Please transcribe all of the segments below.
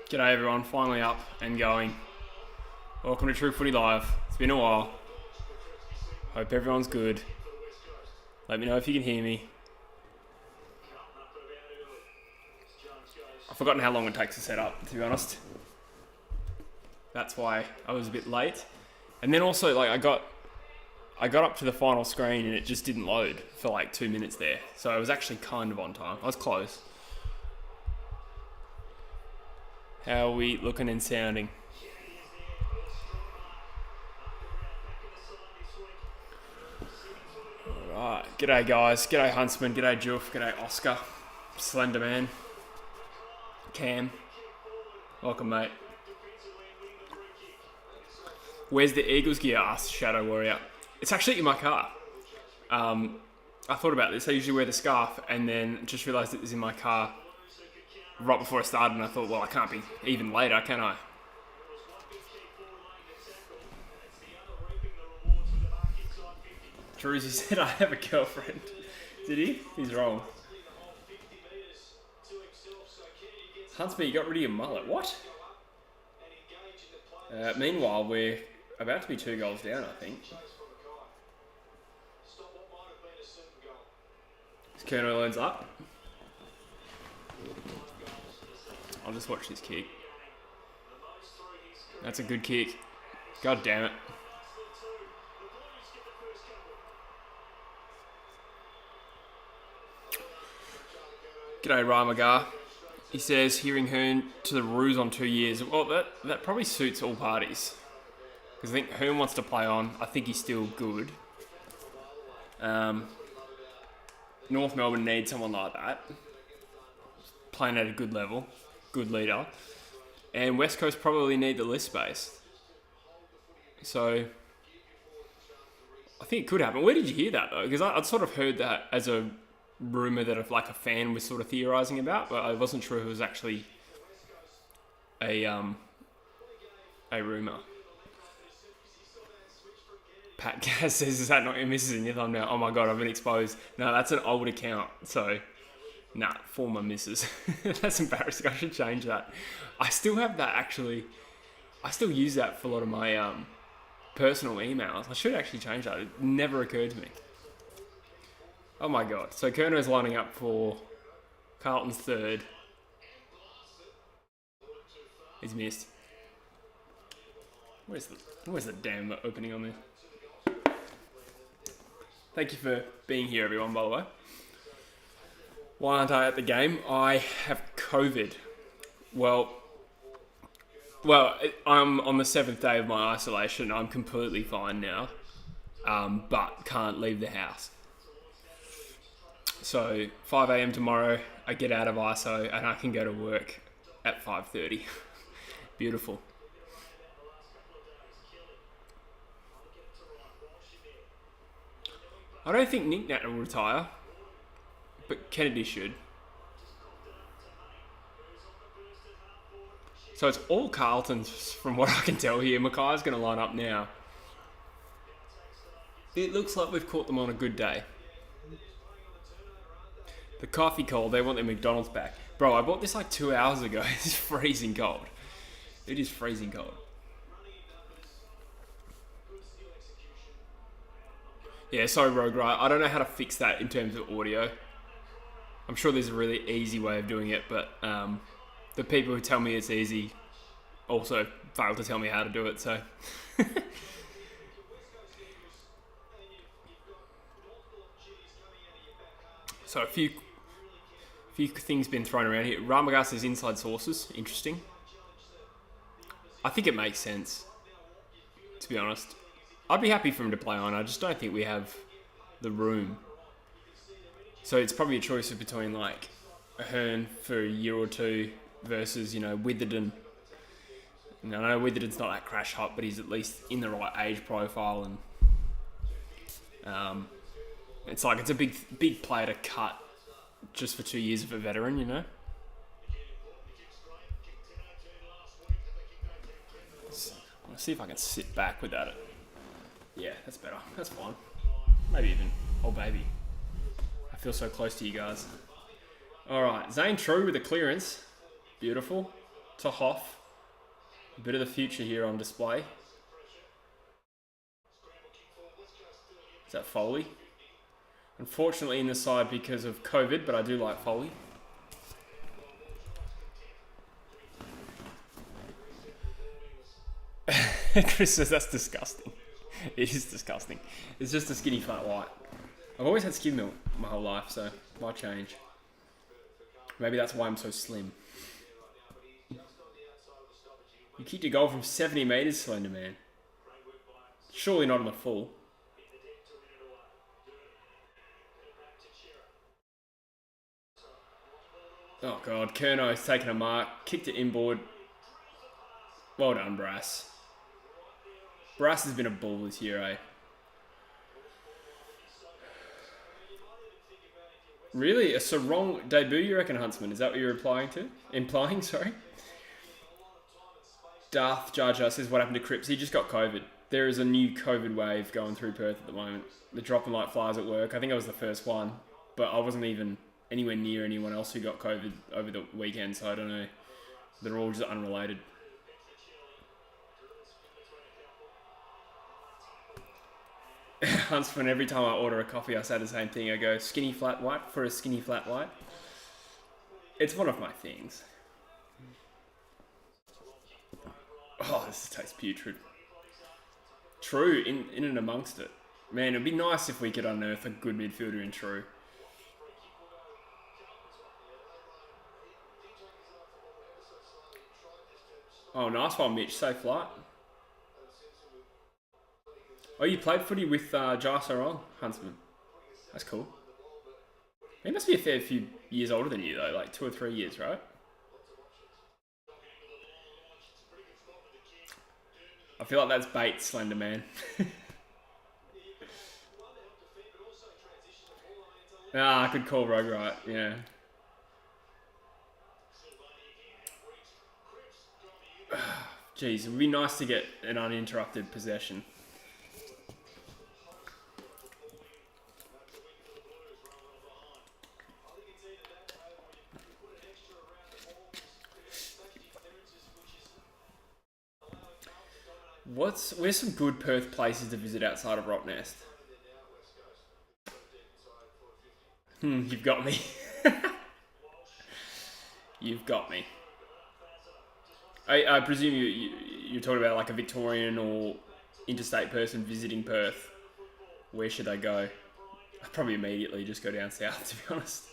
G'day everyone, finally up and going. Welcome to True Footy Live. It's been a while. Hope everyone's good. Let me know if you can hear me. I've forgotten how long it takes to set up, to be honest. That's why I was a bit late. And then also, I got up to the final screen and it just didn't load for 2 minutes there. So I was actually kind of on time. I was close. How are we looking and sounding? Alright, g'day guys, g'day Huntsman, g'day Joof, g'day Oscar, Slenderman, Cam, welcome mate. Where's the Eagles gear? Asked Shadow Warrior. It's actually in my car. I thought about this, I usually wear the scarf and then just realised it was in my car right before I started, and I thought, well, I can't be even later, can I? Druzy said I have a girlfriend. Did he? He's wrong. Huntsman, you got rid of your mullet. What? Meanwhile, we're about to be 2 goals down, I think. Is Kerno Learns up? I'll just watch this kick. That's a good kick. God damn it. G'day Ramagar. He says, hearing Hearn to the Roos on 2 years. Well, that probably suits all parties. Because I think Hearn wants to play on. I think he's still good. North Melbourne needs someone like that. Playing at a good level. Good leader. And West Coast probably need the list space. So, I think it could happen. Where did you hear that though? Because I'd sort of heard that as a rumour that a fan was sort of theorising about, but I wasn't sure if it was actually a rumour. Pat Gaz says, is that not your missus in your thumbnail? Oh my god, I've been exposed. No, that's an old account, so... Nah, former missus. That's embarrassing. I should change that. I still have that actually. I still use that for a lot of my personal emails. I should actually change that. It never occurred to me. Oh my god. So Kerno's lining up for Carlton's third. He's missed. Where's the damn opening on this? Thank you for being here, everyone, by the way. Why aren't I at the game? I have COVID. Well, I'm on the 7th day of my isolation. I'm completely fine now, but can't leave the house. So 5 a.m. tomorrow, I get out of ISO and I can go to work at 5:30. Beautiful. I don't think Nick Nat will retire. But Kennedy should. So it's all Carltons from what I can tell here. Mackay's going to line up now. It looks like we've caught them on a good day. The coffee cold, they want their McDonald's back. Bro, I bought this 2 hours ago. It's freezing cold. It is freezing cold. Yeah, sorry Rogue Riot. I don't know how to fix that in terms of audio. I'm sure there's a really easy way of doing it, but the people who tell me it's easy also fail to tell me how to do it, so... So a few things been thrown around here. Ramagas says inside sources. Interesting. I think it makes sense, to be honest. I'd be happy for him to play on. I just don't think we have the room. So it's probably a choice between a Hearn for a year or two versus, Witherden. I know Witherden's not that crash hot, but he's at least in the right age profile, and it's a big player to cut just for 2 years of a veteran, Let's see if I can sit back without it. Yeah, that's better. That's fine. Maybe even old baby. I feel so close to you guys. All right, Zane True with a clearance. Beautiful. to Hoff. A bit of the future here on display. Is that Foley? Unfortunately in the side because of COVID, but I do like Foley. Chris says that's disgusting. It is disgusting. It's just a skinny flat white. I've always had skim milk my whole life, so might change. Maybe that's why I'm so slim. You kicked your goal from 70 metres, Slender Man. Surely not on the full. Oh God, Kerno's taken a mark, kicked it inboard. Well done, Brass. Brass has been a bull this year, eh? Really? A Sarong debut, you reckon, Huntsman? Is that what you're implying, sorry? Darth Jar Jar says, what happened to Cripps? He just got COVID. There is a new COVID wave going through Perth at the moment. They're dropping like flies at work. I think I was the first one, but I wasn't even anywhere near anyone else who got COVID over the weekend, so I don't know. They're all just unrelated. Huntsman, every time I order a coffee, I say the same thing. I go, skinny flat white for a skinny flat white. It's one of my things. Oh, this tastes putrid. True, in and amongst it. Man, it'd be nice if we could unearth a good midfielder in True. Oh, nice one, Mitch. Safe flight. Oh, you played footy with Jar Sarong, Huntsman. That's cool. He must be a fair few years older than you, though. Like 2 or 3 years, right? I feel like that's bait, Slender Man. I could call Rogue right, yeah. Jeez, it would be nice to get an uninterrupted possession. Where's some good Perth places to visit outside of Rocknest? You've got me. You've got me. I presume you're talking about like a Victorian or interstate person visiting Perth. Where should they go? I'd probably immediately just go down south, to be honest.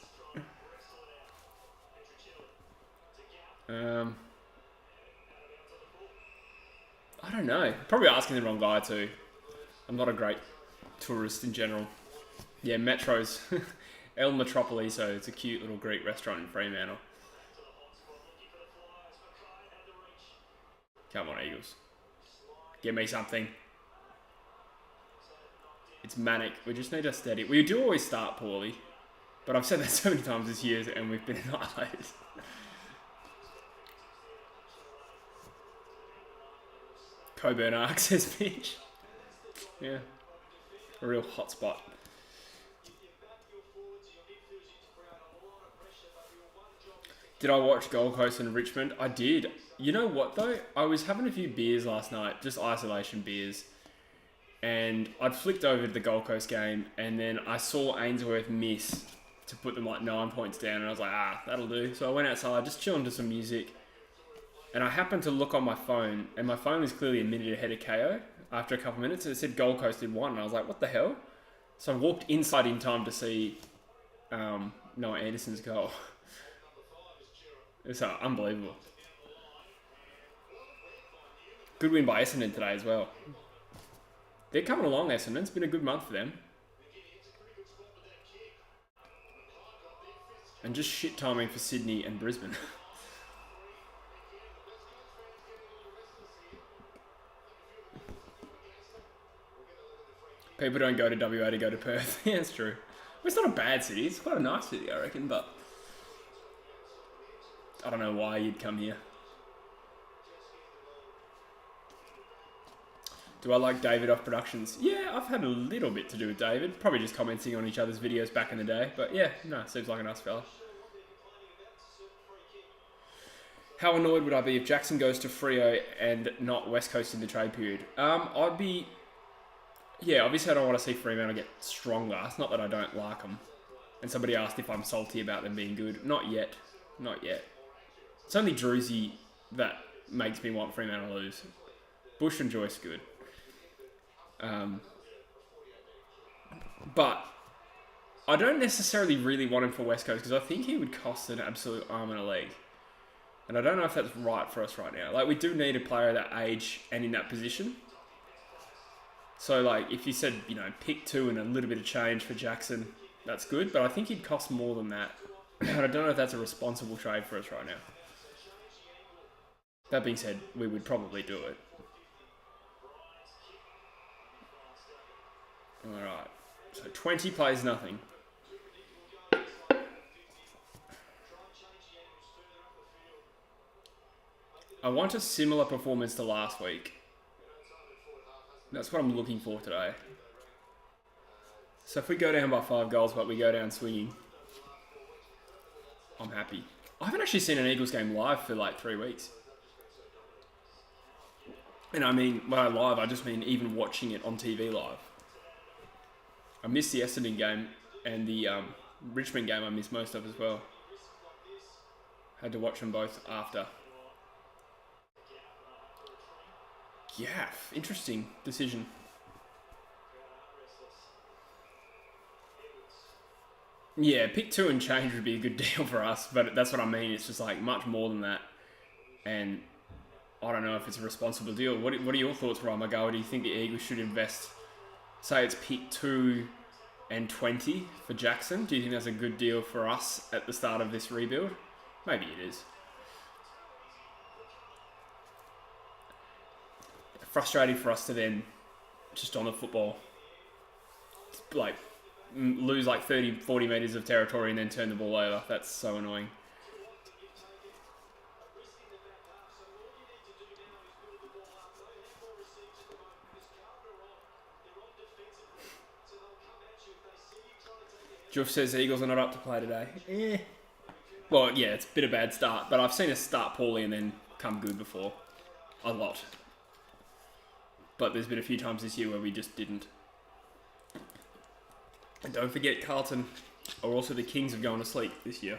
I don't know. Probably asking the wrong guy too. I'm not a great tourist in general. Yeah, Metro's El Metropoliso. It's a cute little Greek restaurant in Fremantle. Come on, Eagles. Give me something. It's manic. We just need a steady... We do always start poorly. But I've said that so many times this year and we've been annihilated. Coburn Arc, says Mitch. Yeah. A real hot spot. Did I watch Gold Coast and Richmond? I did. You know what though? I was having a few beers last night, just isolation beers. And I'd flicked over to the Gold Coast game and then I saw Ainsworth miss to put them like 9 points down and I was like, that'll do. So I went outside, just chilling to some music. And I happened to look on my phone and my phone was clearly a minute ahead of KO after a couple of minutes. And it said Gold Coast had won and I was like, what the hell? So I walked inside in time to see Noah Anderson's goal. It's unbelievable. Good win by Essendon today as well. They're coming along, Essendon. It's been a good month for them. And just shit timing for Sydney and Brisbane. People don't go to WA to go to Perth. Yeah, it's true. It's not a bad city. It's quite a nice city, I reckon, but I don't know why you'd come here. Do I like David off Productions? Yeah, I've had a little bit to do with David. Probably just commenting on each other's videos back in the day. But yeah, no, seems like a nice fella. How annoyed would I be if Jackson goes to Freo and not West Coast in the trade period? I'd be... Yeah, obviously I don't want to see Fremantle get stronger. It's not that I don't like them. And somebody asked if I'm salty about them being good. Not yet. Not yet. It's only Druzy that makes me want Fremantle to lose. Bush and Joyce good. But I don't necessarily really want him for West Coast because I think he would cost an absolute arm and a leg. And I don't know if that's right for us right now. Like, we do need a player that age and in that position. So, like, if you said, pick 2 and a little bit of change for Jackson, that's good. But I think he'd cost more than that. And I don't know if that's a responsible trade for us right now. That being said, we would probably do it. Alright. So, 20 plays nothing. I want a similar performance to last week. That's what I'm looking for today. So if we go down by 5 goals, but we go down swinging, I'm happy. I haven't actually seen an Eagles game live for like 3 weeks. And I mean, when I live, I just mean even watching it on TV live. I missed the Essendon game and the Richmond game I missed most of as well. Had to watch them both after. Yeah, interesting decision. Yeah, pick 2 and change would be a good deal for us, but that's what I mean. It's just like much more than that. And I don't know if it's a responsible deal. What are your thoughts, Ryan McGowan? Do you think the Eagles should invest, say it's pick 2 and 20 for Jackson? Do you think that's a good deal for us at the start of this rebuild? Maybe it is. Frustrating for us to then, just on the football, like, lose like 30, 40 metres of territory and then turn the ball over. That's so annoying. Juff says Eagles are not up to play today. Well, yeah, it's a bit of a bad start, but I've seen us start poorly and then come good before. A lot. But there's been a few times this year where we just didn't. And don't forget, Carlton are also the kings of going to sleep this year.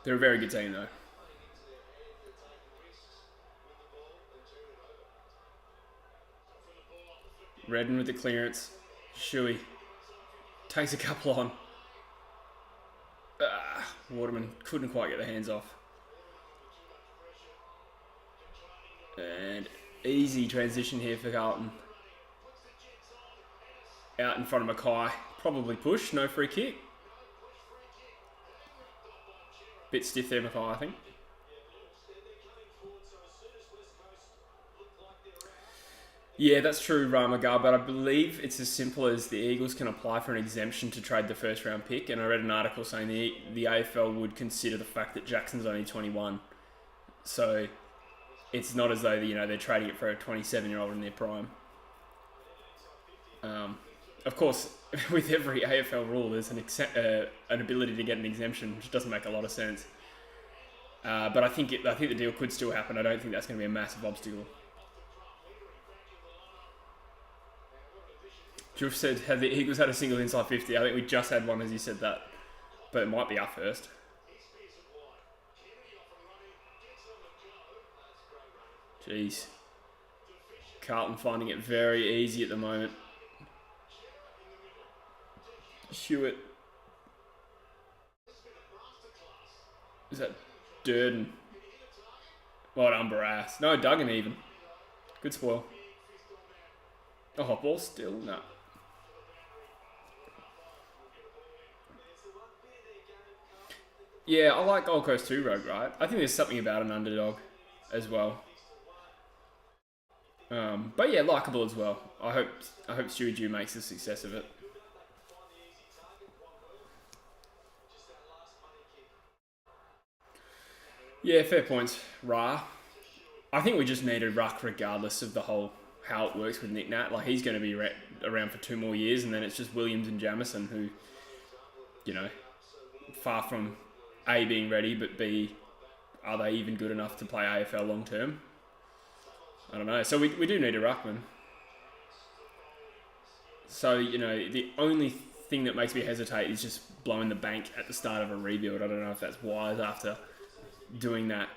They're a very good team, though. Redden with the clearance. Shuey takes a couple on. Waterman couldn't quite get the hands off. And easy transition here for Carlton. Out in front of Mackay. Probably push, no free kick. Bit stiff there, Mackay, I think. Yeah, that's true, Ramagar, but I believe it's as simple as the Eagles can apply for an exemption to trade the first round pick, and I read an article saying the AFL would consider the fact that Jackson's only 21. So it's not as though they're trading it for a 27-year-old in their prime. Of course, with every AFL rule, there's an ability to get an exemption, which doesn't make a lot of sense. But I think the deal could still happen. I don't think that's going to be a massive obstacle. Juff said, have the Eagles had a single inside 50? I think we just had one as you said that. But it might be our first. Jeez. Carlton finding it very easy at the moment. Hewitt. Is that Durden? Well done, Barras. No, Duggan even. Good spoil. Oh, hot ball still? No. Yeah, I like Gold Coast too, Rogue, right? I think there's something about an underdog as well. But yeah, likeable as well. I hope Stewie Jew makes a success of it. Yeah, fair points, Ra. I think we just need a ruck regardless of the whole how it works with Nick Nat. Like, he's going to be around for 2 more years, and then it's just Williams and Jamison who you know, far from A, being ready, but B, are they even good enough to play AFL long term? I don't know. So we do need a ruckman. So, you know, the only thing that makes me hesitate is just blowing the bank at the start of a rebuild. I don't know if that's wise after doing that,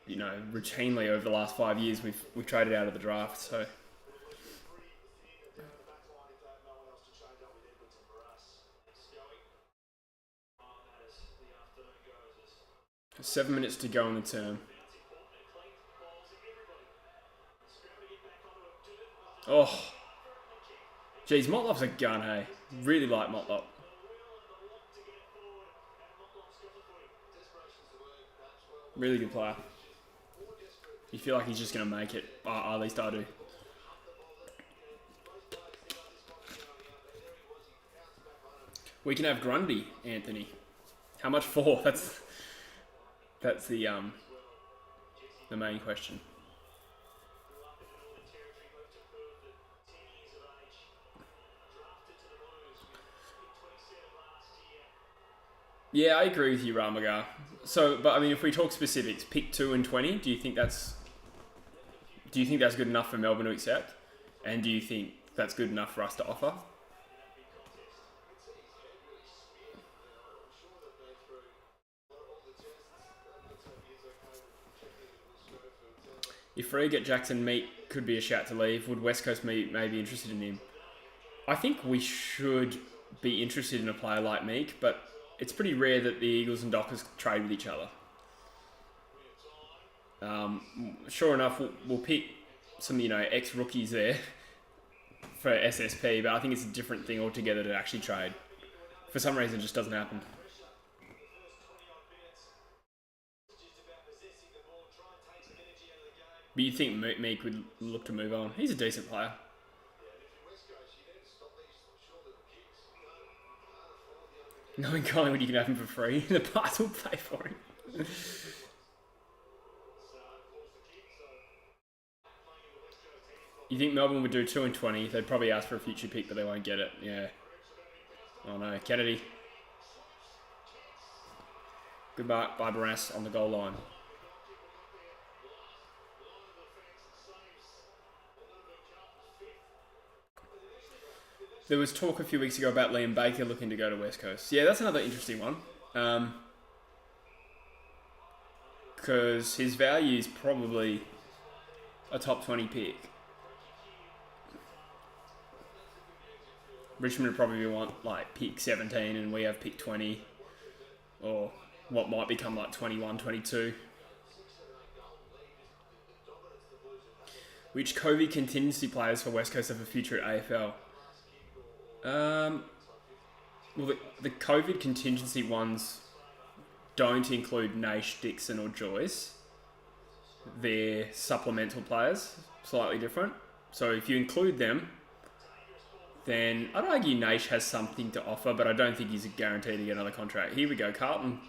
you know, routinely over the last 5 years. We've traded out of the draft, so... 7 minutes to go in the term. Oh, geez, Motlop's a gun, hey. Really like Motlop. Really good player. You feel like he's just going to make it. At least I do. We can have Grundy, Anthony. How much for? That's the main question. Yeah, I agree with you, Ramagar. So, but I mean, if we talk specifics, pick 2 and 20. Do you think that's good enough for Melbourne to accept? And do you think that's good enough for us to offer? If Free get Jackson, Meek could be a shout to leave. Would West Coast may be interested in him? I think we should be interested in a player like Meek, but it's pretty rare that the Eagles and Dockers trade with each other. Sure enough, we'll pick some, you know, ex-rookies there for SSP, but I think it's a different thing altogether to actually trade. For some reason, it just doesn't happen. But you think Meek would look to move on? He's a decent player. Knowing Collingwood, you can have him for free. The Pies will pay for him. You think Melbourne would do 2 and 20? They'd probably ask for a future pick, but they won't get it. Yeah. Oh no, Kennedy. Goodbye, by Barras on the goal line. There was talk a few weeks ago about Liam Baker looking to go to West Coast. Yeah, that's another interesting one. Because his value is probably a top 20 pick. Richmond would probably want like pick 17 and we have pick 20. Or what might become like 21, 22. Which COVID contingency players for West Coast have a future at AFL? Well, the COVID contingency ones don't include Naish, Dixon or Joyce. They're supplemental players, slightly different. So if you include them, then I'd argue Naish has something to offer, but I don't think he's guaranteed to get another contract. Here we go, Carlton,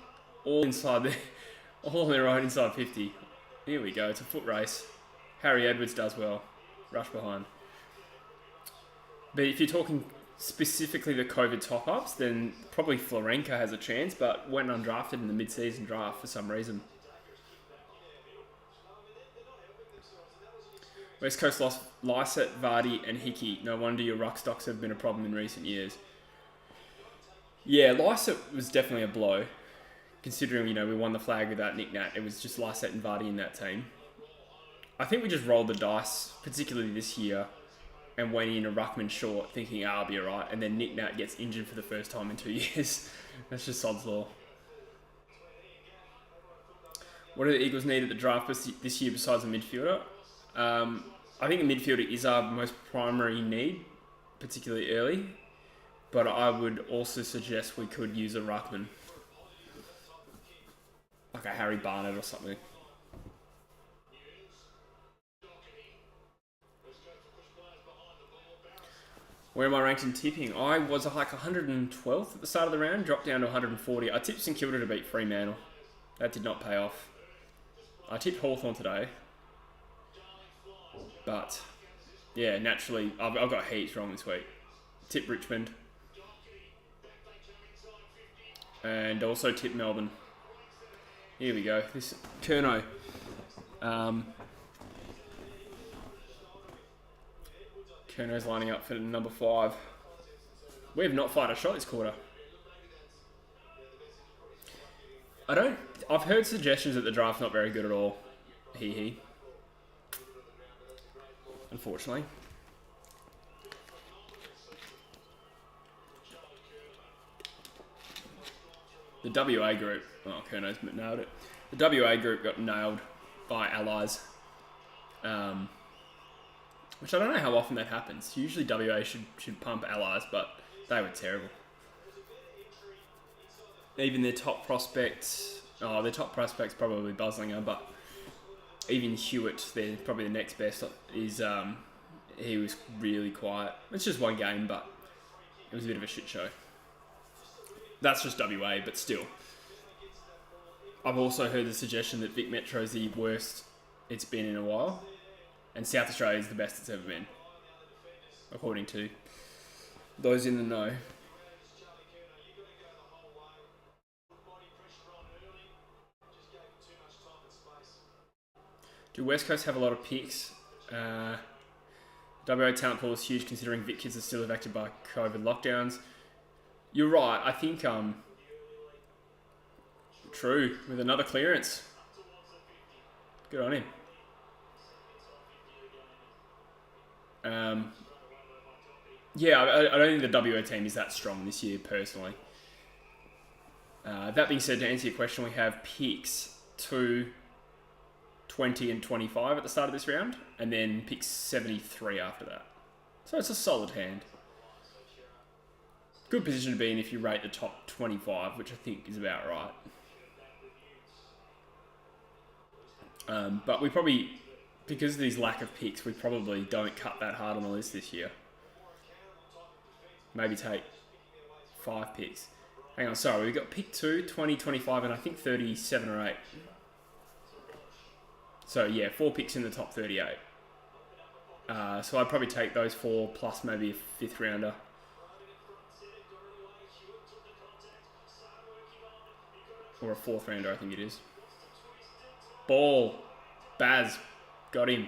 all on their own inside 50. Here we go, it's a foot race. Harry Edwards does well, rush behind. But if you're talking specifically the COVID top-ups, then probably Florenka has a chance, but went undrafted in the mid-season draft for some reason. West Coast lost Lysett, Vardy and Hickey. No wonder your ruck stocks have been a problem in recent years. Yeah, Lysett was definitely a blow, considering, you know, we won the flag without Nick Nat. It was just Lysett and Vardy in that team. I think we just rolled the dice, particularly this year, and went in a ruckman short, thinking, I'll be alright. And then Nick Nat gets injured for the first time in 2 years. That's just sod's law. What do the Eagles need at the draft this year besides a midfielder? I think a midfielder is our most primary need, particularly early. But I would also suggest we could use a ruckman. Like a Harry Barnett or something. Where am I ranked in tipping? I was like 112th at the start of the round, dropped down to 140. I tipped St Kilda to beat Fremantle. That did not pay off. I tipped Hawthorn today. But, yeah, naturally, I've got heaps wrong this week. Tipped Richmond. and also tip Melbourne. Here we go. This Kerno. Kerno's lining up for number 5. We have not fired a shot this quarter. I've heard suggestions that the draft's not very good at all. He. Unfortunately. The WA group, Kerno's nailed it. The WA group got nailed by Allies, which I don't know how often that happens. Usually WA should pump Allies, but they were terrible. Even their top prospects, their top prospect's probably Buslinger, but even Hewitt, they're probably the next best, is he was really quiet. It's just one game, but it was a bit of a shit show. That's just WA, but still. I've also heard the suggestion that Vic Metro is the worst it's been in a while, and South Australia is the best it's ever been, according to those in the know. Do West Coast have a lot of picks? WA talent pool is huge considering Vic kids are still affected by COVID lockdowns. You're right. I think True with another clearance. Good on him. Yeah, I don't think the WA team is that strong this year, personally. That being said, to answer your question, we have picks 2, 20 and 25 at the start of this round, and then picks 73 after that. So it's a solid hand. Good position to be in if you rate the top 25, which I think is about right. But we probably, because of these lack of picks, we probably don't cut that hard on the list this year. Maybe take 5 picks. Hang on, sorry, we've got pick 2, 20, 25, and I think 37 or 8. So yeah, 4 picks in the top 38. So I'd probably take those 4 plus maybe a 5th rounder. Or a 4th rounder, I think it is. Ball. Baz. Got him.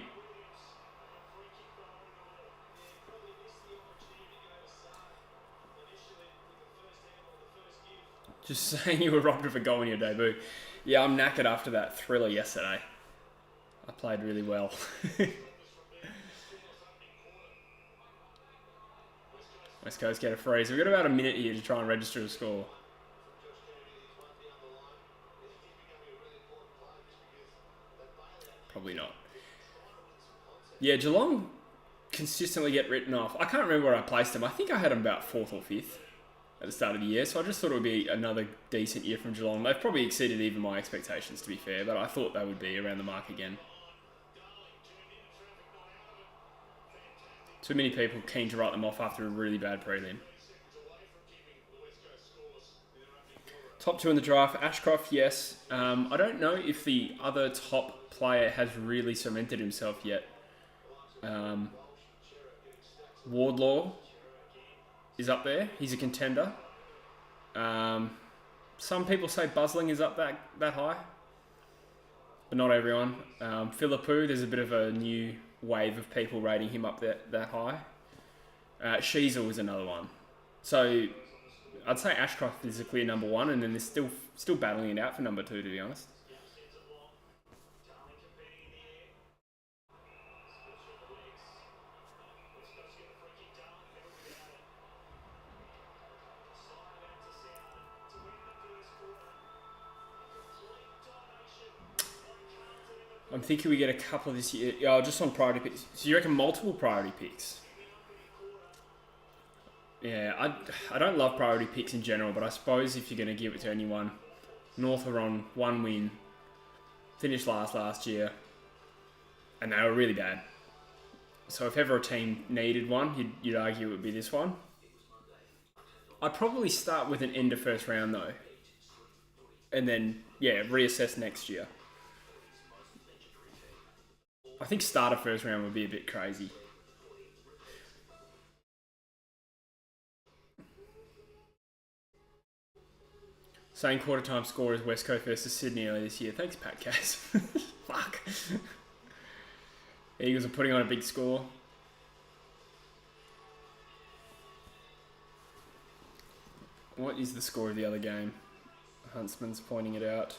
Just saying you were robbed of a goal in your debut. Yeah, I'm knackered after that thriller yesterday. I played really well. West Coast get a freeze. We've got about a minute here to try and register a score. Probably not. Yeah, Geelong consistently get written off. I can't remember where I placed them. I think I had them about 4th or 5th at the start of the year, so I just thought it would be another decent year from Geelong. They've probably exceeded even my expectations, to be fair, but I thought they would be around the mark again. Too many people keen to write them off after a really bad prelim. Top 2 in the draft, Ashcroft, yes. I don't know if the other top player has really cemented himself yet. Wardlaw is up there. He's a contender. Some people say Busling is up that high, but not everyone. Philippou, there's a bit of a new wave of people rating him up that high. Sheasel is another one. So I'd say Ashcroft is a clear number 1, and then they're still battling it out for number 2, to be honest. I'm thinking we get a couple this year. Yeah, just on priority picks. So you reckon multiple priority picks? Yeah, I don't love priority picks in general, but I suppose if you're going to give it to anyone, North are on 1 win, finished last year, and they were really bad. So if ever a team needed one, you'd argue it would be this one. I'd probably start with an end of first round though, and then reassess next year. I think start of first round would be a bit crazy. Same quarter time score as West Coast versus Sydney earlier this year. Thanks, Pat Case. Fuck. Eagles are putting on a big score. What is the score of the other game? Huntsman's pointing it out.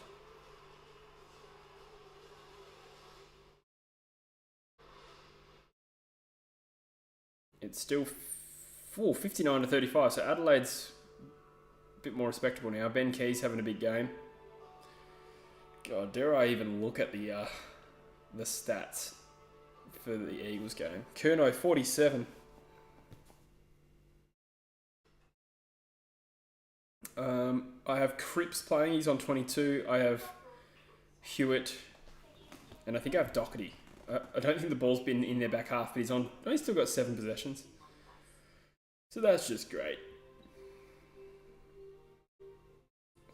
It's still 59 to 35, so Adelaide's a bit more respectable now. Ben Key's having a big game. God, dare I even look at the stats for the Eagles game? Curnow, 47. I have Cripps playing. He's on 22. I have Hewitt, and I think I have Doherty. I don't think the ball's been in their back half, but he's on. Oh, he's still got 7 possessions. So that's just great.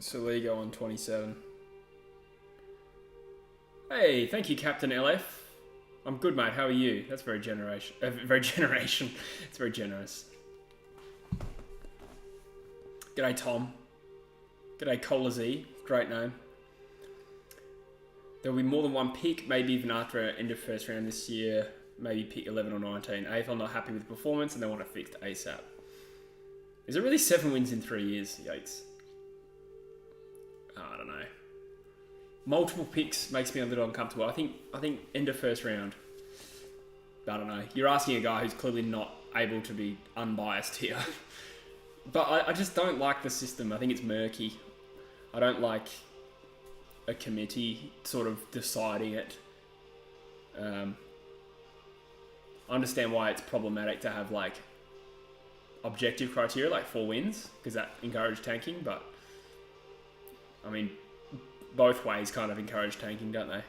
Soligo on 27. Hey, thank you, Captain LF. I'm good, mate. How are you? That's very generation. It's very generous. G'day, Tom. G'day, Cola Z. Great name. There'll be more than one pick, maybe even after end of first round this year. Maybe pick 11 or 19. AFL not happy with the performance and they want it fixed ASAP. Is it really 7 wins in 3 years? Yikes. I don't know. Multiple picks makes me a little uncomfortable. I think end of first round. I don't know. You're asking a guy who's clearly not able to be unbiased here. But I just don't like the system. I think it's murky. I don't like a committee sort of deciding it. I understand why it's problematic to have like objective criteria like 4 wins because that encourages tanking, but I mean both ways kind of encourage tanking, don't they?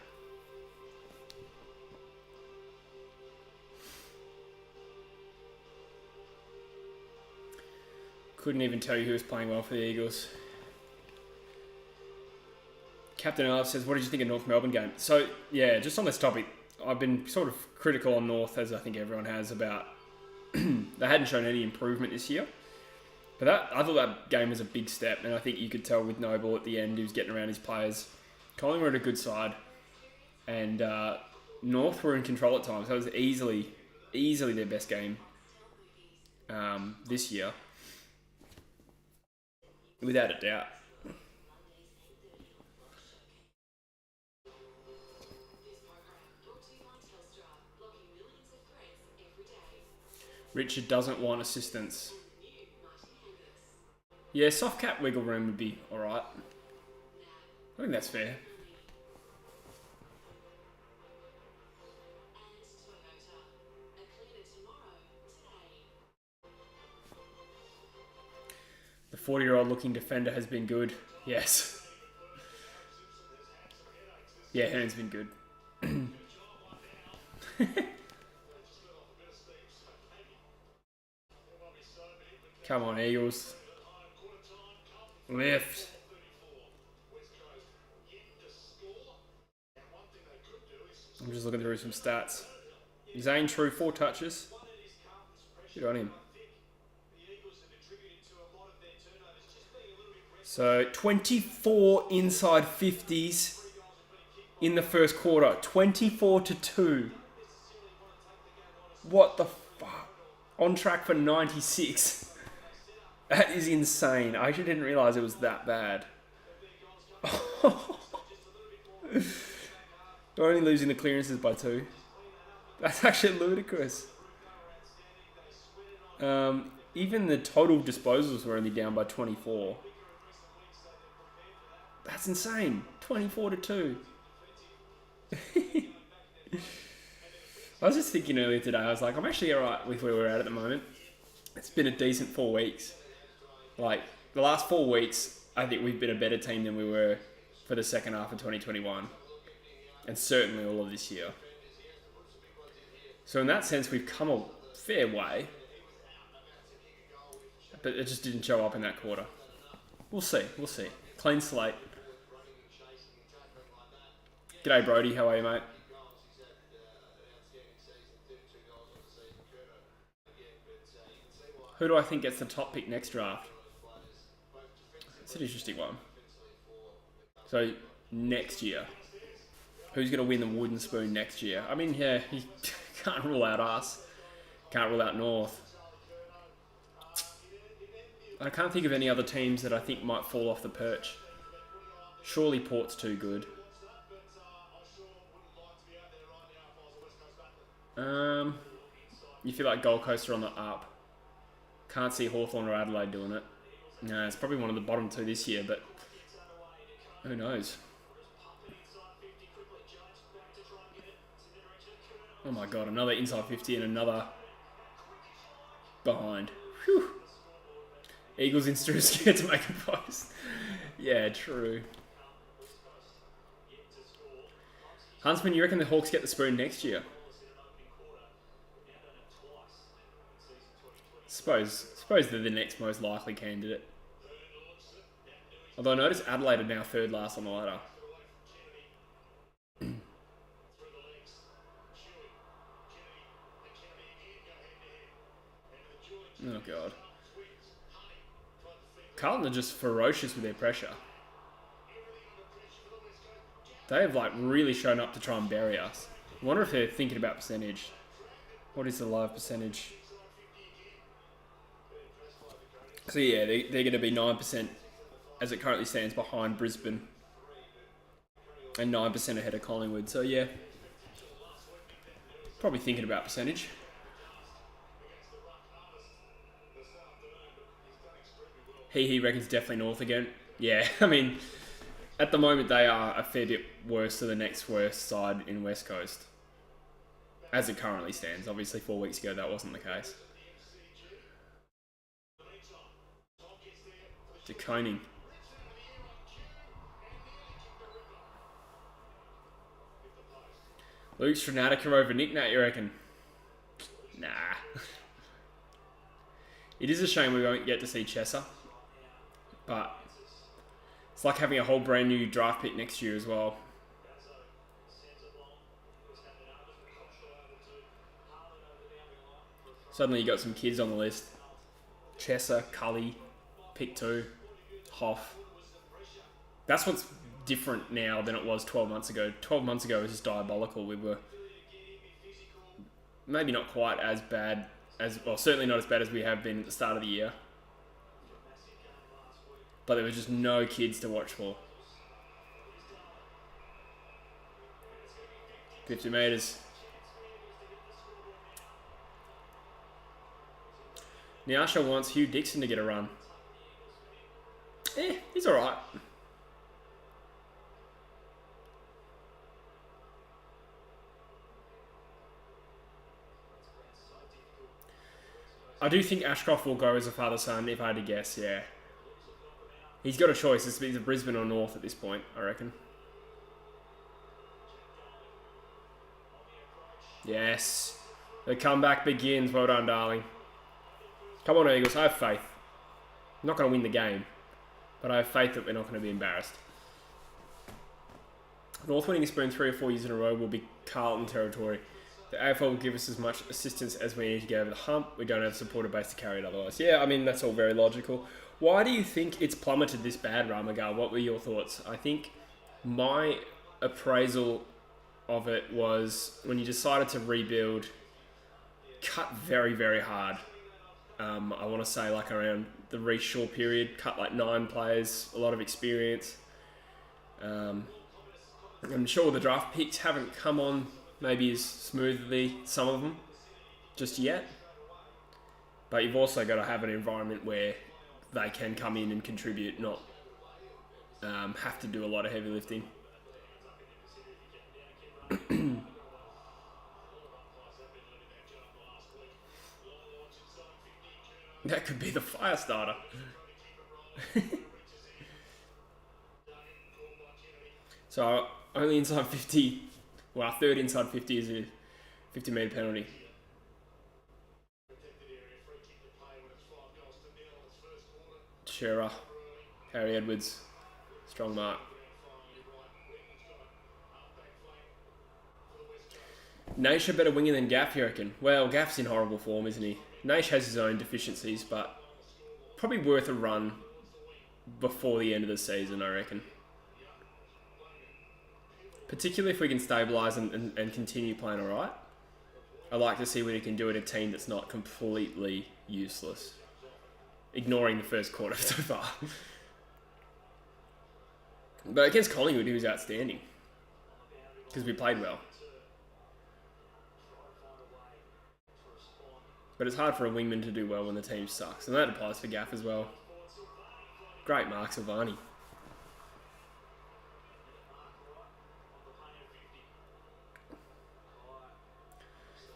Couldn't even tell you who was playing well for the Eagles. Captain Elf says, what did you think of North Melbourne game? So, yeah, just on this topic, I've been sort of critical on North, as I think everyone has, about they hadn't shown any improvement this year. But I thought that game was a big step, and I think you could tell with Noble at the end, he was getting around his players. Collingwood had a good side, and North were in control at times. That was easily their best game this year, without a doubt. Richard doesn't want assistance. Yeah, soft cap wiggle room would be alright. I think that's fair. The 40-year-old looking defender has been good. Yes. Yeah, Hearn's been good. Come on, Eagles. Lift. I'm just looking through some stats. Zane True, 4 touches. Good on him. So, 24 inside 50s in the first quarter. 24-2. What the fuck? On track for 96. That is insane. I actually didn't realise it was that bad. They're only losing the clearances by 2. That's actually ludicrous. Even the total disposals were only down by 24. That's insane. 24-2. I was just thinking earlier today, I was like, I'm actually alright with where we're at the moment. It's been a decent 4 weeks. Like, the last 4 weeks, I think we've been a better team than we were for the second half of 2021. And certainly all of this year. So in that sense, we've come a fair way. But it just didn't show up in that quarter. We'll see. Clean slate. G'day, Brody. How are you, mate? Who do I think gets the top pick next draft? It's an interesting one. So next year, who's going to win the wooden spoon next year? I mean, yeah, you can't rule out us. Can't rule out North. I can't think of any other teams that I think might fall off the perch. Surely Port's too good. You feel like Gold Coast are on the up. Can't see Hawthorn or Adelaide doing it. No, it's probably one of the bottom two this year, but who knows? Oh my god, another inside 50 and another behind. Whew. Eagles in too scared to make a post. Yeah, true. Huntsman, you reckon the Hawks get the spoon next year? Suppose they're the next most likely candidate. Although I notice Adelaide are now third last on the ladder. Oh god. Carlton are just ferocious with their pressure. They have like really shown up to try and bury us. I wonder if they're thinking about percentage. What is the live percentage? So yeah, they're going to be 9% as it currently stands behind Brisbane. And 9% ahead of Collingwood. So yeah, probably thinking about percentage. He reckons definitely North again. Yeah, I mean, at the moment they are a fair bit worse than the next worst side in West Coast. As it currently stands. Obviously 4 weeks ago that wasn't the case. De Koning. Luke Stranatica over Nick Nat, you reckon? Nah. It is a shame we won't get to see Chesser. But it's like having a whole brand new draft pick next year as well. Suddenly you got some kids on the list. Chesser, Cully, pick 2, Hoff. That's what's different now than it was 12 months ago. 12 months ago it was just diabolical. We were maybe not quite as bad as, well, certainly not as bad as we have been at the start of the year. But there were just no kids to watch for. 50 metres. Nyasha wants Hugh Dixon to get a run. He's alright. I do think Ashcroft will go as a father-son, if I had to guess, yeah. He's got a choice. It's either Brisbane or North at this point, I reckon. Yes. The comeback begins. Well done, darling. Come on, Eagles. I have faith. I'm not going to win the game, but I have faith that we're not going to be embarrassed. North winning a spoon 3 or 4 years in a row will be Carlton territory. The AFL will give us as much assistance as we need to get over the hump. We don't have a supporter base to carry it otherwise. Yeah, I mean, that's all very logical. Why do you think it's plummeted this bad, Ramagal? What were your thoughts? I think my appraisal of it was when you decided to rebuild, cut very, very hard. I want to say like around the Reece Shaw period, cut like 9 players, a lot of experience. I'm sure the draft picks haven't come on maybe as smoothly, some of them, just yet. But you've also got to have an environment where they can come in and contribute, not have to do a lot of heavy lifting. That could be the fire starter. So only inside 50, well, our third inside 50 is a 50 metre penalty. Shearer, Harry Edwards, strong mark. Naish a better winger than Gaff, you reckon? Well, Gaff's in horrible form, isn't he? Naish has his own deficiencies, but probably worth a run before the end of the season, I reckon. particularly if we can stabilise and continue playing alright. I like to see what he can do at a team that's not completely useless. Ignoring the first quarter so far. But against Collingwood, he was outstanding. Because we played well. But it's hard for a wingman to do well when the team sucks. And that applies for Gaff as well. Great mark, Silvani.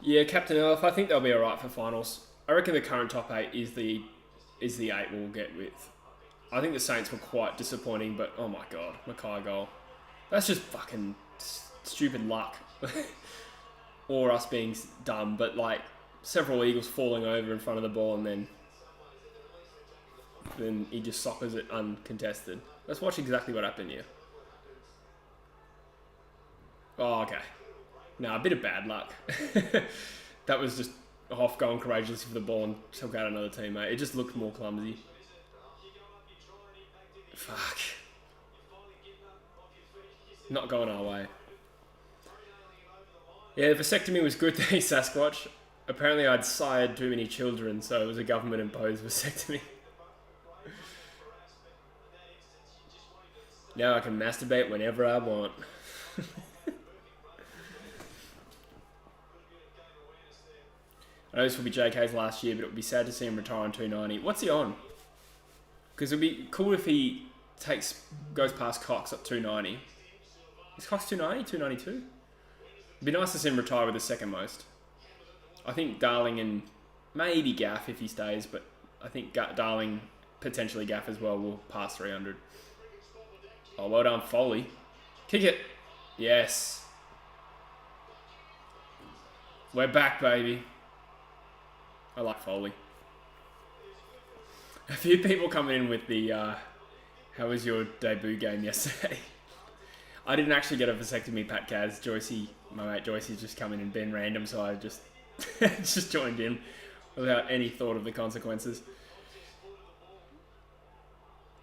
Yeah, Captain Elf, I think they'll be alright for finals. I reckon the current top 8 is the 8 we'll get with. I think the Saints were quite disappointing, but oh my god, Mackay goal. That's just fucking stupid luck. Or us being dumb, but like several Eagles falling over in front of the ball and then he just soccers it uncontested. Let's watch exactly what happened here. Oh, okay. No, a bit of bad luck. That was just Hoff going courageously for the ball and took out another teammate. It just looked more clumsy. Fuck. Not going our way. Yeah, the vasectomy was good, thanks Sasquatch. Apparently I'd sired too many children, so it was a government-imposed vasectomy. Now I can masturbate whenever I want. I know this will be JK's last year, but it would be sad to see him retire on 290. What's he on? Because it would be cool if he goes past Cox at 290. Is Cox 290? 292? It'd be nice to see him retire with the second most. I think Darling and maybe Gaff if he stays, but I think Darling, potentially Gaff as well, will pass 300. Oh, well done, Foley. Kick it. Yes. We're back, baby. I like Foley. A few people coming in with the, how was your debut game yesterday? I didn't actually get a vasectomy, Pat Kaz. Joycey, my mate Joycey's just come in and been random, so I just just joined in without any thought of the consequences.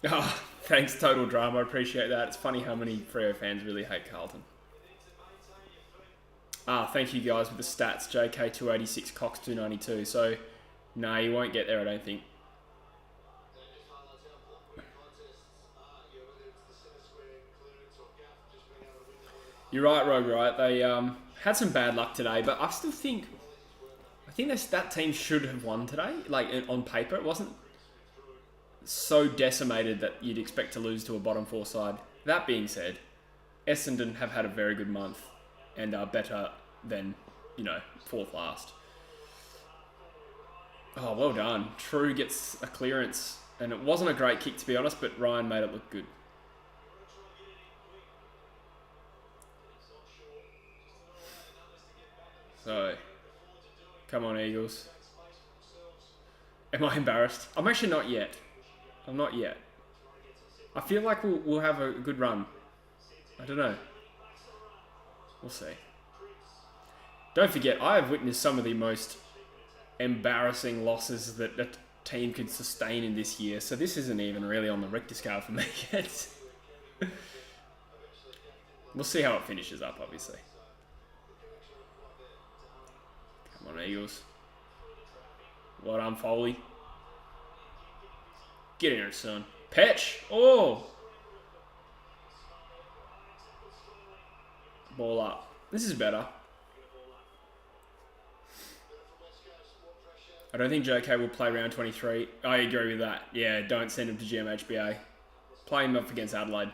Oh, thanks, Total Drama. I appreciate that. It's funny how many Freo fans really hate Carlton. Thank you guys with the stats. JK 286, Cox 292. So, no, you won't get there, I don't think. You're right, Rogue, right. They had some bad luck today, but I still think... I think that team should have won today. Like, on paper, it wasn't so decimated that you'd expect to lose to a bottom 4 side. That being said, Essendon have had a very good month and are better than, 4th last. Oh, well done. True gets a clearance. And it wasn't a great kick, to be honest, but Ryan made it look good. So, come on, Eagles. Am I embarrassed? I'm actually not yet. I'm not yet. I feel like we'll have a good run. I don't know. We'll see. Don't forget, I have witnessed some of the most embarrassing losses that a team could sustain in this year, so this isn't even really on the Richter scale for me yet. We'll see how it finishes up, obviously. Come on, Eagles. Well done, Foley. Get in there, son. Petch! Oh! Ball up. This is better. I don't think JK will play round 23. I agree with that. Yeah, don't send him to GMHBA. Play him up against Adelaide.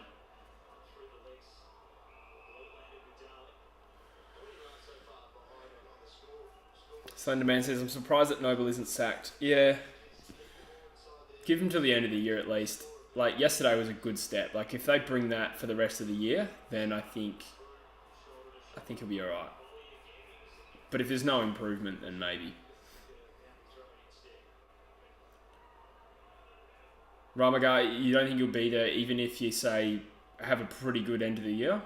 Slenderman says, I'm surprised that Noble isn't sacked. Yeah. Give him till the end of the year at least. Like, yesterday was a good step. Like, if they bring that for the rest of the year, then I think he'll be alright. But if there's no improvement, then maybe. Ramaga, you don't think you'll be there even if you, say, have a pretty good end of the year?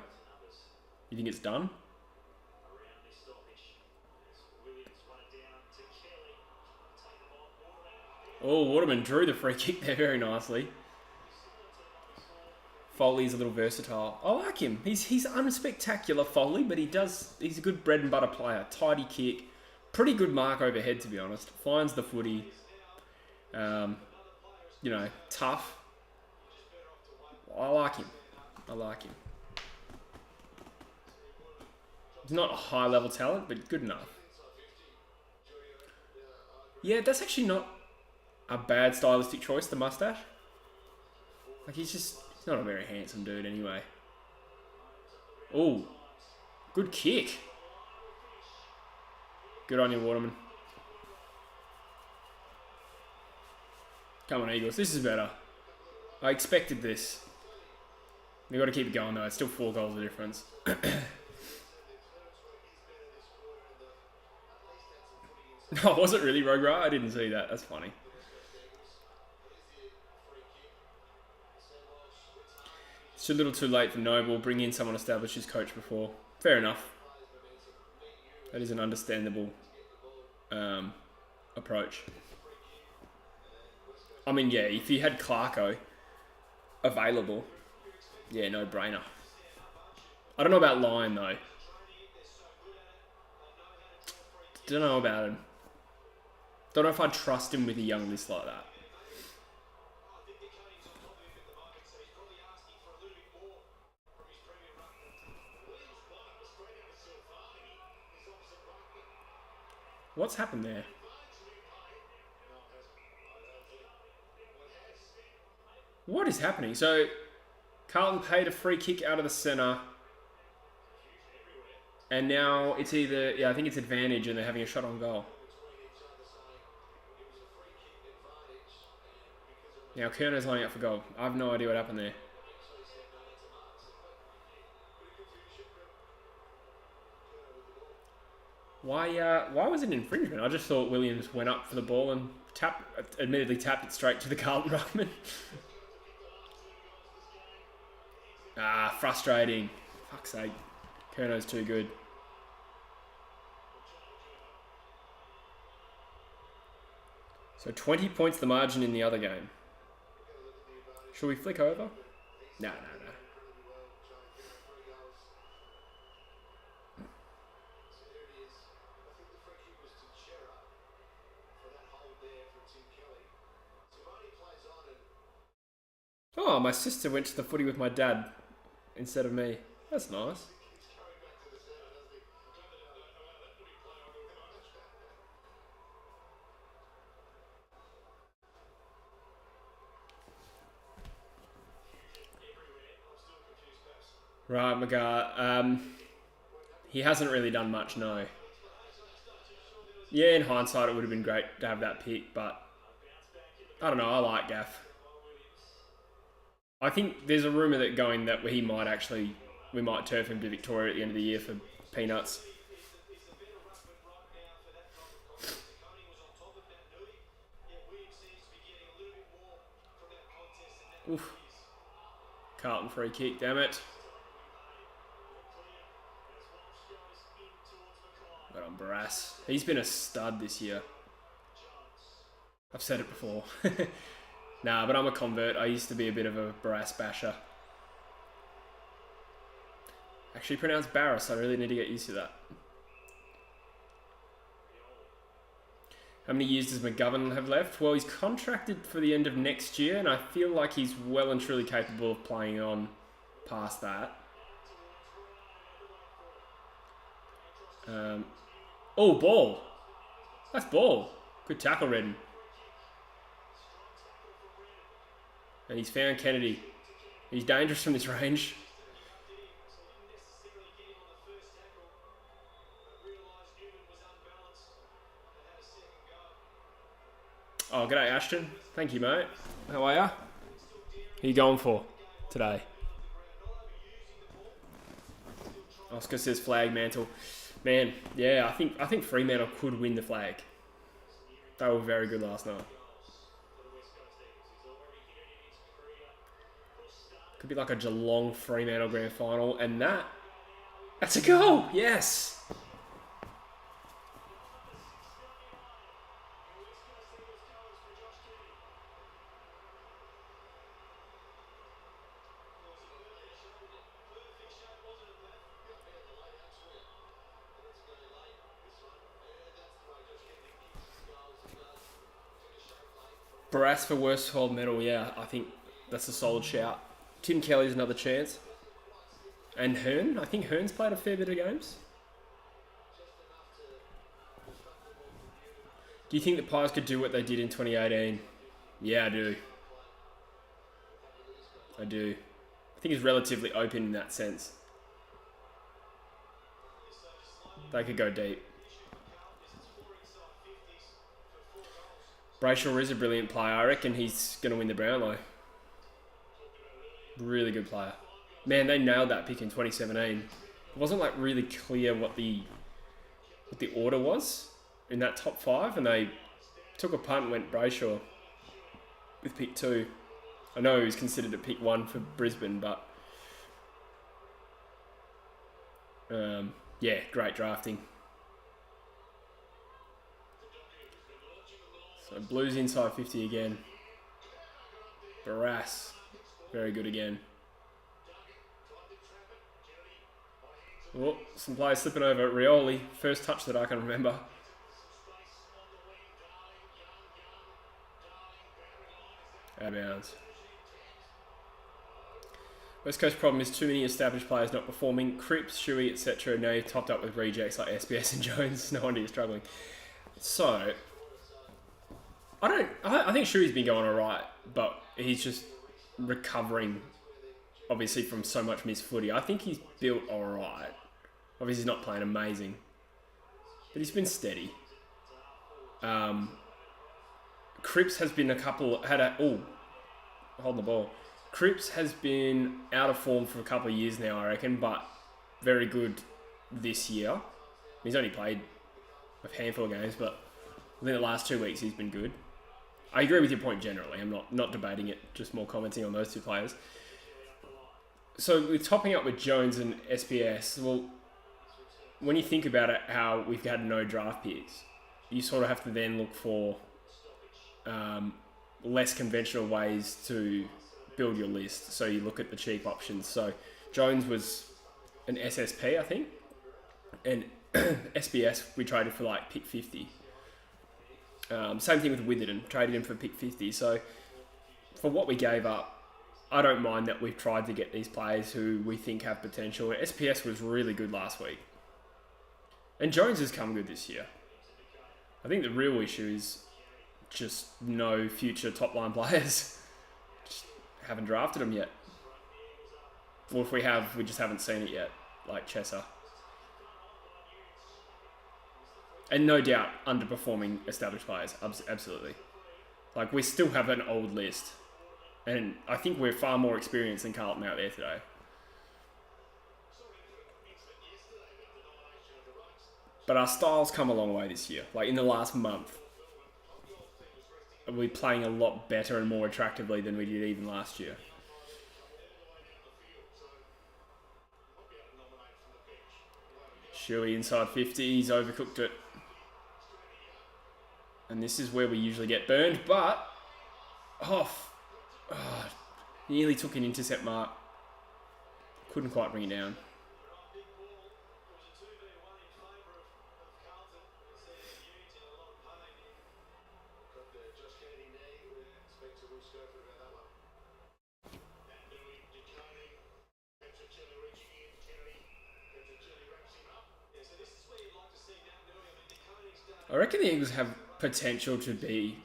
You think it's done? Oh, Waterman drew the free kick there very nicely. Foley's a little versatile. I like him. He's unspectacular, Foley, but he's a good bread and butter player. Tidy kick, pretty good mark overhead, to be honest. Finds the footy. Tough. I like him. He's not a high level talent, but good enough. Yeah, that's actually not a bad stylistic choice, the mustache. Like, he's not a very handsome dude anyway. Oh, good kick. Good on you, Waterman. Come on, Eagles. This is better. I expected this. We've got to keep it going, though. It's still 4 goals of difference. Oh, was it really, Rogra? I didn't see that. That's funny. It's a little too late for Noble. Bring in someone established as coach before. Fair enough. That is an understandable approach. I mean, yeah, if you had Clarko available, yeah, no brainer. I don't know about Lyon, though. Don't know about him. Don't know if I'd trust him with a young list like that. What's happened there? What is happening? So, Carlton paid a free kick out of the centre. And now it's either... Yeah, I think it's advantage and they're having a shot on goal. Now, Kerno's lining up for goal. I have no idea what happened there. Why was it an infringement? I just thought Williams went up for the ball and admittedly tapped it straight to the Carlton ruckman. Frustrating. Fuck's sake. Kerno's too good. So 20 points the margin in the other game. Should we flick over? No. Oh, my sister went to the footy with my dad instead of me. That's nice. Right, McGar. He hasn't really done much, no. Yeah, in hindsight, it would have been great to have that pick, but I don't know. I like Gaff. I think there's a rumour that going that we might turf him to Victoria at the end of the year for peanuts. Oof. Carlton free kick, damn it. Got on Barras. He's been a stud this year. I've said it before. Nah, but I'm a convert. I used to be a bit of a Barras basher. Actually pronounced Barras. I really need to get used to that. How many years does McGovern have left? Well, he's contracted for the end of next year, and I feel like he's well and truly capable of playing on past that. Oh, ball. That's ball. Good tackle, Redden. And he's found Kennedy. He's dangerous from this range. Oh, g'day, Ashton. Thank you, mate. How are ya? Who are you going for today? Oscar says flag mantle. Man, yeah, I think Fremantle could win the flag. They were very good last night. Could be like a Geelong Fremantle grand final, and that's a goal. Yes. Barras for worst hold medal, yeah, I think that's a solid shout. Tim Kelly's another chance. And Hearn, I think Hearn's played a fair bit of games. Do you think the Pies could do what they did in 2018? Yeah, I do. I do. I think it's relatively open in that sense. They could go deep. Brayshaw is a brilliant player. I reckon he's going to win the Brownlow. Really good player. Man, they nailed that pick in 2017. It wasn't like really clear what the order was in that top 5, and they took a punt and went Brayshaw with pick 2. I know he was considered at pick 1 for Brisbane, but yeah, great drafting. So Blues inside 50 again. Barras, very good again. Oh, some players slipping over. Rioli, first touch that I can remember. Out of bounds. West Coast problem is too many established players not performing. Cripps, Shuey, etc. Now you're topped up with rejects like SBS and Jones. No wonder you're struggling. So, I think Shuey's been going alright, but he's just recovering, obviously, from so much missed footy. I think he's built alright. Obviously, he's not playing amazing, but he's been steady. Cripps has been hold the ball. Cripps has been out of form for a couple of years now, I reckon, but very good this year. He's only played a handful of games, but within the last 2 weeks, he's been good. I agree with your point generally. I'm not debating it, just more commenting on those two players. So we're topping up with Jones and SPS. Well, when you think about it, how we've had no draft picks, you sort of have to then look for less conventional ways to build your list. So you look at the cheap options. So Jones was an SSP, I think, and SBS we traded for like pick 50. Same thing with Witherden, traded him for pick 50. So for what we gave up, I don't mind that we've tried to get these players who we think have potential. SPS was really good last week. And Jones has come good this year. I think the real issue is just no future top line players. Just haven't drafted them yet. Or if we have, we just haven't seen it yet, like Chesser. And no doubt, underperforming established players, absolutely. Like, we still have an old list. And I think we're far more experienced than Carlton out there today. But our style's come a long way this year. Like, in the last month, we're playing a lot better and more attractively than we did even last year. Shuey inside 50, he's overcooked it. And this is where we usually get burned, but nearly took an intercept mark. Couldn't quite bring it down. I reckon the Eagles have potential to be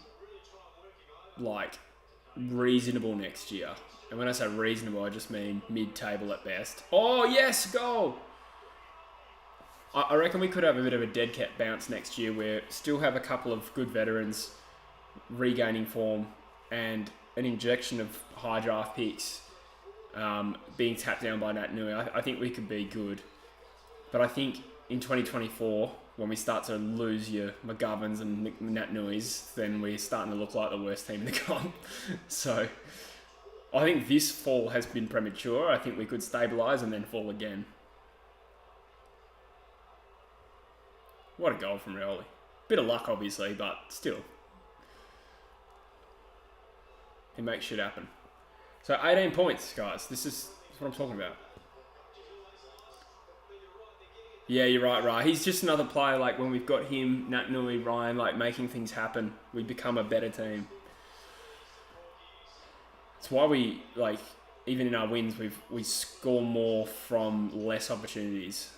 like reasonable next year. And when I say reasonable, I just mean mid-table at best. Oh, yes, goal! I reckon we could have a bit of a dead cat bounce next year where still have a couple of good veterans regaining form and an injection of high draft picks being tapped down by Nat Nui. I think we could be good. But I think in 2024, when we start to lose your McGoverns and Nat Nuis, then we're starting to look like the worst team in the comp. So I think this fall has been premature. I think we could stabilise and then fall again. What a goal from Rioli. Bit of luck, obviously, but still. He makes shit happen. So 18 points, guys. This is what I'm talking about. Yeah, you're right. He's just another player, like when we've got him, Nat Nui, Ryan, like making things happen, we become a better team. It's why we, like, even in our wins, we score more from less opportunities.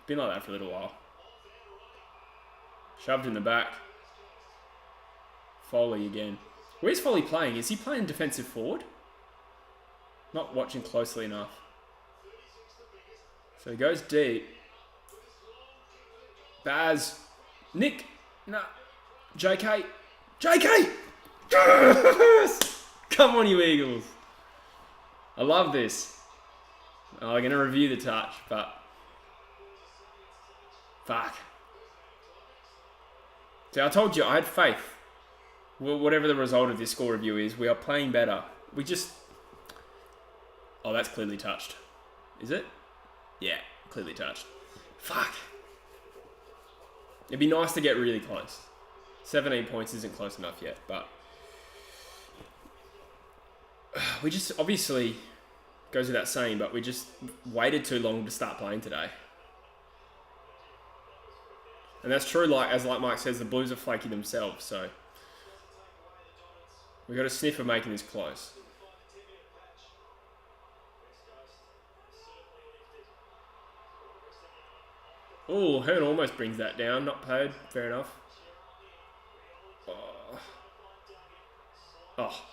Been like that for a little while. Shoved in the back. Foley again. Where's Foley playing? Is he playing defensive forward? Not watching closely enough. So he goes deep. Baz. Nick. No. JK. JK! Yes! Come on, you Eagles. I love this. I'm going to review the touch, but... Fuck. See, I told you, I had faith. Well, whatever the result of this score review is, we are playing better. We just... Oh, that's clearly touched. Is it? Yeah, clearly touched. Fuck. It'd be nice to get really close. 17 points isn't close enough yet, but... We just, obviously, goes without saying, but we just waited too long to start playing today. And that's true, as Mike says, the Blues are flaky themselves, so... We've got a sniff of making this close. Oh, Hearn almost brings that down. Not paid. Fair enough. Oh.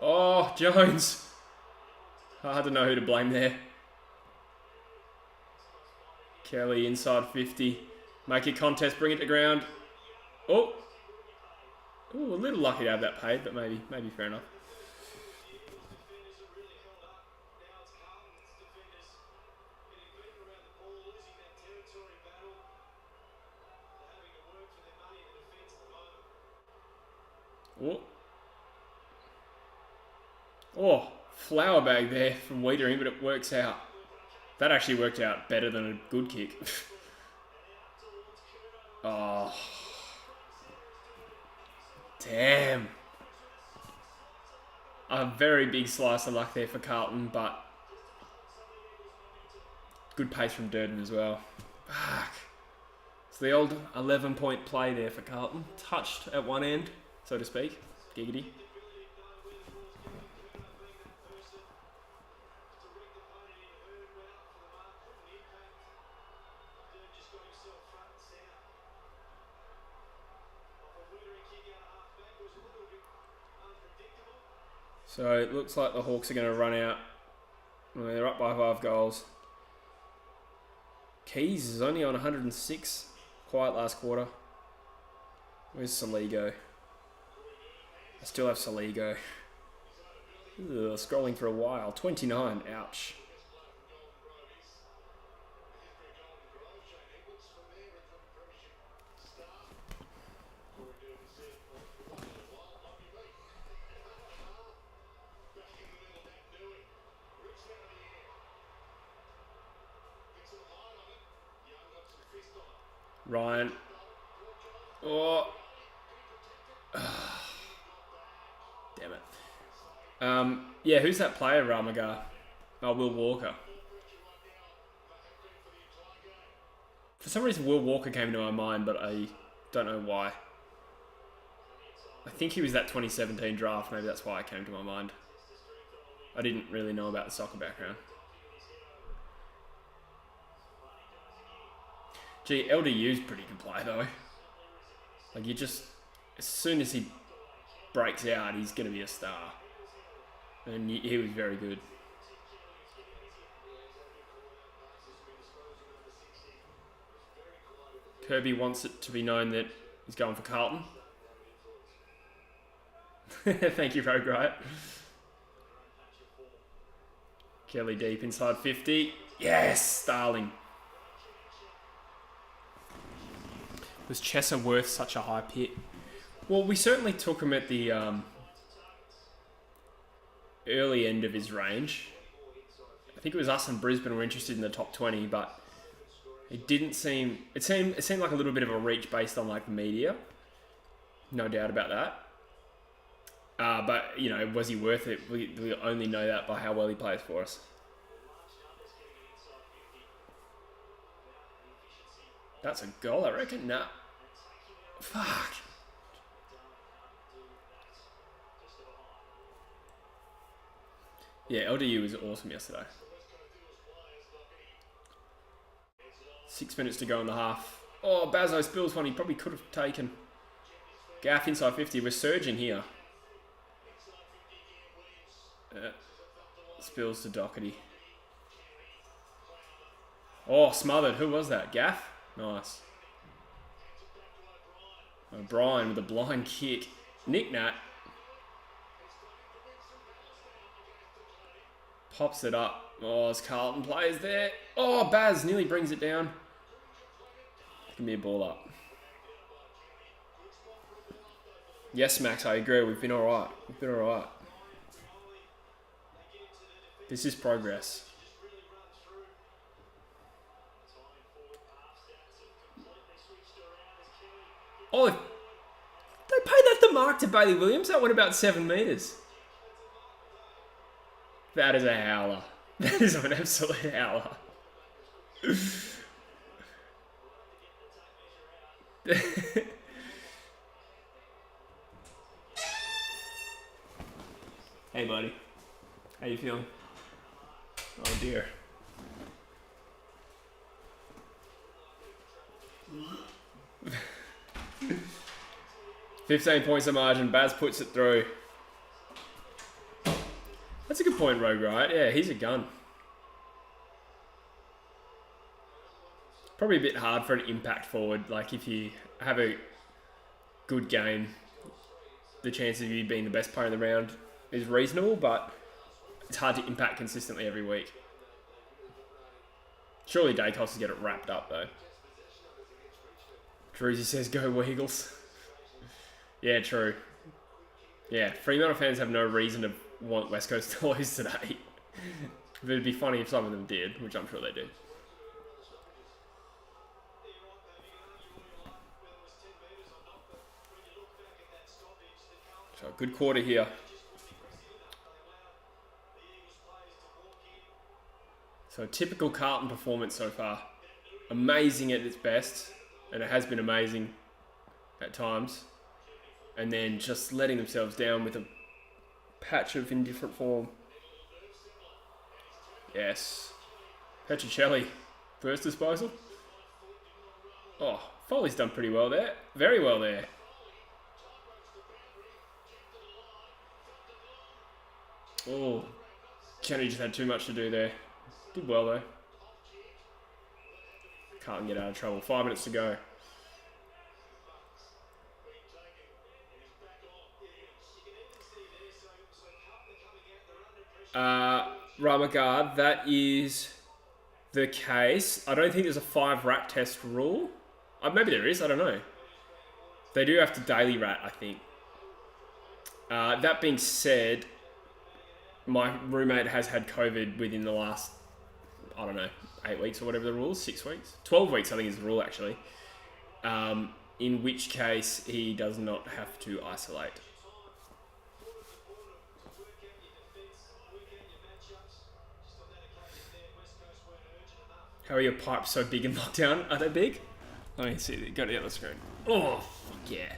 Oh, Jones. Hard to know who to blame there. Kelly inside 50. Make it contest. Bring it to ground. Oh. Ooh, a little lucky to have that paid, but maybe fair enough. Oh, flower bag there from Wiedering, but it works out. That actually worked out better than a good kick. Oh. Damn. A very big slice of luck there for Carlton, but good pace from Durden as well. Fuck. So the old 11-point play there for Carlton. Touched at one end, so to speak. Giggity. So it looks like the Hawks are going to run out. Well, they're up by 5 goals. Keys is only on 106. Quiet last quarter. Where's Saligo? I still have Saligo. Ugh, scrolling for a while. 29. Ouch. Ryan. Oh. Damn it. Yeah, who's that player, Ramagar? Oh, Will Walker. For some reason, Will Walker came into my mind, but I don't know why. I think he was that 2017 draft. Maybe that's why it came to my mind. I didn't really know about the soccer background. Gee, LDU's pretty good player though. Like you just, as soon as he breaks out, he's going to be a star. And he was very good. Kirby wants it to be known that he's going for Carlton. Thank you, Rogue Riot. Kelly deep inside 50. Yes, Starling. Was Chesser worth such a high pick? Well, we certainly took him at the early end of his range. I think it was us and Brisbane were interested in the top 20, but it didn't seem... It seemed like a little bit of a reach based on like the media. No doubt about that. But, you know, was he worth it? We only know that by how well he plays for us. That's a goal, I reckon. Nah. Fuck. Yeah, LDU was awesome yesterday. 6 minutes to go in the half. Oh, Bazo spills one he probably could have taken. Gaff inside 50. We're surging here. Spills to Doherty. Oh, smothered. Who was that? Gaff? Nice. O'Brien with a blind kick. Nick Nat. Pops it up. Oh, as Carlton plays there. Oh, Baz nearly brings it down. Give me a ball up. Yes, Max, I agree. We've been alright. This is progress. Oh, they paid that the mark to Bailey Williams. That went about 7 metres. That is a howler. That is an absolute howler. Hey, buddy. How you feeling? Oh, dear. $15 points of margin. Baz puts it through. That's a good point, Rogue, right? Yeah, he's a gun. Probably a bit hard for an impact forward. Like, if you have a good game, the chances of you being the best player in the round is reasonable, but it's hard to impact consistently every week. Surely Dacos will get it wrapped up, though. Druzy says, go Weagles. Yeah, true. Yeah, Fremantle fans have no reason to want West Coast to lose today. But it'd be funny if some of them did, which I'm sure they do. So, good quarter here. So, typical Carlton performance so far. Amazing at its best, and it has been amazing at times. And then just letting themselves down with a patch of indifferent form. Yes. Petricelli, first disposal. Oh, Foley's done pretty well there. Very well there. Oh, Kenny just had too much to do there. Did well though. Can't get out of trouble. 5 minutes to go. Ramagard, that is the case. I don't think there's a 5 rat test rule. Maybe there is, I don't know. They do have to daily rat, I think. That being said, my roommate has had COVID within the last, I don't know, 8 weeks or whatever the rule is, 6 weeks? 12 weeks, I think is the rule actually. In which case, he does not have to isolate. How are your pipes so big in lockdown? Are they big? Let me see. Go to the other screen. Oh, fuck yeah.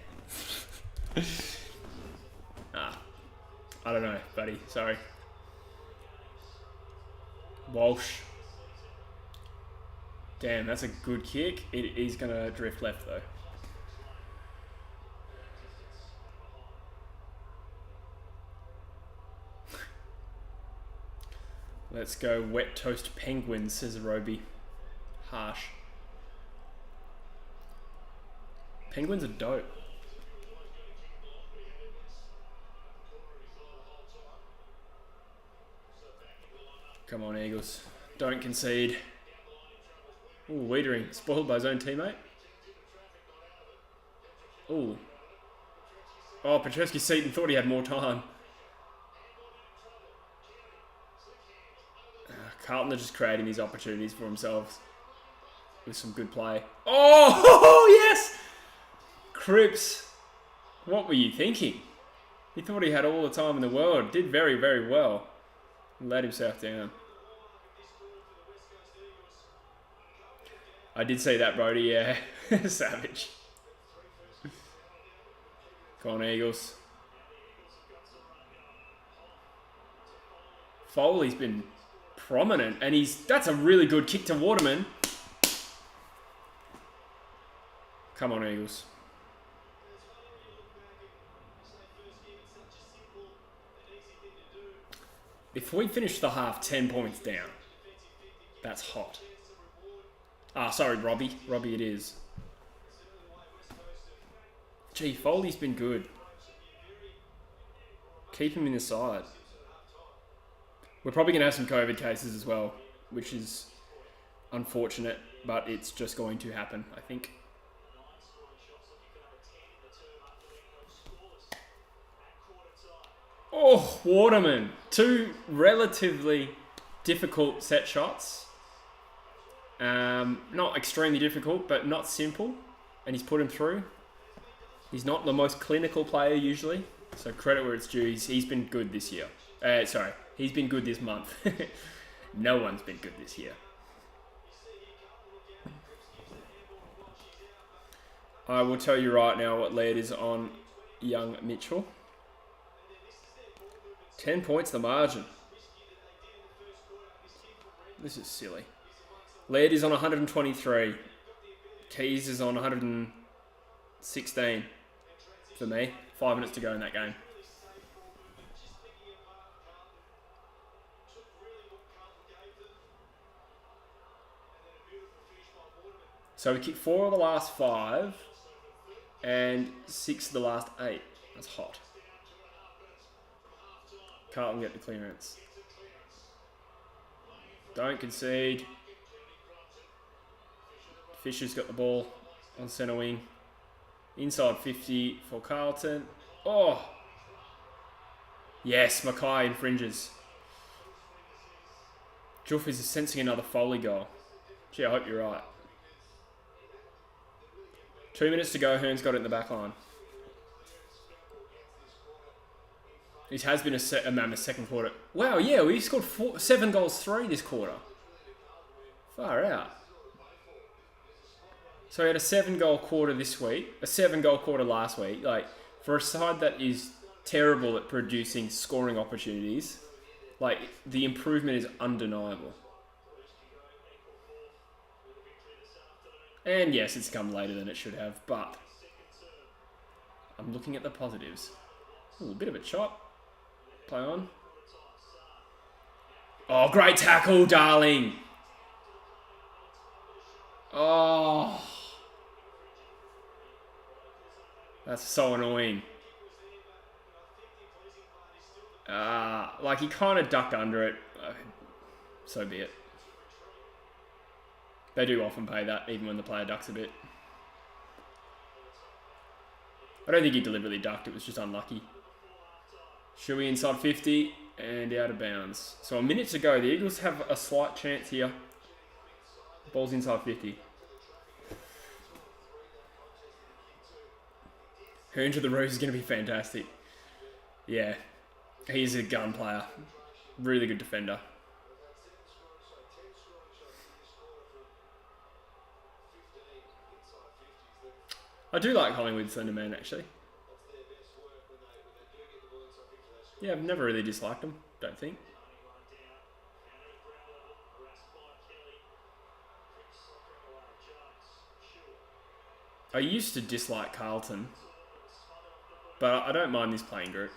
I don't know, buddy. Sorry. Walsh. Damn, that's a good kick. He's going to drift left, though. Let's go wet toast penguins, says Roby. Harsh. Penguins are dope. Come on, Eagles. Don't concede. Ooh, Wiedering. Spoiled by his own teammate. Ooh. Oh, Petrescu-Seaton thought he had more time. Carlton are just creating these opportunities for themselves with some good play. Oh, yes! Cripps. What were you thinking? He thought he had all the time in the world. Did very, very well. Let himself down. I did see that, Brody, yeah. Savage. Come on, Eagles. Foley's been prominent, and that's a really good kick to Waterman. Come on, Eagles. If we finish the half 10 points down, that's hot. Sorry, Robbie. Robbie it is. Gee, Foley's been good. Keep him in the side. We're probably going to have some COVID cases as well, which is unfortunate, but it's just going to happen, I think. Oh, Waterman. 2 relatively difficult set shots. Not extremely difficult, but not simple. And he's put him through. He's not the most clinical player usually. So credit where it's due. He's been good this year. He's been good this month. No one's been good this year. I will tell you right now what lead is on young Mitchell. 10 points the margin. This is silly. Laird is on 123. Keys is on 116 for me. 5 minutes to go in that game. So we kicked 4 of the last 5 and 6 of the last 8. That's hot. Carlton get the clearance. Don't concede. Fisher's got the ball on centre wing. Inside 50 for Carlton. Oh! Yes, Mackay infringes. Juff is sensing another Foley goal. Gee, I hope you're right. 2 minutes to go. Hearn's got it in the back line. It has been a mammoth second quarter. Wow, yeah, we scored 7 goals 3 this quarter. Far out. So we had a 7-goal quarter this week, a 7-goal quarter last week. Like, for a side that is terrible at producing scoring opportunities, like, the improvement is undeniable. And yes, it's come later than it should have, but I'm looking at the positives. Ooh, a bit of a chop. Play on. Oh, great tackle, darling. Oh. That's so annoying. Like, he kind of ducked under it. So be it. They do often pay that, even when the player ducks a bit. I don't think he deliberately ducked, it was just unlucky. Shuey inside 50 and out of bounds. So a minute to go. The Eagles have a slight chance here. Ball's inside 50. Hearn to the Rose is going to be fantastic. Yeah, he's a gun player. Really good defender. I do like Collingwood centre man, actually. Yeah, I've never really disliked him, don't think. I used to dislike Carlton, but I don't mind this playing group.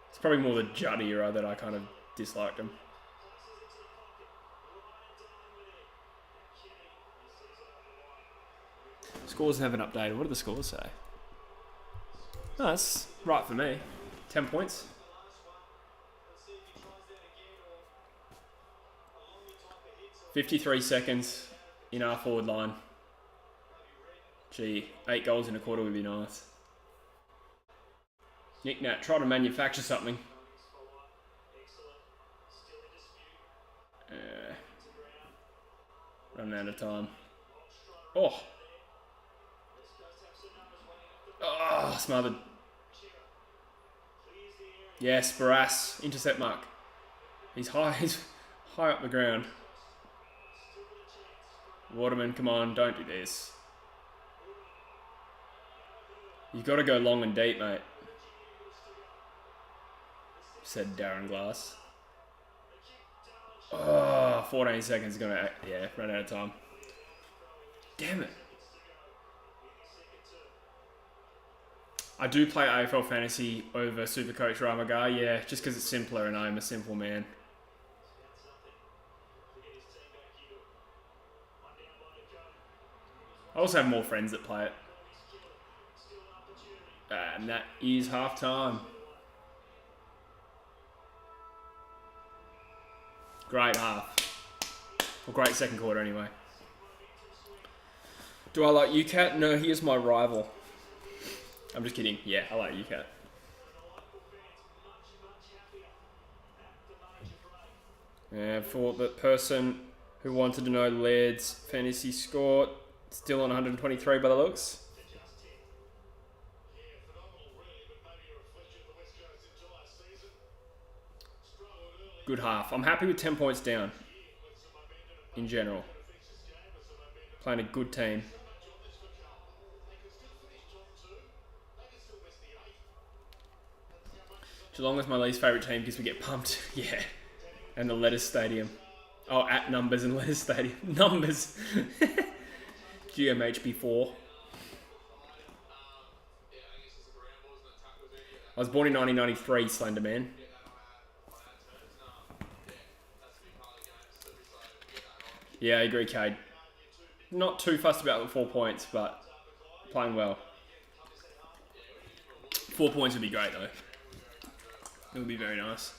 It's probably more the Judd era that I kind of disliked him. Scores haven't updated. What do the scores say? Oh, that's right for me. 10 points. $53 seconds in our forward line. Gee, 8 goals in a quarter would be nice. Nick Nat, try to manufacture something. Running out of time. Oh! Oh, smothered. Yes, Barras, intercept mark. He's high up the ground. Waterman, come on, don't do this. You've got to go long and deep, mate, said Darren Glass. Oh, 14 seconds is going to, yeah, run out of time. Damn it. I do play AFL Fantasy over Supercoach Ramagar, yeah, just because it's simpler and I'm a simple man. I also have more friends that play it. And that is half time. Great half. Well, great second quarter anyway. Do I like UCAT? No, he is my rival. I'm just kidding. Yeah, I like UCAT. And for the person who wanted to know Laird's fantasy score, still on 123 by the looks. Good half. I'm happy with 10 points down in general. Playing a good team. Geelong is my least favourite team because we get pumped. Yeah. And the Letters Stadium. Oh, at Numbers and Letters Stadium. Numbers. GMHB4. I was born in 1993, Slender Man. Yeah, I agree, Cade. Not too fussed about the 4 points, but playing well. 4 points would be great, though. It would be very nice.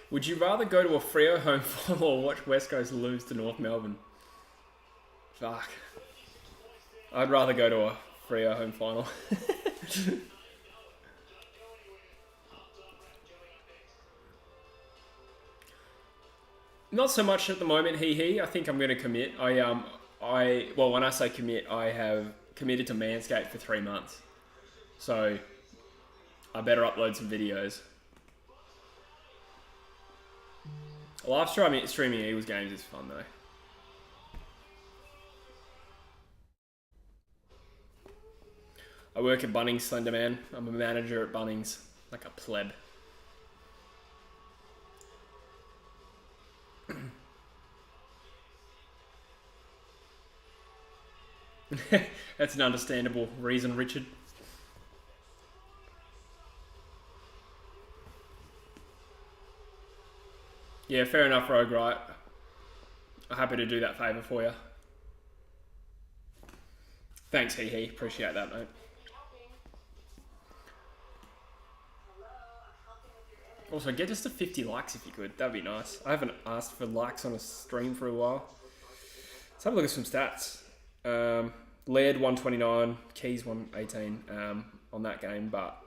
Would you rather go to a Freo home final or watch West Coast lose to North Melbourne? Fuck. I'd rather go to a Freo home final. Not so much at the moment, I think I'm going to commit. Well, when I say commit, I have committed to MANSCAPED for 3 months. So, I better upload some videos. Live streaming Eagles games is fun, though. I work at Bunnings, Slender Man. I'm a manager at Bunnings, like a pleb. That's an understandable reason, Richard. Yeah, fair enough, Rogue, right? I'm happy to do that favour for you. Thanks, Hee. Appreciate that, mate. Also, get us to 50 likes if you could. That'd be nice. I haven't asked for likes on a stream for a while. Let's have a look at some stats. Laird 129, Keys 118 on that game, but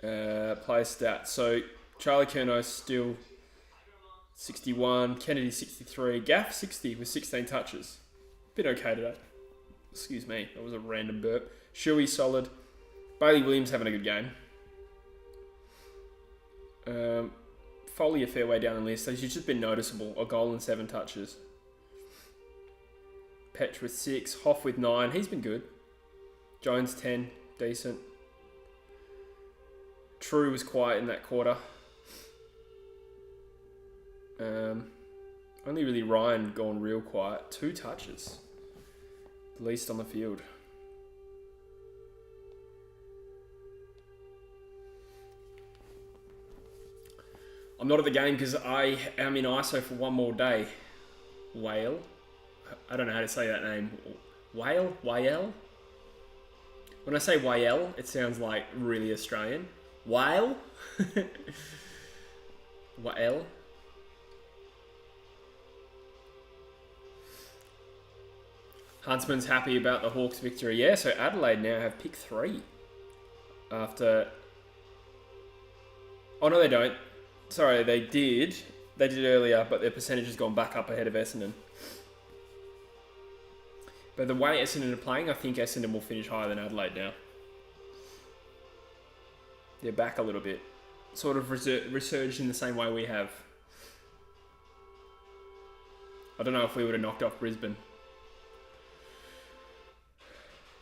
player stats. So Charlie Curnow still 61, Kennedy 63, Gaff 60 with 16 touches. Bit okay today. Excuse me, that was a random burp. Shuey solid. Bailey Williams having a good game. Foley a fair way down the list. So he's just been noticeable. A goal and 7 touches. Petch with 6. Hoff with 9. He's been good. Jones 10. Decent. True was quiet in that quarter. Only really Ryan gone real quiet. 2 touches. The least on the field. I'm not at the game because I am in ISO for 1 more day. Whale? I don't know how to say that name. Whale? Whale? When I say Whale, it sounds like really Australian. Whale? Whale? Huntsman's happy about the Hawks' victory. Yeah, so Adelaide now have pick 3. After... Oh, no, they don't. Sorry, they did. They did earlier, but their percentage has gone back up ahead of Essendon. But the way Essendon are playing, I think Essendon will finish higher than Adelaide now. They're back a little bit. Sort of resurged in the same way we have. I don't know if we would have knocked off Brisbane.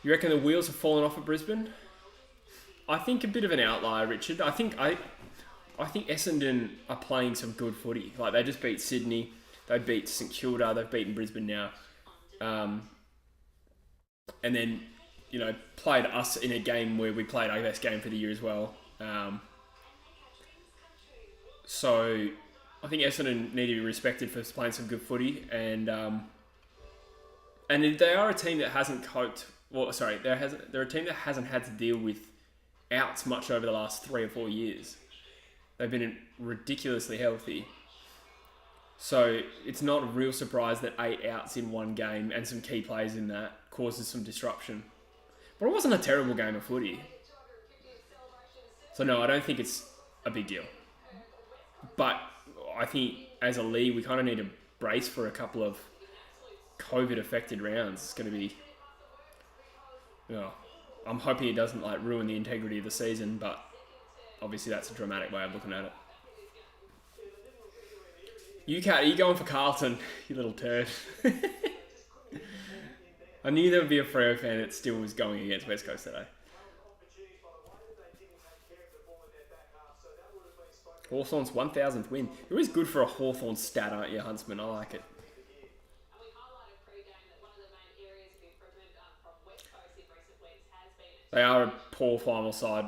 You reckon the wheels have fallen off at Brisbane? I think a bit of an outlier, Richard. I think Essendon are playing some good footy. Like, they just beat Sydney, they beat St Kilda, they've beaten Brisbane now, and then played us in a game where we played our best game for the year as well. So I think Essendon need to be respected for playing some good footy, and they are a team that hasn't coped. Well, sorry, they're a team that hasn't had to deal with outs much over the last 3 or 4 years. They've been ridiculously healthy. So it's not a real surprise that 8 outs in one game and some key players in that causes some disruption. But it wasn't a terrible game of footy. So no, I don't think it's a big deal. But I think as a league, we kind of need to brace for a couple of COVID-affected rounds. It's going to be... I'm hoping it doesn't ruin the integrity of the season, but obviously that's a dramatic way of looking at it. Are you going for Carlton, you little turd? I knew there would be a Freo fan that still was going against West Coast today. Hawthorn's 1,000th win. You're always good for a Hawthorn stat, aren't you, Huntsman? I like it. They are a poor final side,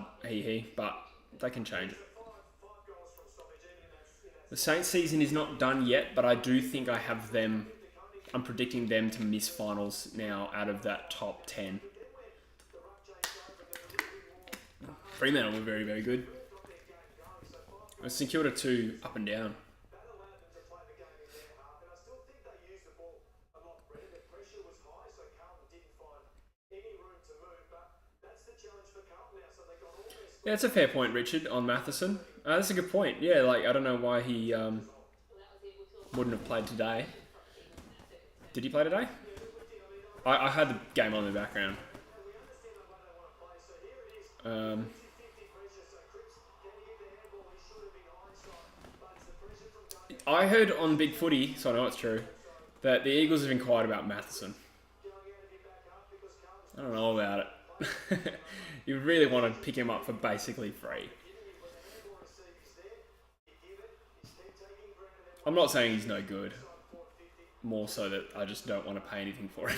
but they can change it. The Saints season is not done yet, but I do think I have them. I'm predicting them to miss finals now out of that top 10. Fremantle were very, very good. St Kilda 2 up and down. Yeah, that's a fair point, Richard, on Matheson. That's a good point. Yeah, I don't know why he wouldn't have played today. Did he play today? I had the game on in the background. I heard on Big Footy, so I know it's true, that the Eagles have inquired about Matheson. I don't know about it. You really want to pick him up for basically free. I'm not saying he's no good. More so that I just don't want to pay anything for him.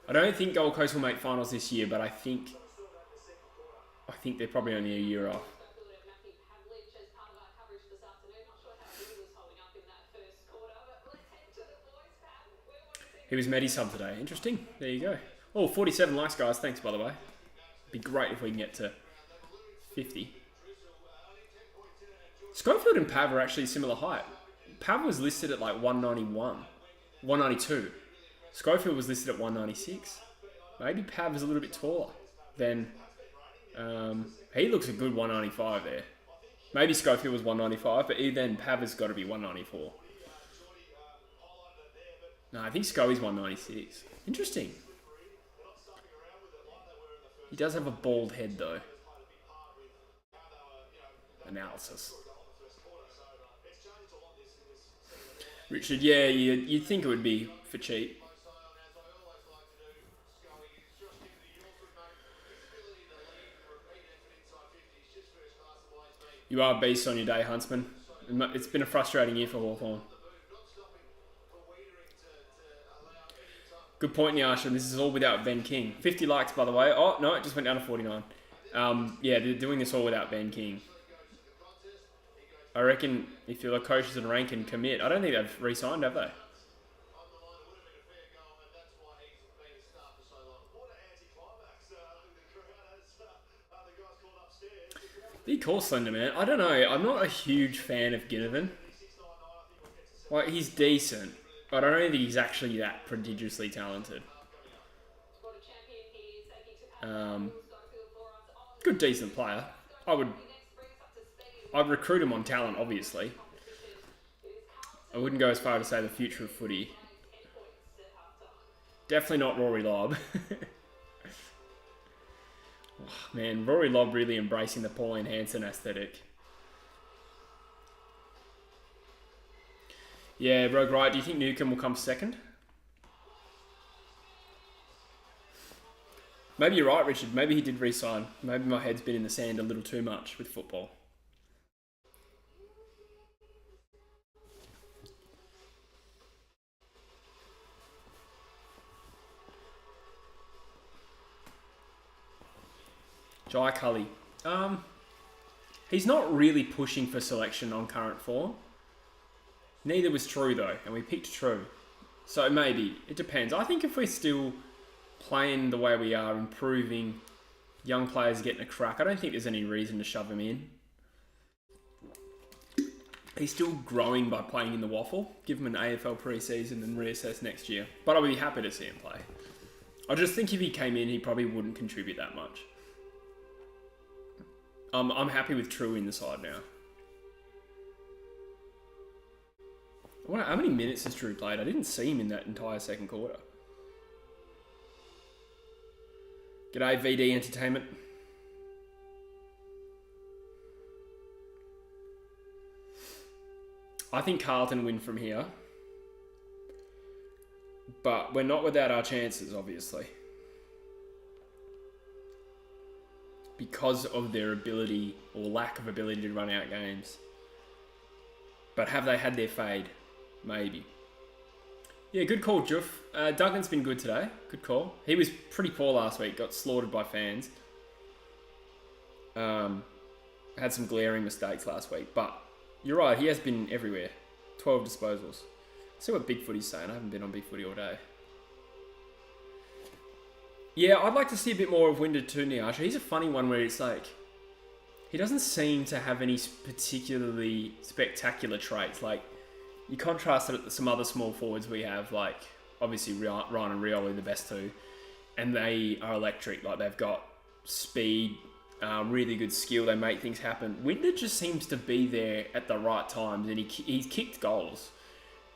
I don't think Gold Coast will make finals this year, but I think they're probably only a year off. He was Medi-sub today. Interesting. There you go. Oh, 47 likes, guys. Thanks, by the way. Be great if we can get to 50. Schofield and Pav are actually similar height. Pav was listed at 192. Schofield was listed at 196. Maybe Pav is a little bit taller than... he looks a good 195 there. Maybe Schofield was 195, but then Pav has got to be 194. No, I think Scoey's 196. Interesting. He does have a bald head, though. Analysis. Richard, yeah, you'd think it would be for cheap. You are a beast on your day, Huntsman. It's been a frustrating year for Hawthorn. Good point, Nyasha. This is all without Ben King. 50 likes, by the way. Oh, no, it just went down to 49. Yeah, they're doing this all without Ben King. I reckon if you're the coaches and rank and commit, I don't think they've re-signed, have they? Be cool, Slender Man. I don't know. I'm not a huge fan of Ginnivan. He's decent, but I don't think he's actually that prodigiously talented. Good, decent player. I'd recruit him on talent, obviously. I wouldn't go as far to say the future of footy. Definitely not Rory Lobb. Oh, man, Rory Lobb really embracing the Pauline Hanson aesthetic. Yeah, Rogue Riot, do you think Newcombe will come second? Maybe you're right, Richard. Maybe he did re-sign. Maybe my head's been in the sand a little too much with football. Jai Cully. He's not really pushing for selection on current form. Neither was True, though, and we picked True. So maybe. It depends. I think if we're still playing the way we are, improving, young players getting a crack, I don't think there's any reason to shove him in. He's still growing by playing in the waffle. Give him an AFL pre-season and reassess next year. But I'll be happy to see him play. I just think if he came in, he probably wouldn't contribute that much. I'm happy with True in the side now. I wonder how many minutes has True played? I didn't see him in that entire second quarter. G'day, VD Entertainment. I think Carlton win from here. But we're not without our chances, obviously. Because of their ability or lack of ability to run out games. But have they had their fade? Maybe. Yeah, good call, Juff. Duncan's been good today. Good call. He was pretty poor last week. Got slaughtered by fans. Had some glaring mistakes last week. But you're right, he has been everywhere. 12 disposals. See what Big Footy's saying. I haven't been on Big Footy all day. Yeah, I'd like to see a bit more of Winder too, Niasha. He's a funny one where it's like, he doesn't seem to have any particularly spectacular traits. Like, you contrast it with some other small forwards we have, like, obviously Ryan and Rioli are the best two, and they are electric. Like, they've got speed, really good skill, they make things happen. Winder just seems to be there at the right times, and he's kicked goals.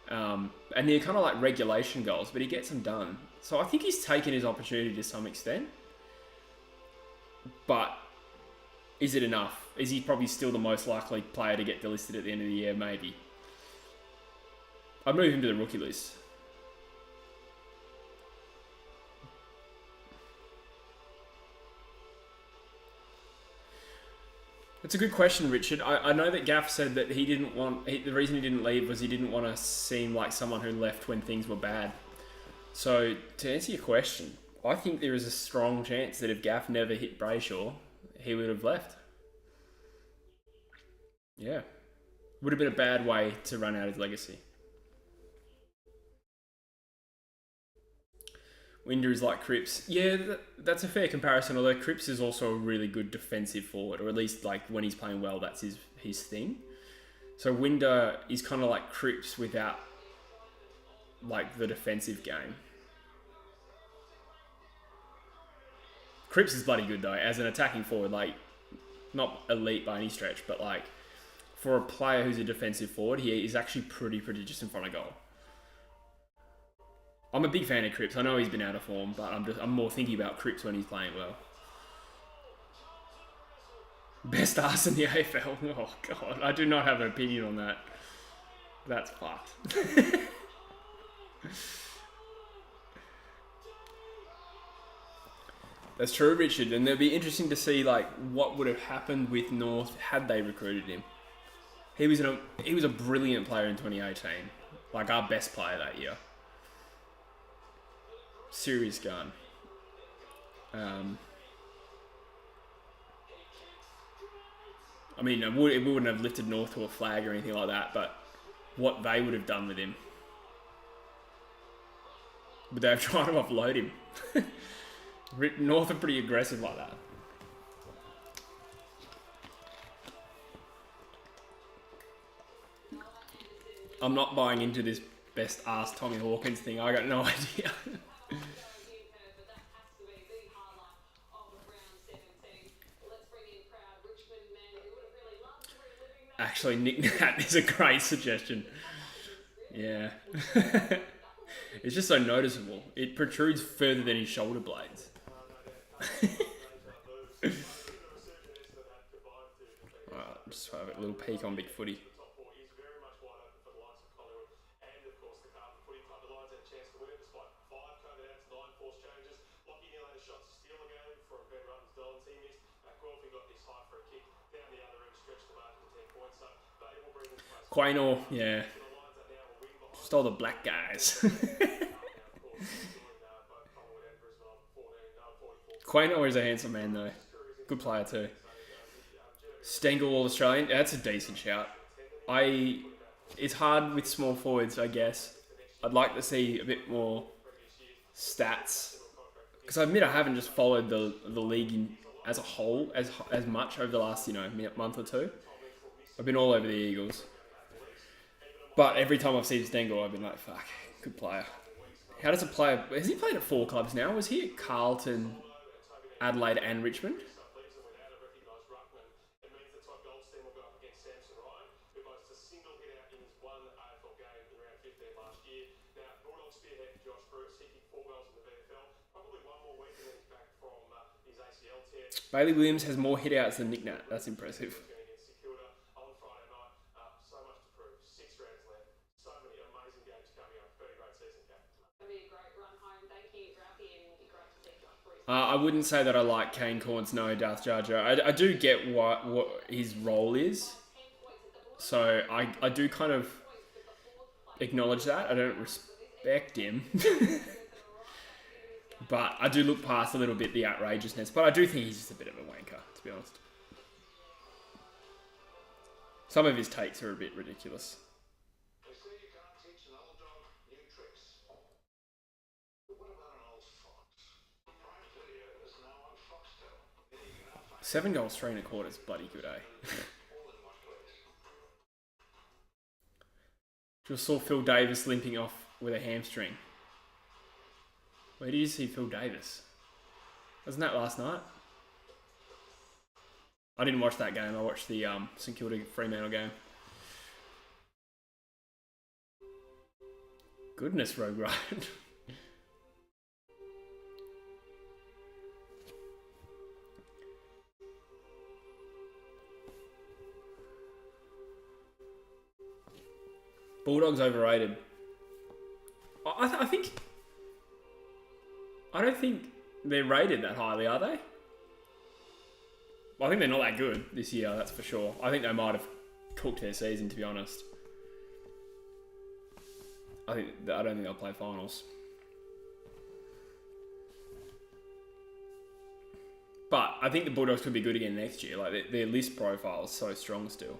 And they're kind of like regulation goals, but he gets them done. So I think he's taken his opportunity to some extent. But is it enough? Is he probably still the most likely player to get delisted at the end of the year? Maybe. I'd move him to the rookie list. That's a good question, Richard. I know that Gaff said that he didn't want... the reason he didn't leave was he didn't want to seem like someone who left when things were bad. So, to answer your question, I think there is a strong chance that if Gaff never hit Brayshaw, he would have left. Yeah. Would have been a bad way to run out his legacy. Winder is like Cripps. Yeah, that's a fair comparison, although Cripps is also a really good defensive forward, or at least like when he's playing well, that's his thing. So Winder is kind of like Cripps without like the defensive game. Cripps is bloody good though, as an attacking forward, like not elite by any stretch, but like for a player who's a defensive forward, he is actually pretty prodigious in front of goal. I'm a big fan of Cripps. I know he's been out of form, but I'm more thinking about Cripps when he's playing well. Best arse in the AFL. Oh god, I do not have an opinion on that. That's fucked. That's true, Richard, and it'll be interesting to see like what would have happened with North had they recruited him. He was a brilliant player in 2018, like our best player that year. Serious gun. I mean, it wouldn't have lifted North to a flag or anything like that, but what they would have done with him. But they've tried to offload him. North are pretty aggressive like that. I'm not buying into this best ass Tommy Hawkins thing. I got no idea. Actually, Nick Nat is a great suggestion. Yeah. It's just so noticeable. It protrudes further than his shoulder blades. Alright, just have a little peek on Big Footy. Quaynor, yeah. Stole the black guys. Quaynor is a handsome man, though. Good player, too. Stengel, All Australian. Yeah, that's a decent shout. It's hard with small forwards, I guess. I'd like to see a bit more stats. Because I admit I haven't just followed the league as a whole as much over the last, month or two. I've been all over the Eagles. But every time I've seen Stengel, I've been like, fuck, good player. How does a player... Has he played at 4 clubs now? Was he at Carlton, Adelaide and Richmond? Bailey Williams has more hit-outs than Nick Nat. That's impressive. I wouldn't say that I like Kane Corns, no, Darth Jar Jar. I do get what his role is. So I do kind of acknowledge that. I don't respect him. But I do look past a little bit the outrageousness. But I do think he's just a bit of a wanker, to be honest. Some of his takes are a bit ridiculous. $7 3.25 is bloody good, eh? Just saw Phil Davis limping off with a hamstring. Where did you see Phil Davis? Wasn't that last night? I didn't watch that game. I watched the St Kilda Fremantle game. Goodness, Rogue Ride. Bulldogs overrated. I don't think they're rated that highly, are they? Well, I think they're not that good this year, that's for sure. I think they might have cooked their season, to be honest. I don't think they'll play finals. But I think the Bulldogs could be good again next year. Like their list profile is so strong still.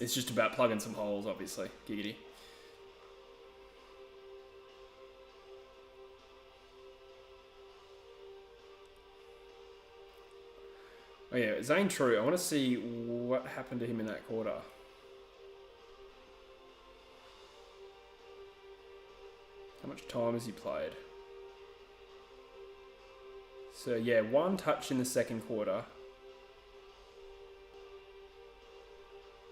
It's just about plugging some holes, obviously. Giggity. Oh yeah, Zane True. I want to see what happened to him in that quarter. How much time has he played? So yeah, 1 touch in the second quarter.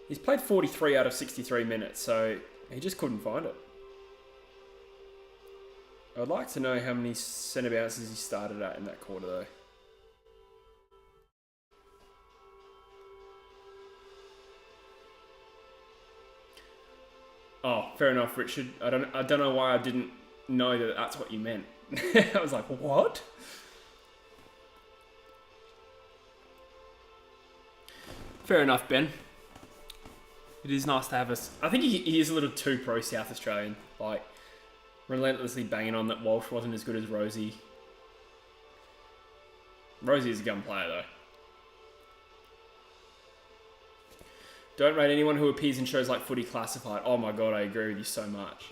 He's played 43 out of 63 minutes, so he just couldn't find it. I'd like to know how many centre bounces he started at in that quarter, though. Oh, fair enough, Richard. I don't know why I didn't know that that's what you meant. I was like, what? Fair enough, Ben. It is nice to have us. I think he is a little too pro South Australian. Like, relentlessly banging on that Walsh wasn't as good as Rosie. Rosie is a gun player, though. Don't rate anyone who appears in shows like Footy Classified. Oh my god, I agree with you so much.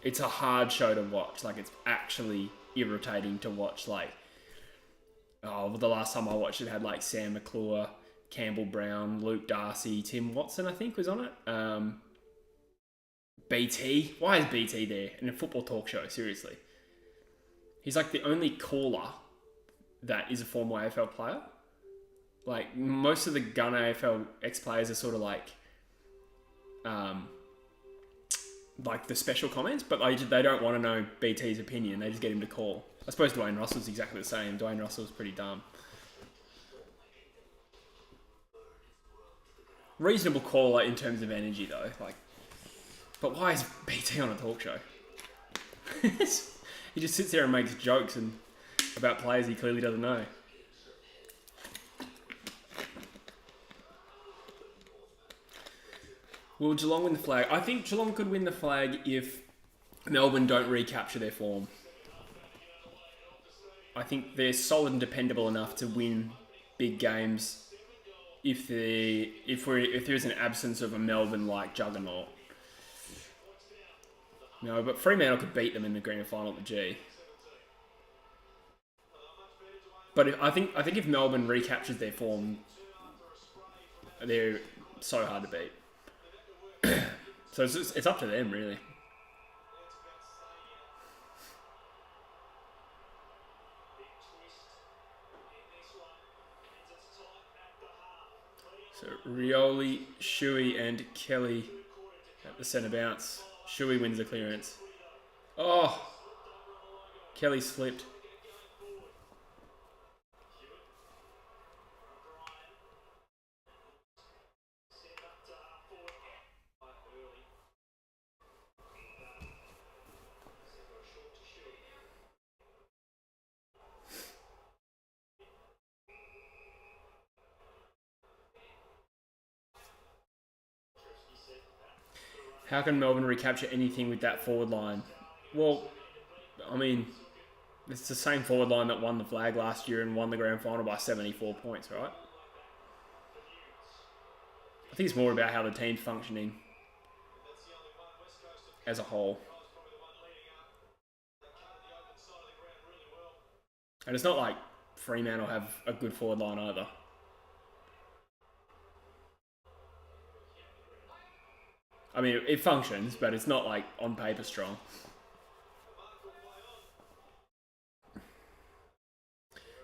It's a hard show to watch. Like, it's actually irritating to watch. Like, the last time I watched it had like Sam McClure, Campbell Brown, Luke Darcy, Tim Watson, I think, was on it. BT. Why is BT there in a football talk show? Seriously. He's like the only caller that is a former AFL player. Like, most of the gun AFL ex-players are sort of like the special comments, but they don't want to know BT's opinion. They just get him to call. I suppose Dwayne Russell's exactly the same. Dwayne Russell's pretty dumb. Reasonable caller in terms of energy, though. Like, but why is BT on a talk show? He just sits there and makes jokes about players he clearly doesn't know. Will Geelong win the flag? I think Geelong could win the flag if Melbourne don't recapture their form. I think they're solid and dependable enough to win big games if there's an absence of a Melbourne-like juggernaut. No, but Fremantle could beat them in the grand final at the G. But I think if Melbourne recaptures their form, they're so hard to beat. So it's up to them, really. So Rioli, Shuey, and Kelly at the centre bounce. Shuey wins the clearance. Oh! Kelly slipped. How can Melbourne recapture anything with that forward line? Well, I mean, it's the same forward line that won the flag last year and won the grand final by 74 points, right? I think it's more about how the team's functioning as a whole. And it's not like Fremantle have a good forward line either. I mean, it functions, but it's not like on paper strong.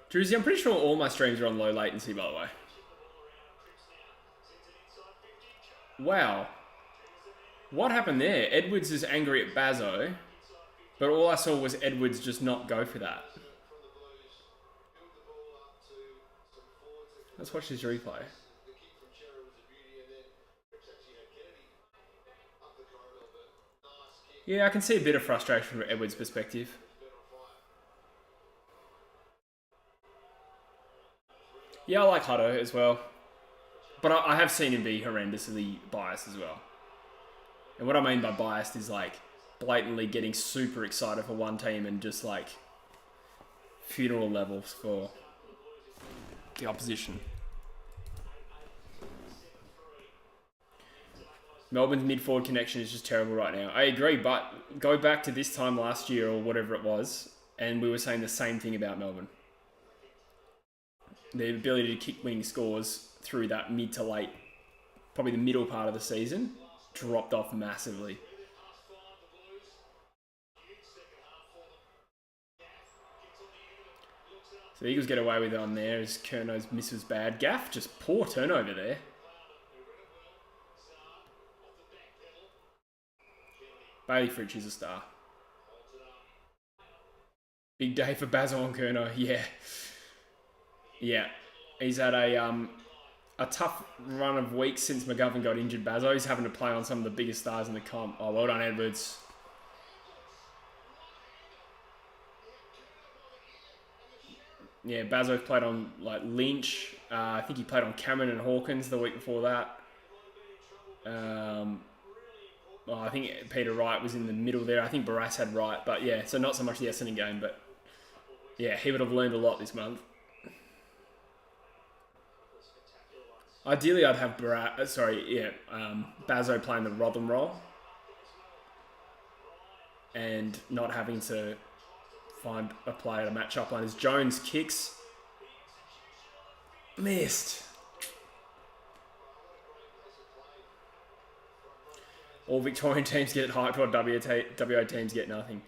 Druzy, I'm pretty sure all my streams are on low latency, by the way. Wow. What happened there? Edwards is angry at Bazzo, but all I saw was Edwards just not go for that. Let's watch this replay. Yeah, I can see a bit of frustration from Edwards' perspective. Yeah, I like Hutto as well. But I have seen him be horrendously biased as well. And what I mean by biased is like blatantly getting super excited for one team and just like funeral levels for the opposition. Melbourne's mid-forward connection is just terrible right now. I agree, but go back to this time last year or whatever it was, and we were saying the same thing about Melbourne. Their ability to kick winning scores through that mid to late, probably the middle part of the season, dropped off massively. So the Eagles get away with it on there as Curno's miss was bad. Gaff, just poor turnover there. Bailey Fritsch is a star. Big day for Basil and Curnow, yeah. Yeah. He's had a tough run of weeks since McGovern got injured, Bazo. He's having to play on some of the biggest stars in the comp. Oh, well done, Edwards. Yeah, Bazo's played on like Lynch. I think he played on Cameron and Hawkins the week before that. I think Peter Wright was in the middle there. I think Barras had Wright, but yeah, so not so much the Essendon game, but yeah, he would have learned a lot this month. Ideally, I'd have Bazo playing the Rotherham role and not having to find a player to match up on. As Jones kicks, missed. All Victorian teams get hyped while WA teams get nothing.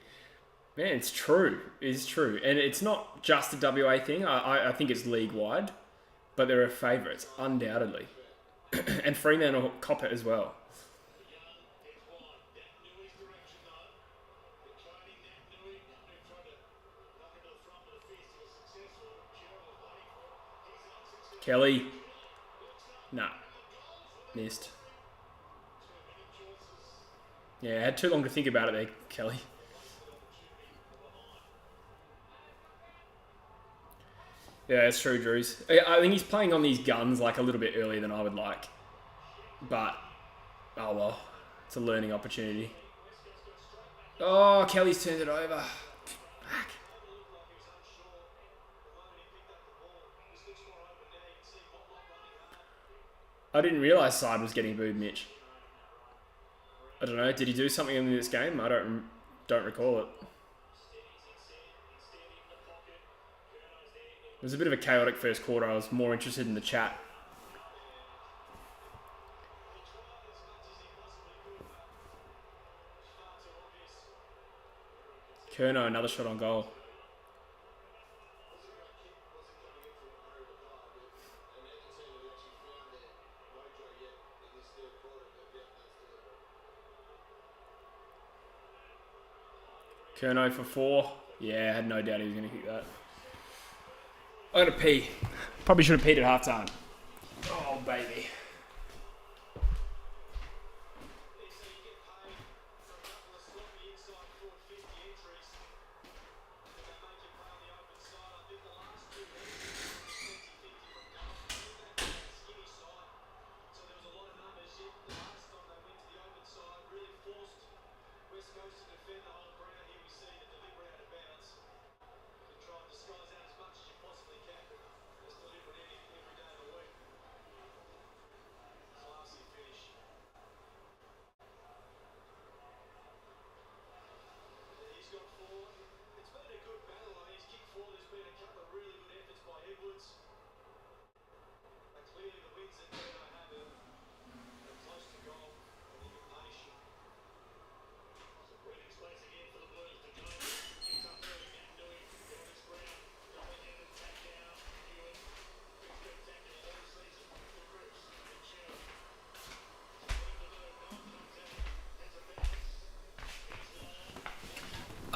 Man, it's true. It's true. And it's not just a WA thing. I think it's league-wide. But there are favourites, undoubtedly. And Fremantle cop it as well. Kelly. Nah. Missed. Yeah, I had too long to think about it there, Kelly. Yeah, it's true, Drews. I think he's playing on these guns like a little bit earlier than I would like. But Oh, well. It's a learning opportunity. Oh, Kelly's turned it over. Fuck. I didn't realise Side was getting booed, Mitch. I don't know. Did he do something in this game? I don't recall it. It was a bit of a chaotic first quarter. I was more interested in the chat. Kerno, another shot on goal. Kerno for 4. Yeah, I had no doubt he was going to kick that. I got to pee. Probably should have peed at halftime. Oh, baby.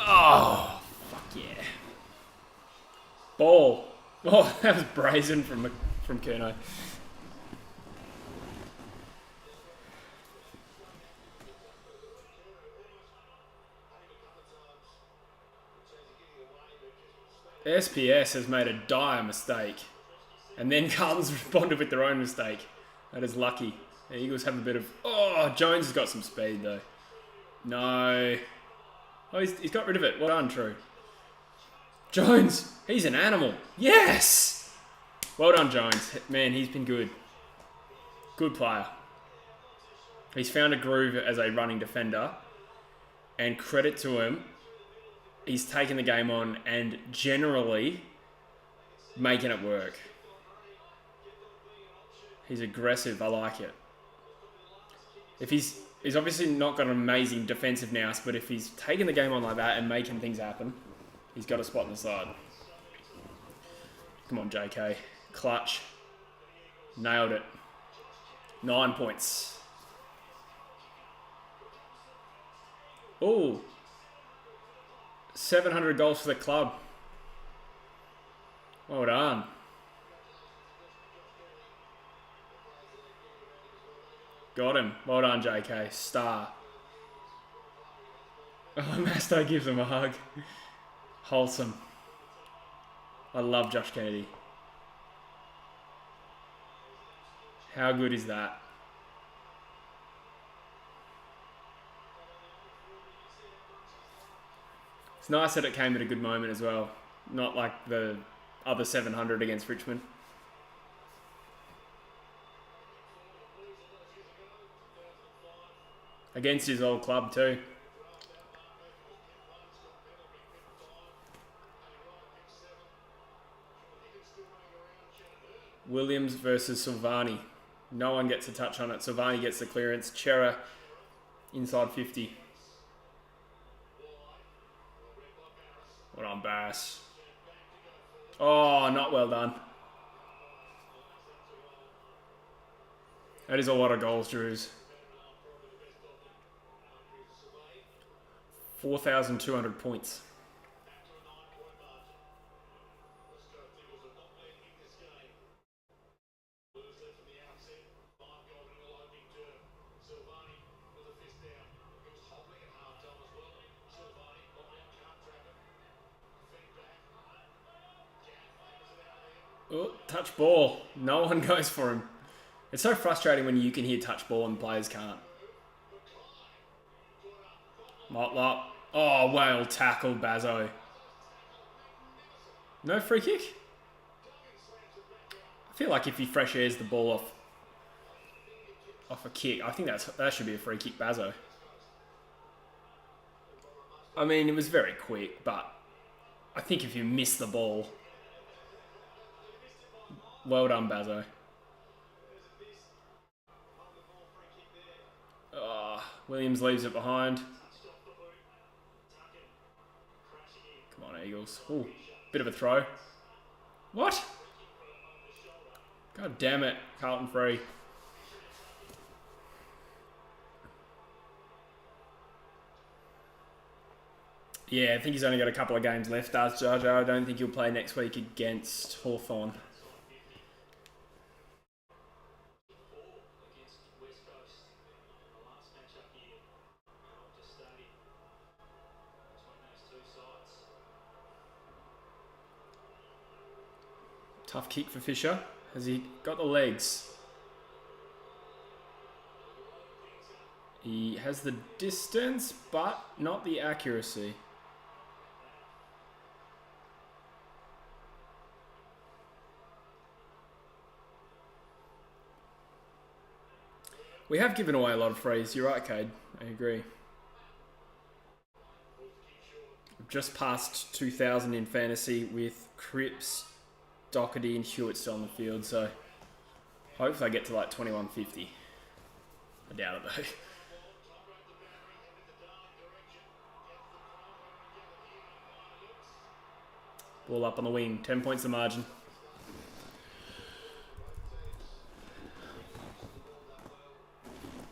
Oh, fuck yeah. Ball. Oh, that was brazen from Kerno. SPS has made a dire mistake. And then Carlton's responded with their own mistake. That is lucky. The Eagles have a bit of... Oh, Jones has got some speed, though. No. Oh, he's got rid of it. Well done, True. Jones, he's an animal. Yes! Well done, Jones. Man, he's been good. Good player. He's found a groove as a running defender. And credit to him, he's taken the game on and generally making it work. He's aggressive. I like it. If he's obviously not got an amazing defensive nous, but if he's taking the game on like that and making things happen, he's got a spot on the side. Come on, JK. Clutch. Nailed it. 9 points. Ooh. 700 goals for the club. Well done. Got him. Well done, JK. Star. Oh, Masto gives him a hug. Wholesome. I love Josh Kennedy. How good is that? It's nice that it came at a good moment as well. Not like the other 700 against Richmond. Against his old club too. Williams versus Silvani. No one gets a touch on it. Silvani gets the clearance. Chera inside 50. Well done, Bass. Oh, not well done. That is a lot of goals, Drews. 4,200 points. Oh, touch ball. No one goes for him. It's so frustrating when you can hear touch ball and players can't. Motlop. Oh, well tackled, Bazzo. No free kick? I feel like if he fresh airs the ball off a kick, I think that should be a free kick, Bazzo. I mean, it was very quick, but I think if you miss the ball... Well done, Bazzo. Oh, Williams leaves it behind. Come on, Eagles. Ooh, bit of a throw. What? God damn it, Carlton free. Yeah, I think he's only got a couple of games left, does Jar. I don't think he'll play next week against Hawthorn. Tough kick for Fisher. Has he got the legs? He has the distance, but not the accuracy. We have given away a lot of frees. You're right, Cade. I agree. I've just passed 2,000 in fantasy with Cripps, Doherty and Hewitt still on the field, so hopefully I get to like 2150. I doubt it though. Ball up on the wing, 10 points the margin.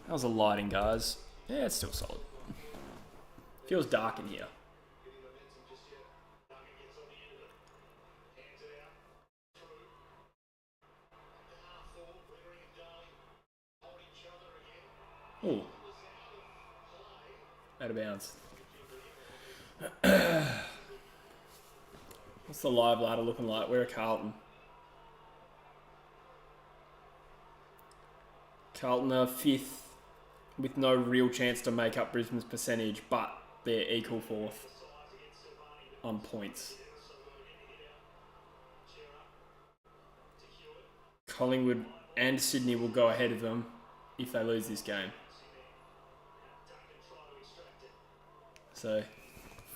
How's the lighting, guys? Yeah, it's still solid. Feels dark in here. Ooh. Out of bounds. What's the live ladder looking like? We're a Carlton. Carlton are 5th with no real chance to make up Brisbane's percentage, but they're equal 4th on points. Collingwood and Sydney will go ahead of them if they lose this game. So,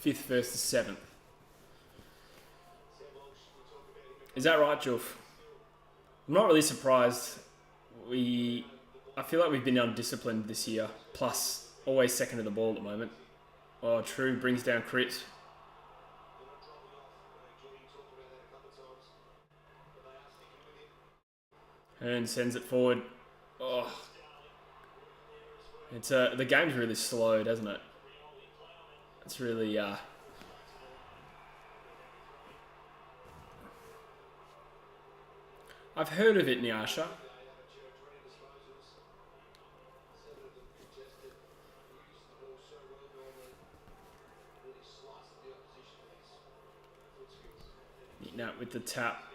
5th versus 7th. Is that right, Joof? I'm not really surprised. I feel like we've been undisciplined this year. Plus, always second to the ball at the moment. Oh, True brings down Cripps. Hearn sends it forward. Oh. It's the game's really slow, doesn't it? It's really I've heard of it, Nyasha. Meeting out with the tap.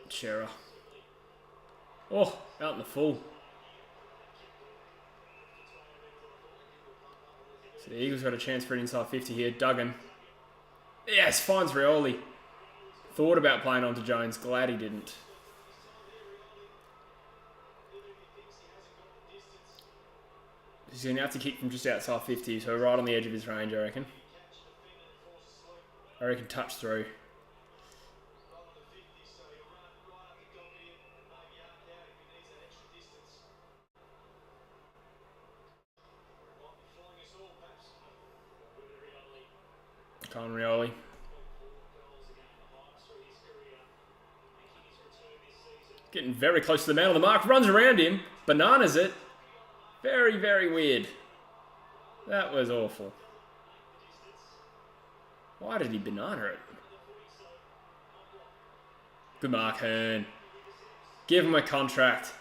Chera. Oh, out in the full. So the Eagles got a chance for an inside 50 here. Duggan. Yes, finds Rioli. Thought about playing onto Jones. Glad he didn't. He's going to have to kick from just outside 50, so right on the edge of his range, I reckon. Touch through. Colin Rioli. Getting very close to the man on the mark. Runs around him. Bananas it. Very, very weird. That was awful. Why did he banana it? Good mark, Hearn. Give him a contract.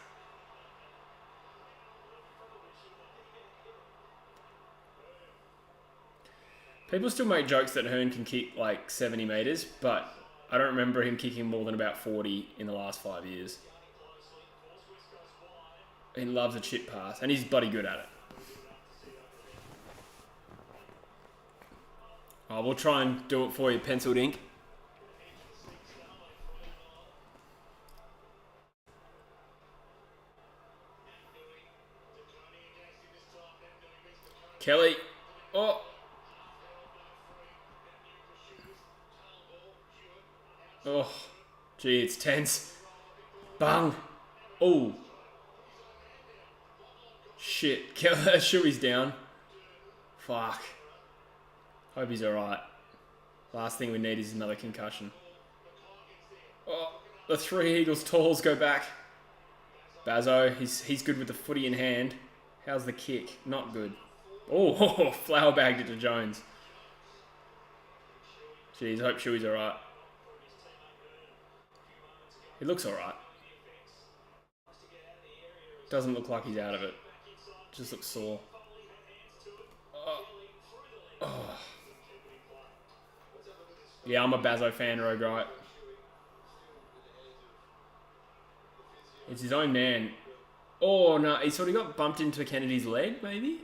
People still make jokes that Hearn can kick like 70 metres, but I don't remember him kicking more than about 40 in the last 5 years. He loves a chip pass, and he's bloody good at it. Oh, we'll try and do it for you, penciled ink. Kelly. Oh. Oh. Gee, it's tense. Bang. Oh. Shit. Shuey's down. Fuck. Hope he's alright. Last thing we need is another concussion. Oh. The 3 Eagles talls go back. Bazzo, he's good with the footy in hand. How's the kick? Not good. Oh, flower bagged it to Jones. Jeez, hope Shuey's alright. He looks alright. Doesn't look like he's out of it. Just looks sore. Oh. Oh. Yeah, I'm a Bazzo fan, Rogue, right? It's his own man. Oh, no, he sort of got bumped into Kennedy's leg, maybe?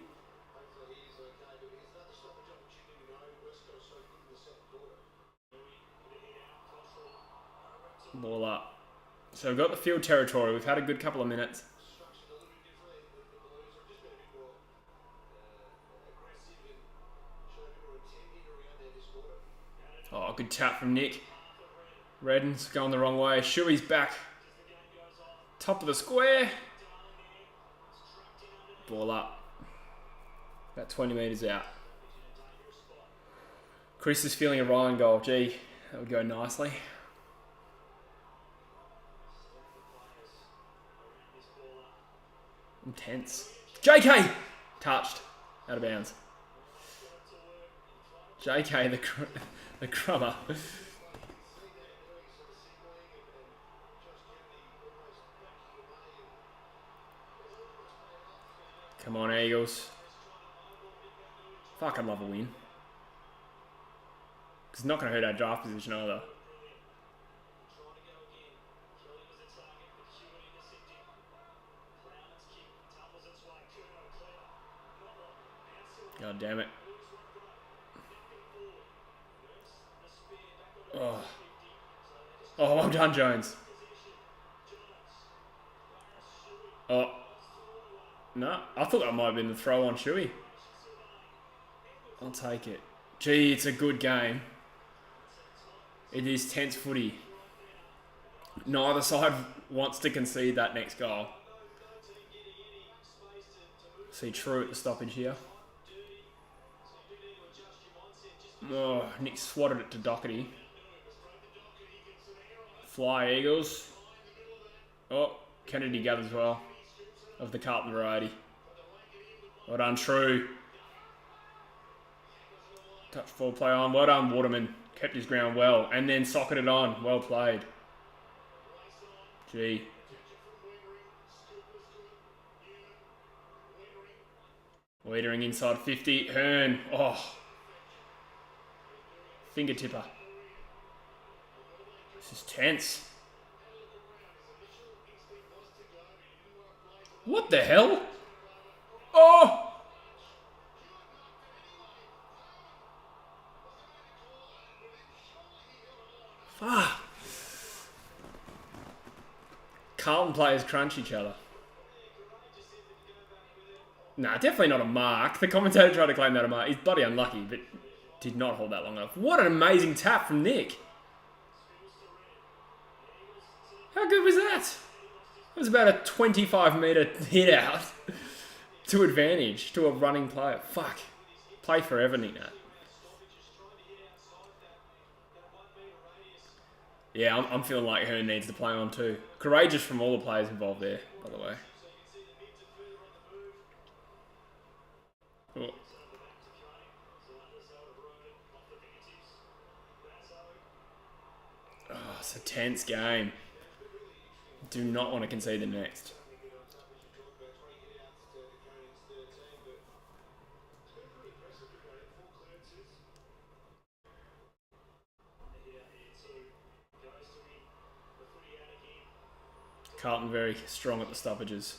Ball up. So we've got the field territory. We've had a good couple of minutes. Oh, good tap from Nick. Redden's going the wrong way. Shuey's back. Top of the square. Ball up. About 20 metres out. Chris is feeling a Ryan goal. Gee, that would go nicely. I'm tense. JK! Touched. Out of bounds. JK, the crummer. Come on, Eagles. Fuck, I'd love a win. Because it's not going to hurt our draft position either. God damn it. Oh, well done, Jones. Oh. No, I thought that might have been the throw on Shuey. I'll take it. Gee, it's a good game. It is tense footy. Neither side wants to concede that next goal. See True at the stoppage here. Oh, Nick swatted it to Doherty. Fly Eagles. Oh, Kennedy gathers well. Of the Carlton variety. Well done, True. Touch ball play on. Well done, Waterman. Kept his ground well. And then socketed it on. Well played. Gee. Wiedering inside 50. Hearn. Oh. Fingertipper. This is tense. What the hell? Oh! Fuck. Carlton players crunch each other. Nah, definitely not a mark. The commentator tried to claim that a mark. He's bloody unlucky, but did not hold that long enough. What an amazing tap from Nick. How good was that? It was about a 25-metre hit out to advantage to a running player. Fuck. Play forever, Nick Nat. Yeah, I'm feeling like Hearn needs to play on too. Courageous from all the players involved there, by the way. Oh. Oh, it's a tense game. Do not want to concede the next. Carlton very strong at the stoppages.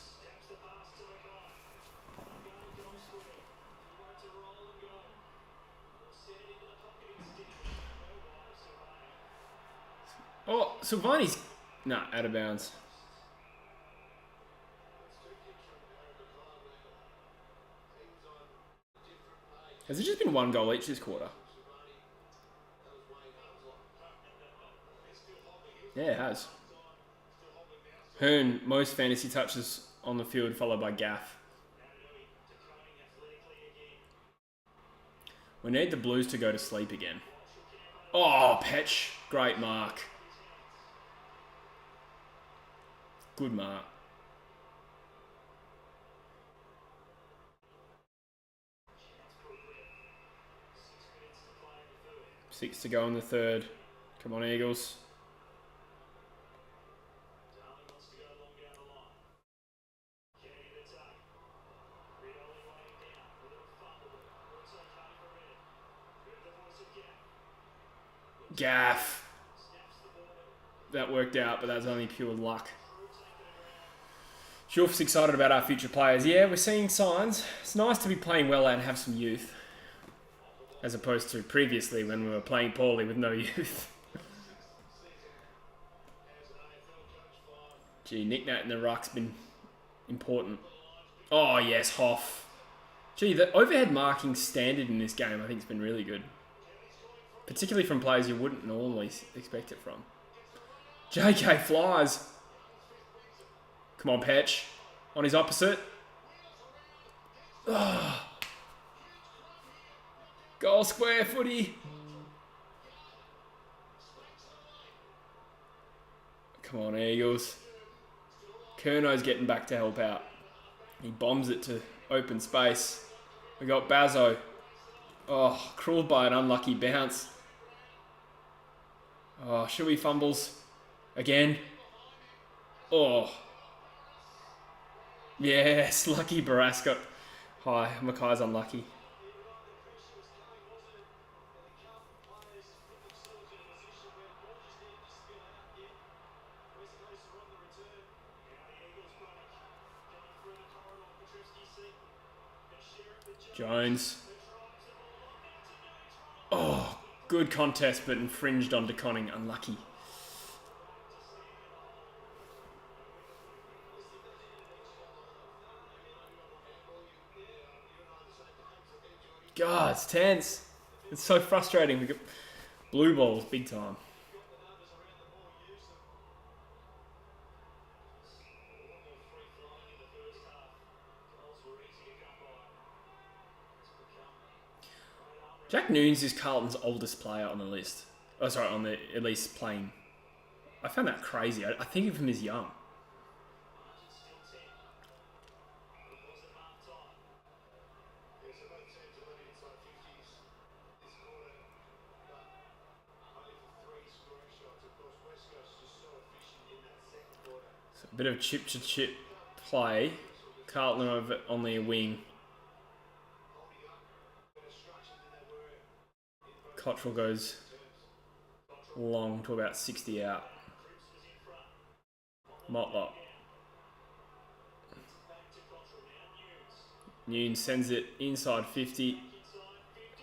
Oh, Silvani's... Nah, out of bounds. Has it just been one goal each this quarter? Yeah, it has. Hearn, most fantasy touches on the field, followed by Gaff. We need the Blues to go to sleep again. Oh, Petch. Great mark. Good mark. 6 to go in the third. Come on, Eagles. Gaff. That worked out, but that was only pure luck. Shulf's excited about our future players. Yeah, we're seeing signs. It's nice to be playing well and have some youth. As opposed to previously when we were playing poorly with no youth. Gee, Nick Nat in the ruck's been important. Oh, yes, Hoff. Gee, the overhead marking standard in this game I think has been really good. Particularly from players you wouldn't normally expect it from. JK flies. Come on, Petch. On his opposite. Oh. Goal square footy. Come on, Eagles. Curno's getting back to help out. He bombs it to open space. We got Bazzo. Oh, cruel by an unlucky bounce. Oh, Shuey fumbles. Again. Oh. Yes, lucky Barasco. Hi, Mackay's unlucky. Jones. Oh, good contest, but infringed on DeConning. Unlucky. God, it's tense. It's so frustrating. We get blue balls big time. Jack Noons is Carlton's oldest player on the list. Oh, sorry, on the at least playing. I found that crazy. I think of him as young. So a bit of chip-to-chip play. Carlton over on their wing. Cottrell goes long to about 60 out. Motlop. Noon sends it inside 50.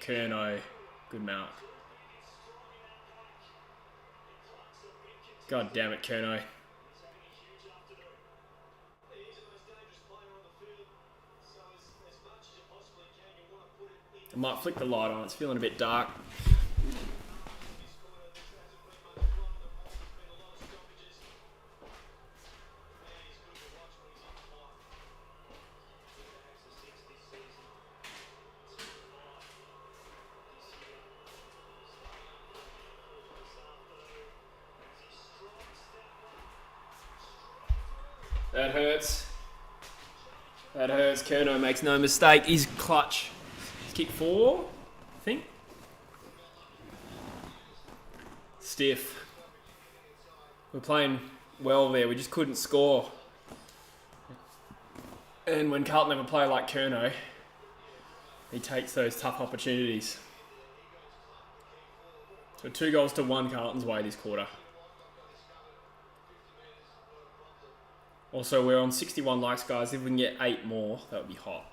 Curnow. Good mark. God damn it, Curnow. I might flick the light on. It's feeling a bit dark. That hurts. That hurts. Curnow makes no mistake. He's clutch. He's kick 4, I think. Stiff. We're playing well there. We just couldn't score. And when Carlton have a player like Curnow, he takes those tough opportunities. So 2-1 Carlton's way this quarter. Also, we're on 61 likes, guys. If we can get 8 more, that would be hot.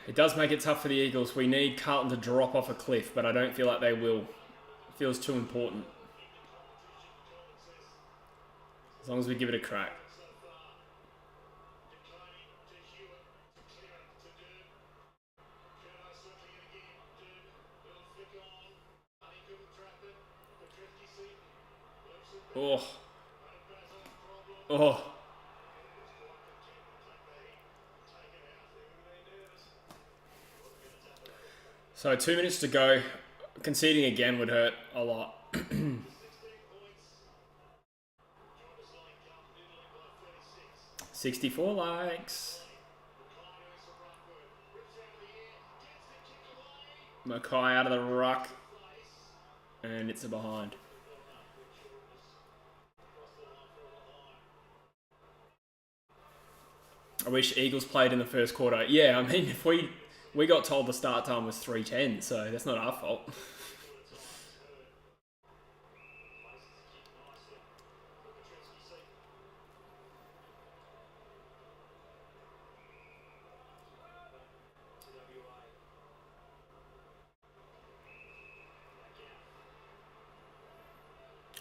It does make it tough for the Eagles. We need Carlton to drop off a cliff, but I don't feel like they will. It feels too important. As long as we give it a crack. Oh. Oh. So 2 minutes to go. Conceding again would hurt a lot. 64 likes. Mackay out of the ruck. And it's a behind. I wish Eagles played in the first quarter. Yeah, I mean, if we got told the start time was 3:10, so that's not our fault.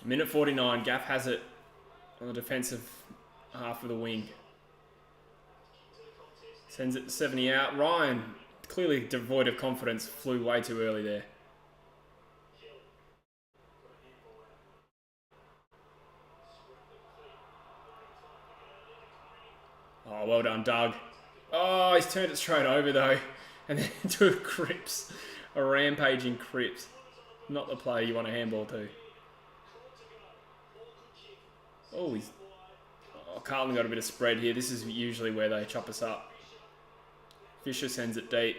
Minute 49, Gaff has it on the defensive half of the wing. Sends it 70 out. Ryan, clearly devoid of confidence, flew way too early there. Oh, well done, Doug. Oh, he's turned it straight over, though. And then into a Cripps. A rampaging Cripps. Not the player you want a handball to. Oh, Carlton got a bit of spread here. This is usually where they chop us up. Fisher sends it deep.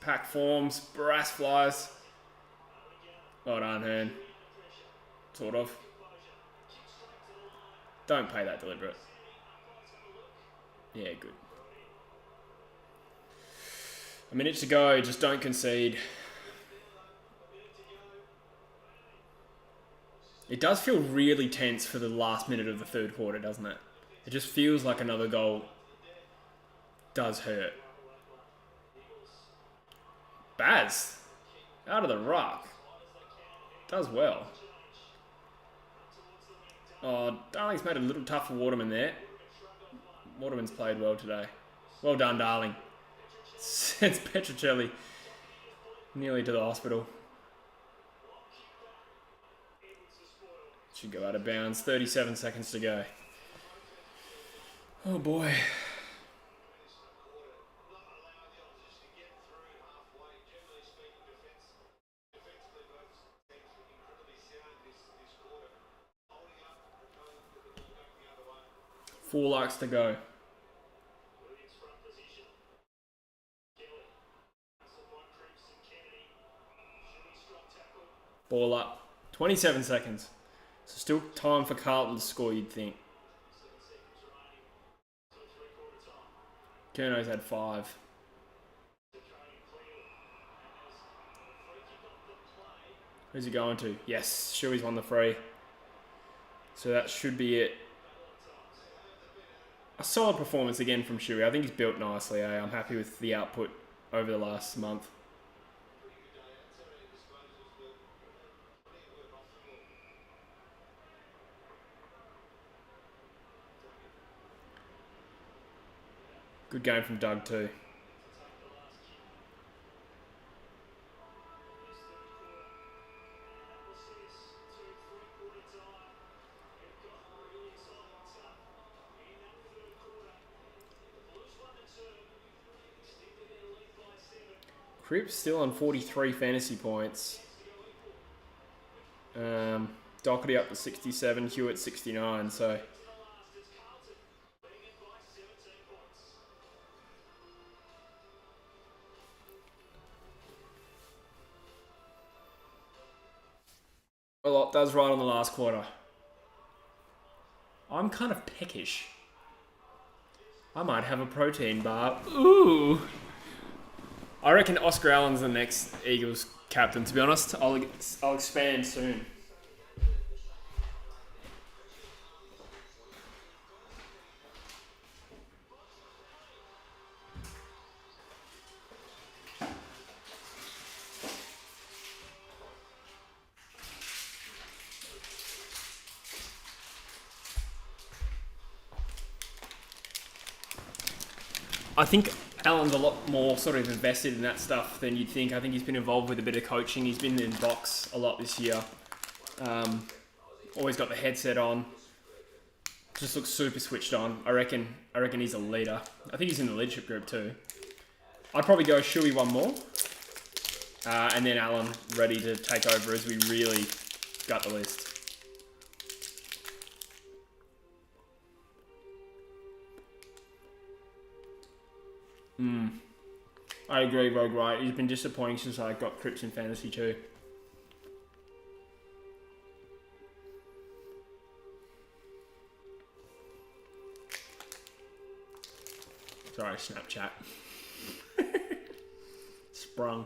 Pack forms. Brass flies. Well done, Hearn. Sort of. Don't play that deliberate. Yeah, good. A minute to go. Just don't concede. It does feel really tense for the last minute of the third quarter, doesn't it? It just feels like another goal does hurt. Baz, out of the ruck. Does well. Oh, Darling's made it a little tough for Waterman there. Waterman's played well today. Well done, Darling. Sends Petrocelli nearly to the hospital. Should go out of bounds. 37 seconds to go. Oh boy. Four likes to go. Ball up. 27 seconds. So still time for Carlton to score, you'd think. Kerno's had 5. Who's he going to? Yes, Shuey's won the free. So that should be it. A solid performance again from Shuey. I think he's built nicely. I'm happy with the output over the last month. Good game from Doug too. Cripps still on 43 fantasy points. Doherty up to 67, Hewitt 69, so... A lot does right on the last quarter. I'm kind of peckish. I might have a protein bar. Ooh! I reckon Oscar Allen's the next Eagles captain, to be honest. I'll expand soon. I think Alan's a lot more sort of invested in that stuff than you'd think. I think he's been involved with a bit of coaching. He's been in box a lot this year. Always got the headset on. Just looks super switched on. I reckon he's a leader. I think he's in the leadership group too. I'd probably go Shuey one more. And then Alan ready to take over as we really gut the list. I agree, Rogue Right. He's been disappointing since I got Cripps in fantasy too. Sorry, Snapchat. Sprung.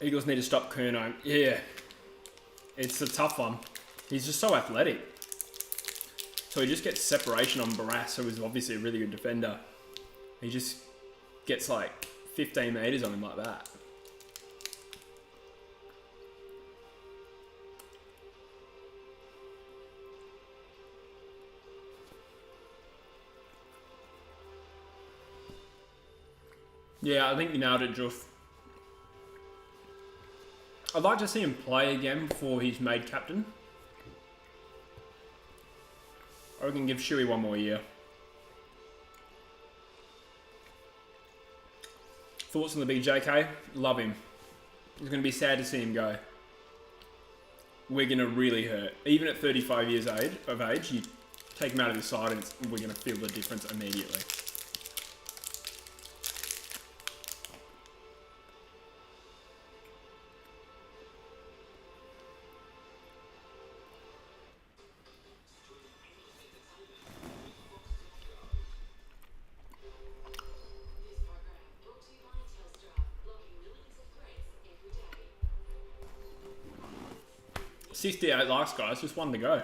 Eagles need to stop Curnow. Yeah. It's a tough one. He's just so athletic. So he just gets separation on Barras, who is obviously a really good defender. He just gets like 15 metres on him like that. Yeah, I think you nailed it, Joof. I'd like to see him play again before he's made captain. Or we can give Shuey one more year. Thoughts on the big JK? Love him. It's going to be sad to see him go. We're going to really hurt. Even at 35 years of age, you take him out of the side and we're going to feel the difference immediately. $68 likes, guys. Just one to go.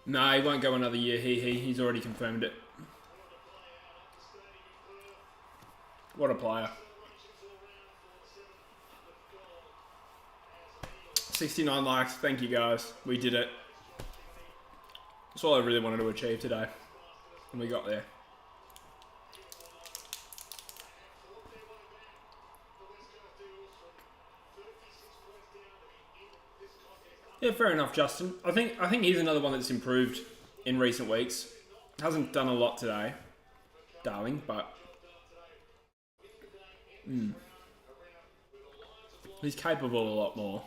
No, he won't go another year. He's already confirmed it. What a player. 69 likes. Thank you, guys. We did it. That's all I really wanted to achieve today. And we got there. Yeah, fair enough, Justin. I think he's another one that's improved in recent weeks. Hasn't done a lot today, darling, but he's capable a lot more.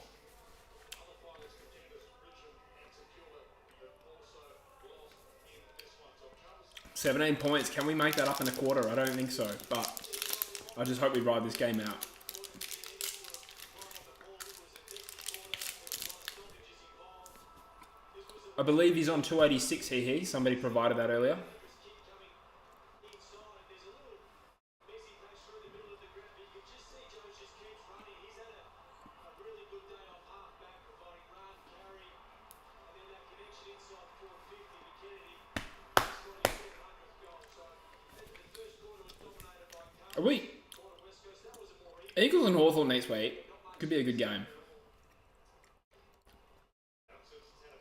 17 points. Can we make that up in a quarter? I don't think so, but I just hope we ride this game out. I believe he's on 286 Somebody provided that earlier. Are we? Eagles and Hawthorn next week. Could be a good game.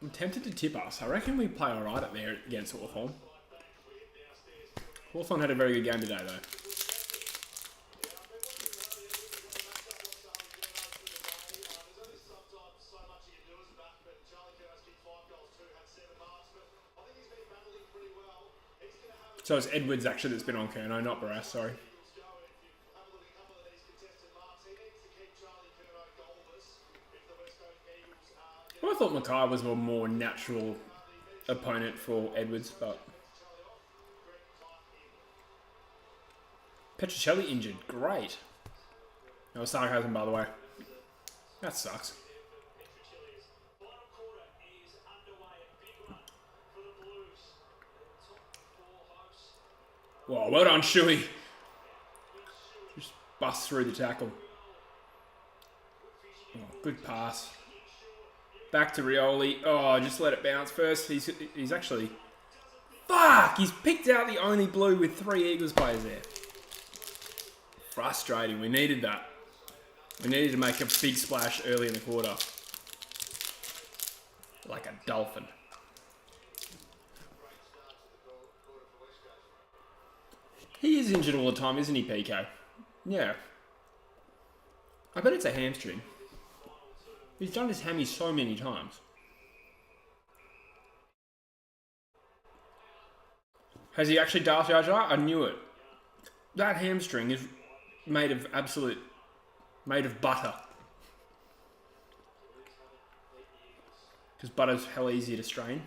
I'm tempted to tip us. I reckon we play alright up there against Hawthorn. Hawthorn had a very good game today, though. So it's Edwards actually that's been on Curnow, not Barras, sorry. Well, I thought Mackay was a more natural opponent for Edwards, but Petrocelli injured. Great. No sarcasm, by the way. That sucks. Whoa, well done, Shuey. Just bust through the tackle. Oh, good pass. Back to Rioli. Oh, just let it bounce first. He's actually... Fuck! He's picked out the only blue with 3 Eagles players there. Frustrating. We needed that. We needed to make a big splash early in the quarter. Like a dolphin. He is injured all the time, isn't he, PK? Yeah. I bet it's a hamstring. He's done his hammy so many times. Has he actually Darth Jar Jar? I knew it. That hamstring is made of butter. Because butter's hell easier to strain.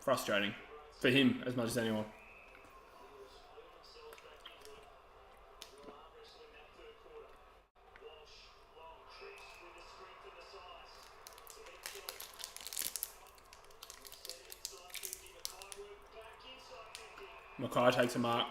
Frustrating. For him as much as anyone. Mackay takes a mark.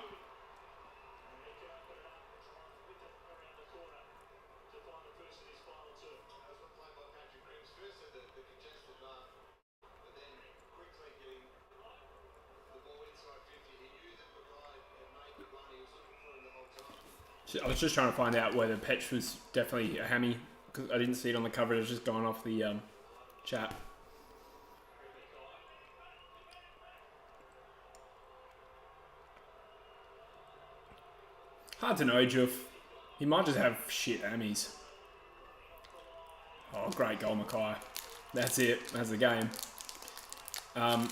I was just trying to find out whether Petch was definitely a hammy, because I didn't see it on the cover. It was just going off the chat. Hard to know, Juff. He might just have shit hammies. Oh, great goal, Mackay. That's it. That's the game. I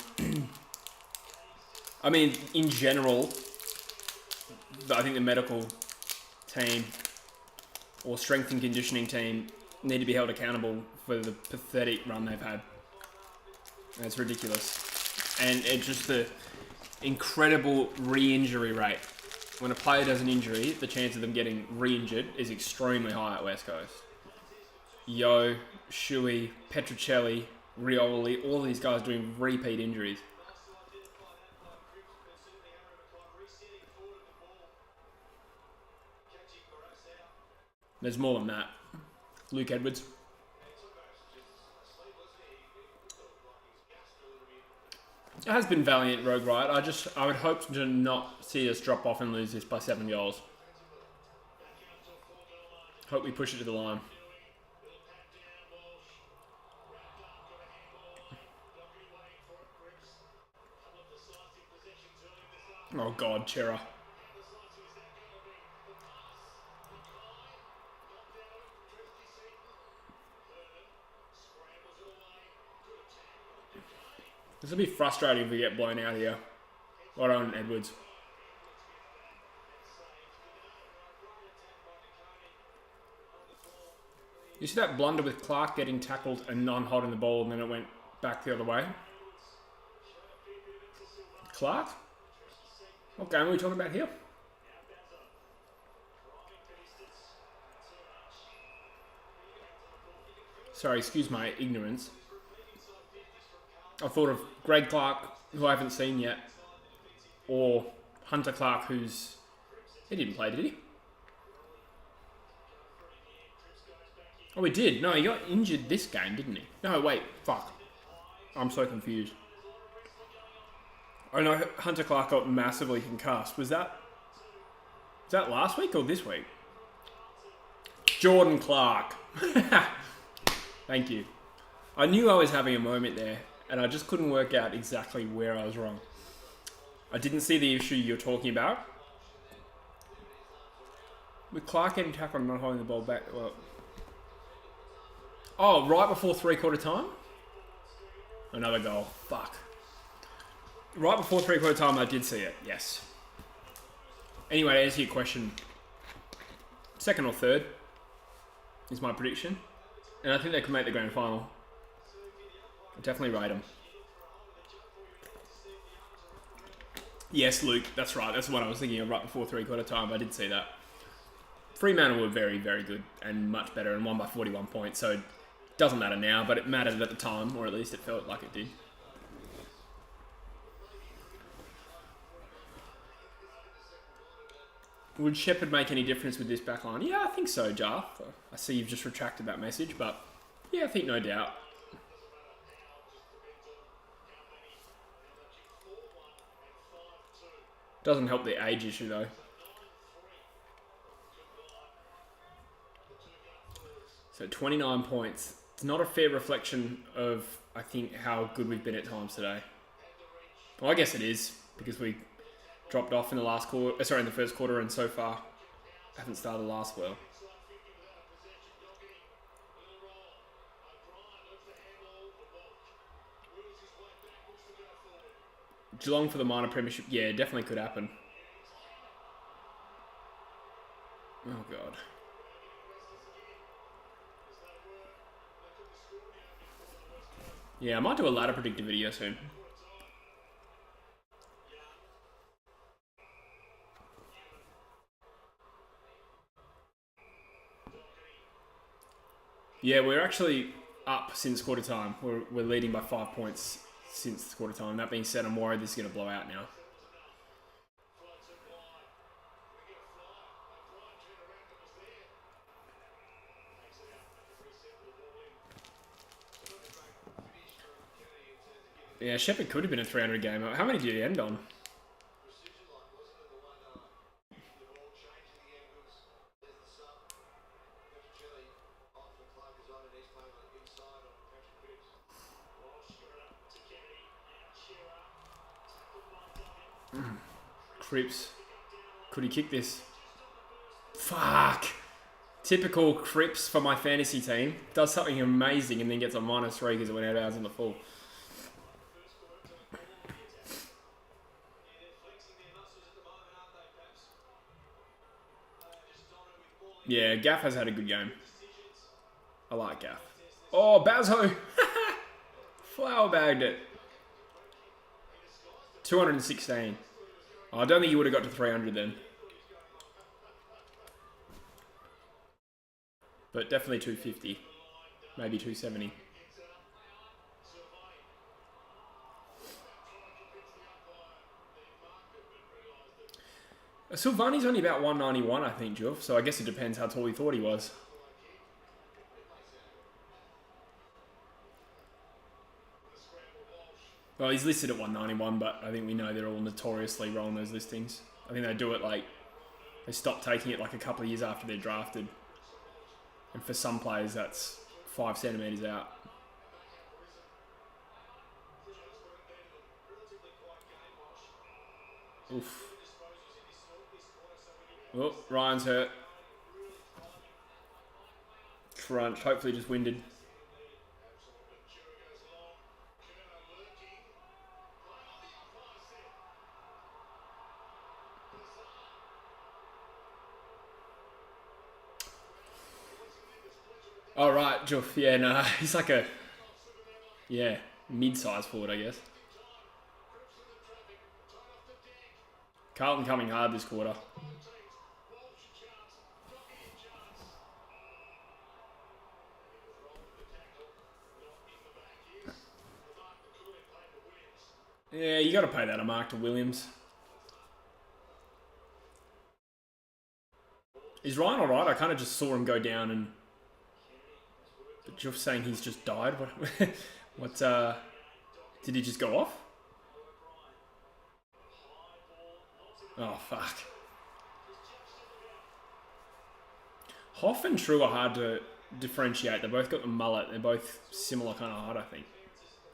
mean, in general, I think the medical team or strength and conditioning team need to be held accountable for the pathetic run they've had. That's ridiculous. And it's just the incredible re-injury rate. When a player does an injury, the chance of them getting re-injured is extremely high at West Coast. Yo, Shuey, Petrocelli, Rioli, all these guys doing repeat injuries. There's more than that. Luke Edwards. It has been valiant, Rogue Riot. I would hope to not see us drop off and lose this by 7 goals. Hope we push it to the line. Oh God, Chera. This will be frustrating if we get blown out here. Well done, Edwards. You see that blunder with Clark getting tackled and non-holding the ball and then it went back the other way? Clark? What game are we talking about here? Sorry, excuse my ignorance. I thought of Greg Clark, who I haven't seen yet, or Hunter Clark, who's... He didn't play, did he? Oh, he did. No, he got injured this game, didn't he? No, wait, fuck. I'm so confused. Oh no, Hunter Clark got massively concussed. Was that last week or this week? Jordan Clark. Thank you. I knew I was having a moment there, and I just couldn't work out exactly where I was wrong. I didn't see the issue you're talking about. With Clark getting tackled and not holding the ball back, well... Oh, right before three-quarter time? Another goal. Fuck. Right before three-quarter time, I did see it. Yes. Anyway, to answer your question, second or third is my prediction. And I think they could make the grand final. I'll definitely rate them. Yes, Luke, that's right. That's what I was thinking of right before three-quarter time. I did see that. Fremantle were very, very good and much better and won by 41 points. So it doesn't matter now, but it mattered at the time, or at least it felt like it did. Would Shepherd make any difference with this backline? Yeah, I think so, Jar. I see you've just retracted that message, but yeah, I think no doubt. Doesn't help the age issue, though. So 29 points. It's not a fair reflection of, I think, how good we've been at times today. Well, I guess it is, because we dropped off in the last quarter, in the first quarter, and so far haven't started last well. Geelong for the minor premiership, yeah, definitely could happen. Oh, God. Yeah, I might do a ladder predictor video soon. Yeah, we're actually up since quarter time. We're leading by 5 points since quarter time. That being said, I'm worried this is going to blow out now. Yeah, Shepherd could have been a 300 game. How many did he end on? Cripps. Could he kick this? Fuck. Typical Cripps for my fantasy team. Does something amazing and then gets a -3 because it went out of bounds in the full. Yeah, Gaff has had a good game. I like Gaff. Oh, Bazzo! Flower bagged it. 216. Oh, I don't think he would have got to 300 then. But definitely 250. Maybe 270. Silvani's only about 191, I think, Juff. So I guess it depends how tall he thought he was. Well, he's listed at 191, but I think we know they're all notoriously wrong, those listings. I think they do it like... They stop taking it like a couple of years after they're drafted. And for some players, that's 5 centimetres out. Oof. Oh, Ryan's hurt. Crunch. Hopefully just winded. Oh, right, Juff. Yeah, no, he's like a... Yeah, mid-sized forward, I guess. Carlton coming hard this quarter. Yeah, you got to pay that a mark to Williams. Is Ryan alright? I kind of just saw him go down and... But you're saying he's just died? What did he just go off? Oh, fuck. Hoff and True are hard to differentiate. They both got the mullet. They're both similar kind of height, I think.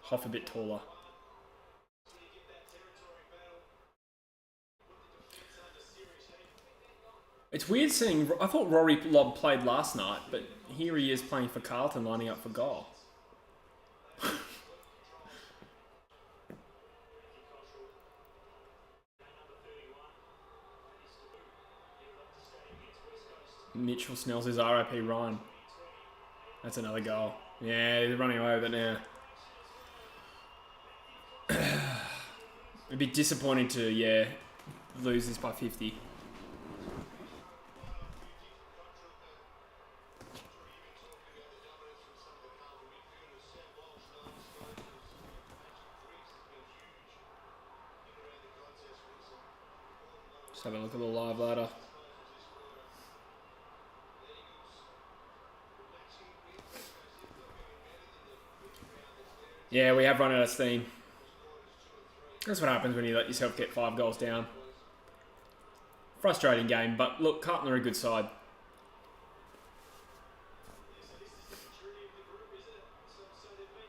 Hoff a bit taller. It's weird seeing... I thought Rory Lobb played last night, but here he is playing for Carlton, lining up for goal. Mitchell Snell says RIP Ryan. That's another goal. Yeah, they're running away with it now. A bit disappointing to, lose this by 50. Just have a look at the live ladder. Yeah, we have run out of steam. That's what happens when you let yourself get 5 goals down. Frustrating game, but look, Carlton are a good side.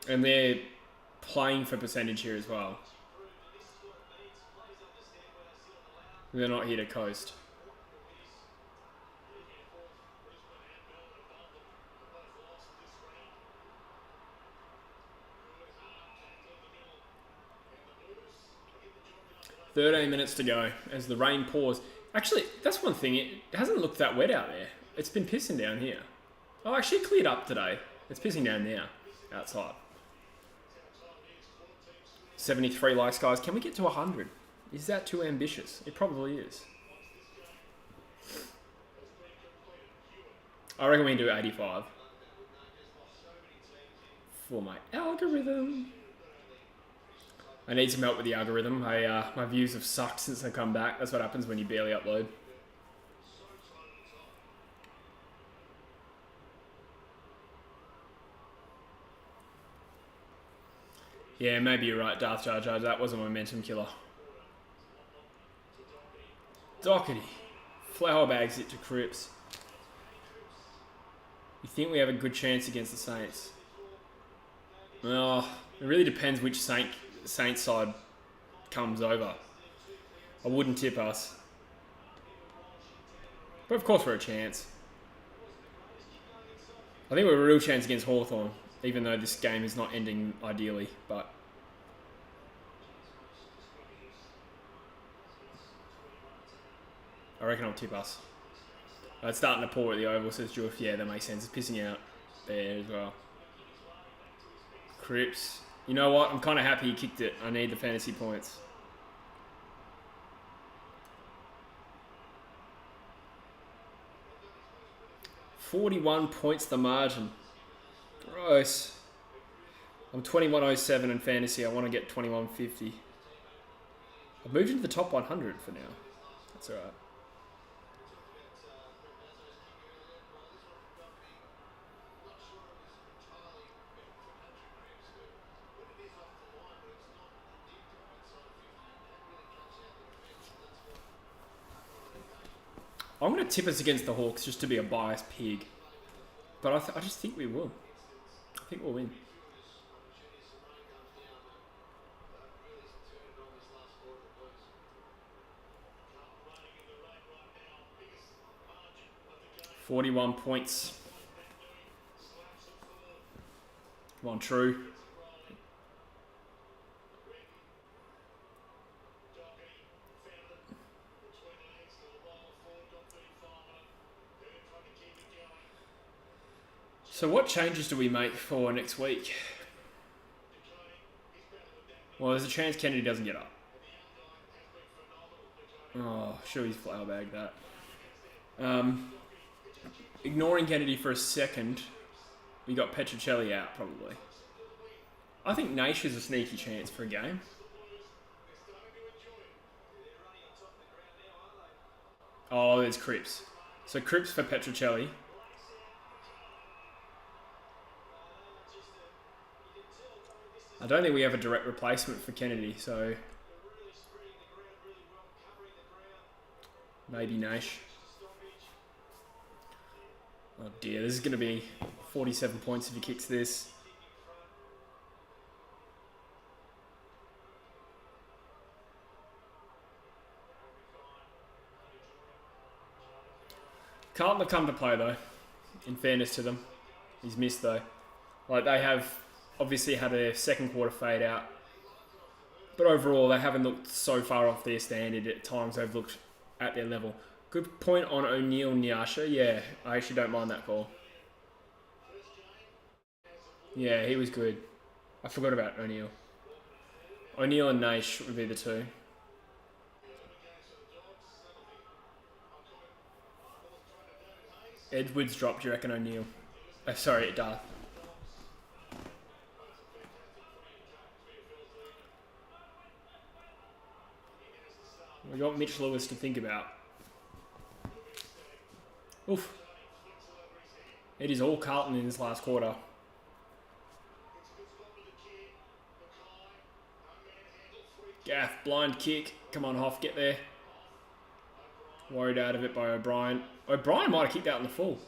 And they're playing for percentage here as well. They're not here to coast. "13 minutes to go as the rain pours." Actually, that's one thing. It hasn't looked that wet out there. It's been pissing down here. Oh, actually it cleared up today. It's pissing down now, outside. 73 likes, guys. Can we get to 100? Is that too ambitious? It probably is. I reckon we can do 85. For my algorithm. I need some help with the algorithm. My views have sucked since I come back. That's what happens when you barely upload. Yeah, maybe you're right, Darth Jar Jar. That was a momentum killer. Doherty. Flower bags it to Cripps. You think we have a good chance against the Saints? Well, it really depends which Saints side comes over. I wouldn't tip us. But of course we're a chance. I think we're a real chance against Hawthorn, even though this game is not ending ideally, but... I reckon I'll tip us. It's starting to pour at the Oval, says Joof. Yeah, that makes sense. It's pissing out there as well. Cripps. You know what? I'm kind of happy he kicked it. I need the fantasy points. $41 points the margin. Gross. I'm 2107 in fantasy. I want to get 2150. I've moved into the top 100 for now. That's alright. I'm going to tip us against the Hawks just to be a biased pig. But I just think we will. I think we'll win. $41 points. Come on, True. So what changes do we make for next week? Well, there's a chance Kennedy doesn't get up. Oh, sure he's flower bagged that. Ignoring Kennedy for a second, we got Petruccelli out probably. I think Naish is a sneaky chance for a game. Oh, there's Cripps. So Cripps for Petruccelli. I don't think we have a direct replacement for Kennedy, so maybe Naish. Oh dear, this is going to be 47 points if he kicks this. Carlton have come to play though, in fairness to them. He's missed though. Like they have obviously had a second quarter fade out. But overall, they haven't looked so far off their standard. At times, they've looked at their level. Good point on O'Neill Nyasha. Yeah, I actually don't mind that call. Yeah, he was good. I forgot about O'Neill. O'Neill and Naish would be the two. Edwards dropped, do you reckon O'Neill? Sorry, Darth. We got Mitch Lewis to think about. Oof. It is all Carlton in this last quarter. Gaff, blind kick. Come on, Hoff, get there. Worried out of it by O'Brien. O'Brien might have kicked out in the full.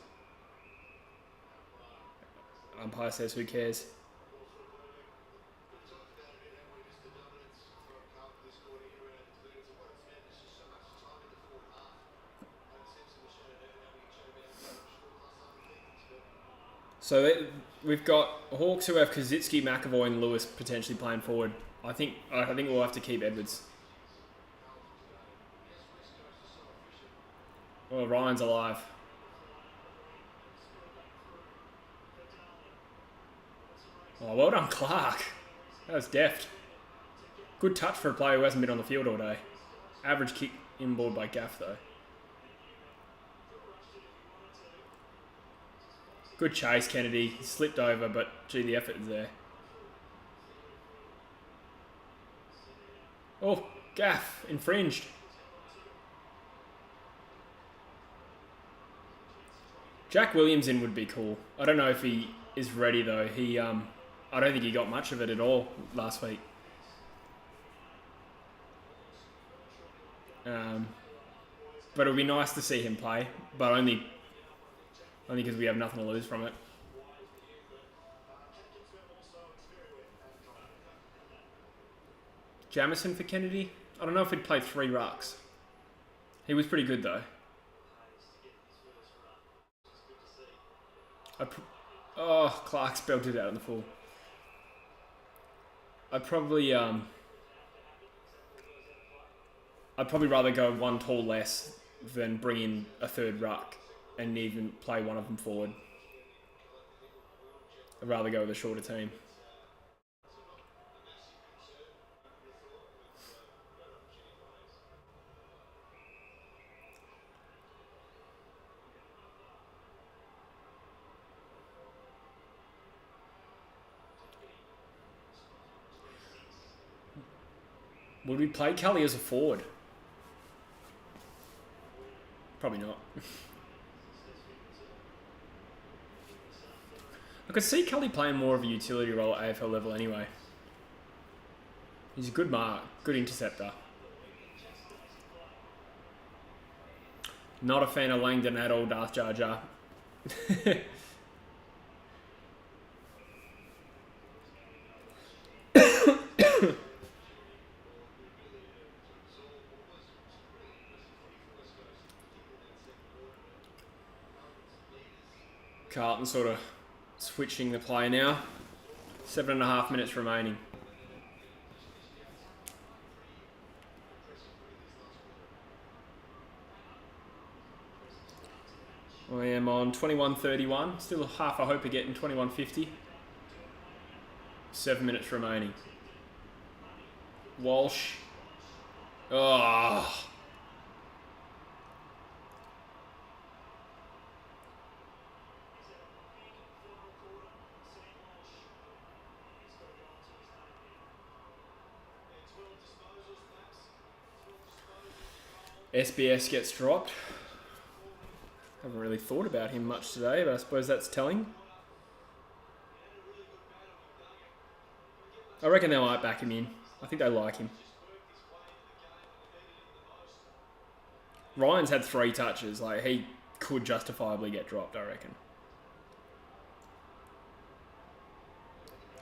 Umpire says, who cares? So we've got Hawks who have Kazitsky, McAvoy, and Lewis potentially playing forward. I think we'll have to keep Edwards. Well, Ryan's alive. Oh, well done, Clark. That was deft. Good touch for a player who hasn't been on the field all day. Average kick inboard by Gaff, though. Good chase, Kennedy. He slipped over, but gee, the effort is there. Oh, Gaff, infringed. Jack Williamson would be cool. I don't know if he is ready though. I don't think he got much of it at all last week. But it would be nice to see him play, but only because we have nothing to lose from it. Jamison for Kennedy? I don't know if he'd play 3 rucks. He was pretty good though. Clark's belted out in the full. I'd probably rather go one tall less than bring in a 3rd ruck and even play one of them forward. I'd rather go with a shorter team. Would we play Kelly as a forward? Probably not. I could see Kelly playing more of a utility role at AFL level anyway. He's a good mark, good interceptor. Not a fan of Langdon at all, Darth Jar Jar. Carlton sort of switching the play now. 7.5 minutes remaining. I am on 21.31. Still half a hope of getting 21.50. 7 minutes remaining. Walsh. Oh. SBS gets dropped. Haven't really thought about him much today, but I suppose that's telling. I reckon they might back him in. I think they like him. Ryan's had 3 touches. Like, he could justifiably get dropped, I reckon.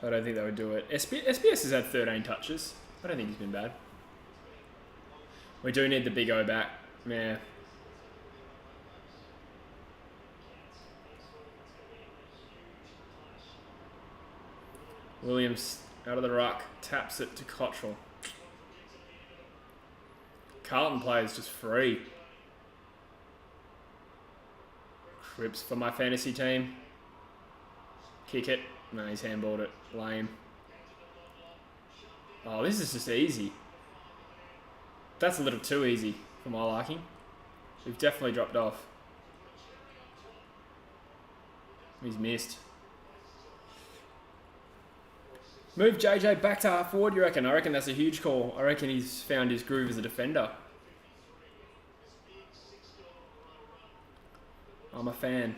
I don't think they would do it. SBS has had 13 touches. I don't think he's been bad. We do need the big O back. Yeah. Williams out of the ruck, taps it to Cottrell. Carlton players just free. Cripps for my fantasy team. Kick it. No, he's handballed it. Lame. Oh, this is just easy. That's a little too easy for my liking. We've definitely dropped off. He's missed. Move JJ back to half forward, you reckon? I reckon that's a huge call. I reckon he's found his groove as a defender. I'm a fan.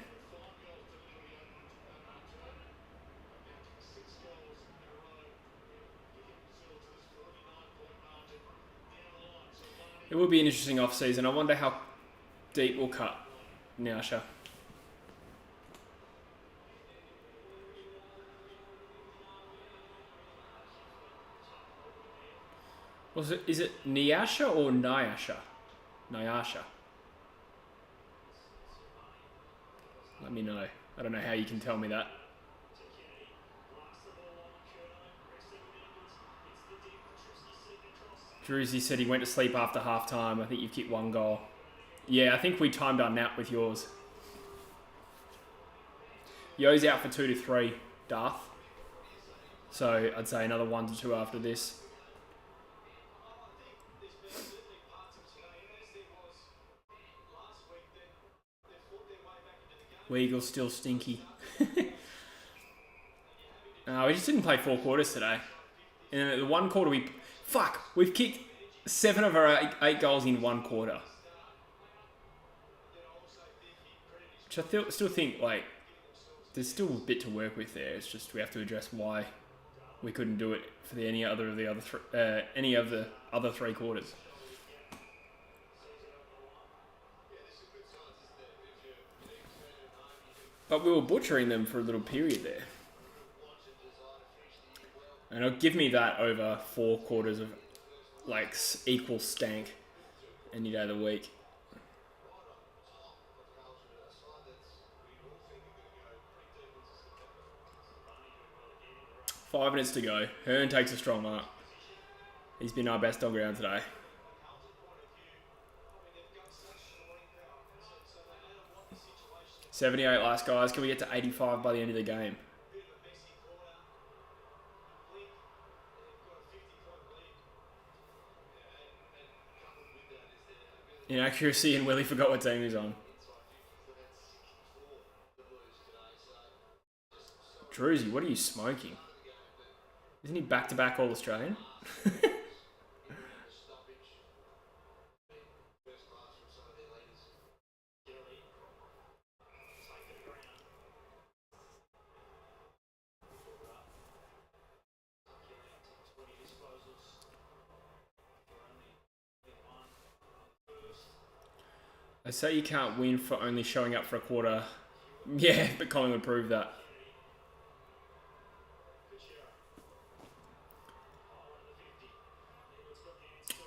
It will be an interesting off-season. I wonder how deep we'll cut Nausha. Is it Nyasha or Nyasha? Nyasha. Let me know. I don't know how you can tell me that. Druzy said he went to sleep after half time. I think you've kicked 1 goal. Yeah, I think we timed our nap with yours. Yo's out for 2 to 3, Darth. So I'd say another 1 to 2 after this. Weagle's still stinky. We just didn't play 4 quarters today. And the 1 quarter we've kicked 7 of our 8 goals in 1 quarter. Which I still think, like, there's still a bit to work with there. It's just we have to address why we couldn't do it for any of the other 3 quarters. But we were butchering them for a little period there. And it'll give me that over 4 quarters of, like, equal stank any day of the week. Five minutes to go. Hearn takes a strong mark. He's been our best dog around today. $78 last, guys. Can we get to 85 by the end of the game? Inaccuracy, and Willie forgot what team he's on. Druzy, what are you smoking? Isn't he back-to-back All-Australian? I say you can't win for only showing up for a quarter. Yeah, but Collingwood proved that.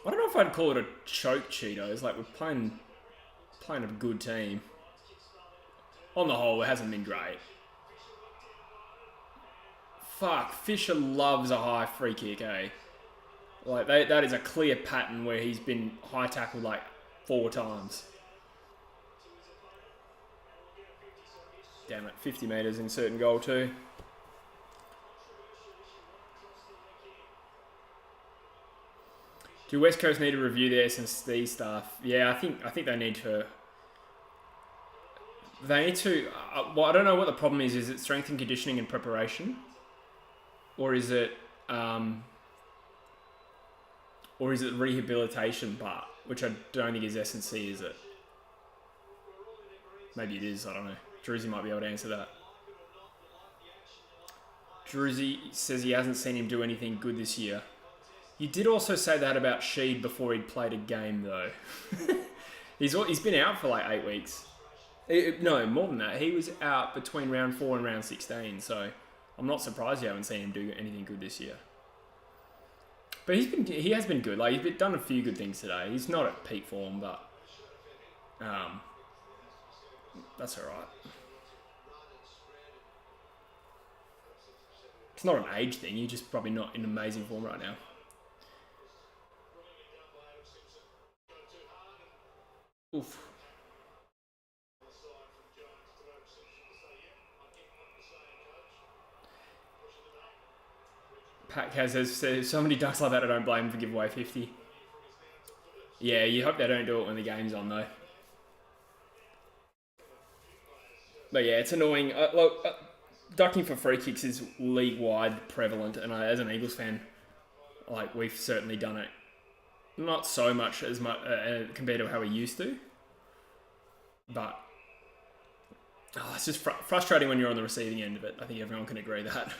I don't know if I'd call it a choke, Cheetos. Like, we're playing a good team. On the whole, it hasn't been great. Fuck, Fisher loves a high free kick, eh? Like, that is a clear pattern where he's been high tackled like 4 times. Damn it, 50 metres in certain goal too. Do West Coast need to review their S&C stuff? Yeah, I think they need to. They need to. Well, I don't know what the problem is. Is it strength and conditioning and preparation, or is it rehabilitation part, which I don't think is S&C, is it? Maybe it is. I don't know. Druzy might be able to answer that. Druzy says he hasn't seen him do anything good this year. You did also say that about Sheed before he'd played a game, though. He's been out for like 8 weeks. No, more than that. He was out between round 4 and round 16, so I'm not surprised you haven't seen him do anything good this year. But he has been good. Like, he's done a few good things today. He's not at peak form, but that's all right. It's not an age thing. You're just probably not in amazing form right now. Oof. Pat Kaz says so many ducks like that. I don't blame him for giving away 50. Yeah, you hope they don't do it when the game's on though. But yeah, it's annoying. Ducking for free kicks is league-wide prevalent, and as an Eagles fan, like we've certainly done it. Not so much as much compared to how we used to, but it's just frustrating when you're on the receiving end of it. I think everyone can agree that.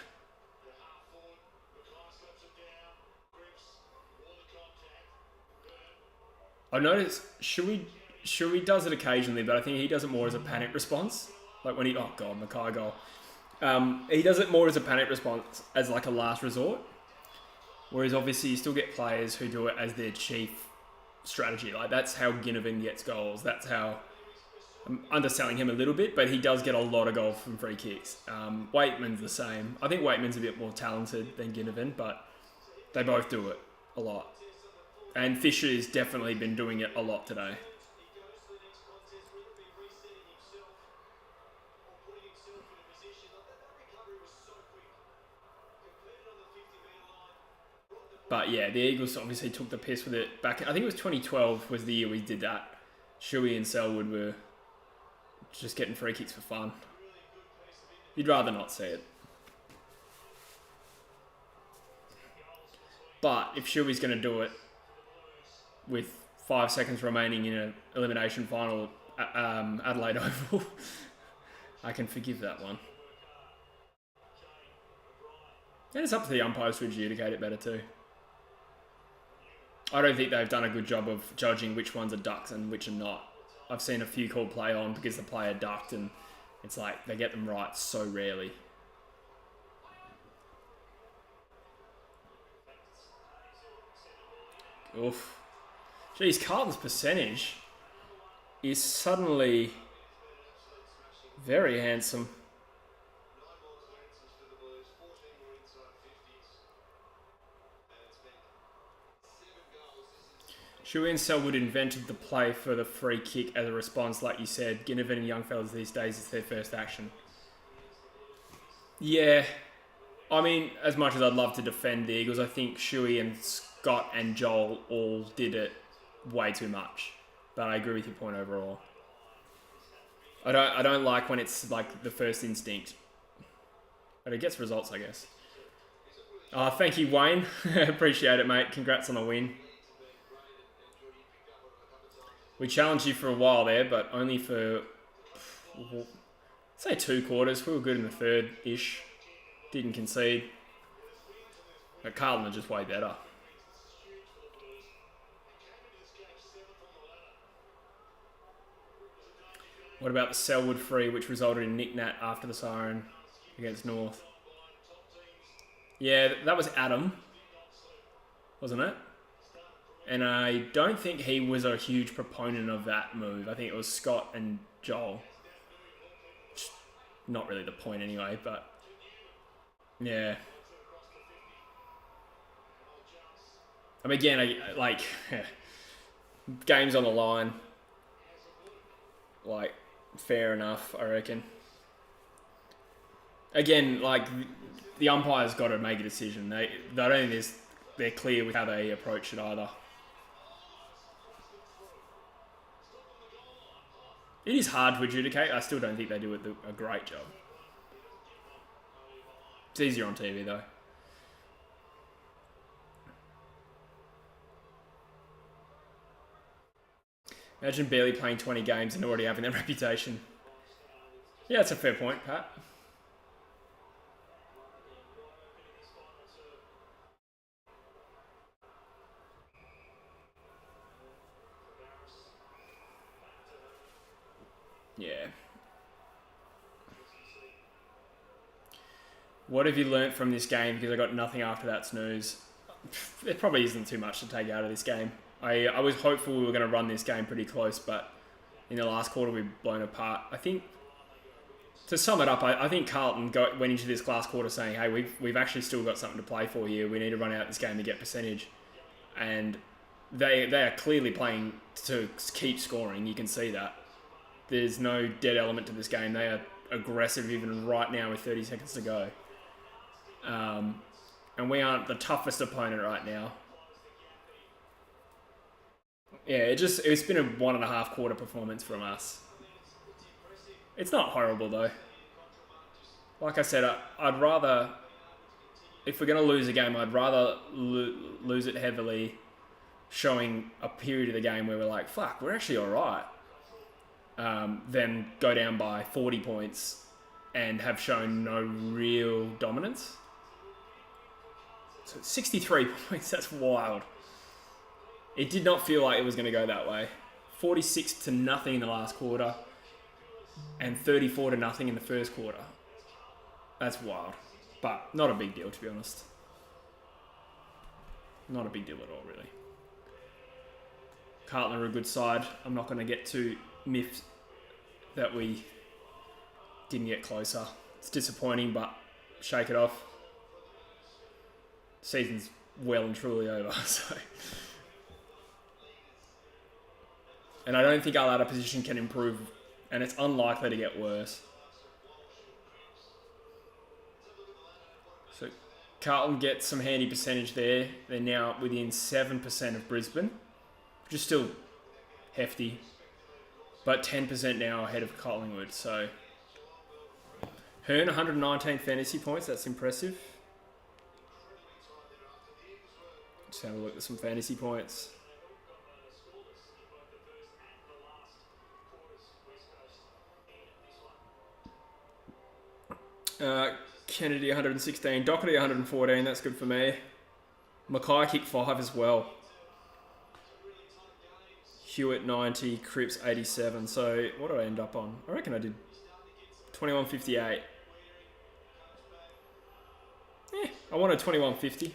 I've noticed Shuey does it occasionally, but I think he does it more as a panic response. Like when Mackay goal. He does it more as a panic response, as like a last resort. Whereas obviously you still get players who do it as their chief strategy. Like that's how Ginnivan gets goals. That's how I'm underselling him a little bit, but he does get a lot of goals from free kicks. Waitman's the same. I think Waitman's a bit more talented than Ginnivan, but they both do it a lot. And Fisher has definitely been doing it a lot today. But yeah, the Eagles obviously took the piss with it back. I think it was 2012 was the year we did that. Shuey and Selwood were just getting free kicks for fun. You'd rather not see it. But if Shuey's going to do it with 5 seconds remaining in an elimination final at Adelaide Oval, I can forgive that one. And it's up to the umpires to adjudicate it better too. I don't think they've done a good job of judging which ones are ducks and which are not. I've seen a few called play on because the player ducked, and it's like they get them right so rarely. Oof. Geez, Carlton's percentage is suddenly very handsome. Shuey and Selwood invented the play for the free kick as a response, like you said. Ginnivan and young fellas these days, it's their first action. Yeah, I mean, as much as I'd love to defend the Eagles, I think Shuey and Scott and Joel all did it way too much. But I agree with your point overall. I don't like when it's like the first instinct. But it gets results, I guess. Thank you, Wayne. Appreciate it, mate. Congrats on the win. We challenged you for a while there, but only for, say, 2 quarters. We were good in the third-ish. Didn't concede. But Carlton are just way better. What about the Selwood free, which resulted in Nick Nat after the siren against North? Yeah, that was Adam, wasn't it? And I don't think he was a huge proponent of that move. I think it was Scott and Joel. Not really the point anyway, but yeah. I mean, again, game's on the line. Like, fair enough, I reckon. Again, the umpire's got to make a decision. I don't think they're clear with how they approach it either. It is hard to adjudicate. I still don't think they do a great job. It's easier on TV though. Imagine barely playing 20 games and already having that reputation. Yeah, that's a fair point, Pat. Yeah. What have you learnt from this game? Because I got nothing after that snooze. There probably isn't too much to take out of this game. I was hopeful we were going to run this game pretty close, but in the last quarter we've blown apart. I think, to sum it up, I think Carlton went into this last quarter saying, hey, we've actually still got something to play for here. We need to run out this game to get percentage. And they are clearly playing to keep scoring. You can see that. There's no dead element to this game. They are aggressive even right now with 30 seconds to go. and we aren't the toughest opponent right now. Yeah, it's been a 1.5 quarter performance from us. It's not horrible though. Like I said, I'd rather, if we're going to lose a game, I'd rather lose it heavily, showing a period of the game where we're like, fuck, we're actually all right, than go down by 40 points and have shown no real dominance. So 63 points, that's wild. It did not feel like it was going to go that way. 46-0 in the last quarter and 34-0 in the first quarter. That's wild. But not a big deal, to be honest. Not a big deal at all, really. Carlton are a good side. I'm not going to get too miffed that we didn't get closer. It's disappointing, but shake it off. Season's well and truly over, so... And I don't think our ladder position can improve, and it's unlikely to get worse. So Carlton gets some handy percentage there. They're now within 7% of Brisbane, which is still hefty, but 10% now ahead of Collingwood. So Hearn, 119 fantasy points. That's impressive. Just have a look at some fantasy points. Kennedy 116, Doherty 114, that's good for me. Mackay kicked 5 as well. Hewitt 90, Cripps 87. So what did I end up on? I reckon I did 21.58. I wanted 21.50.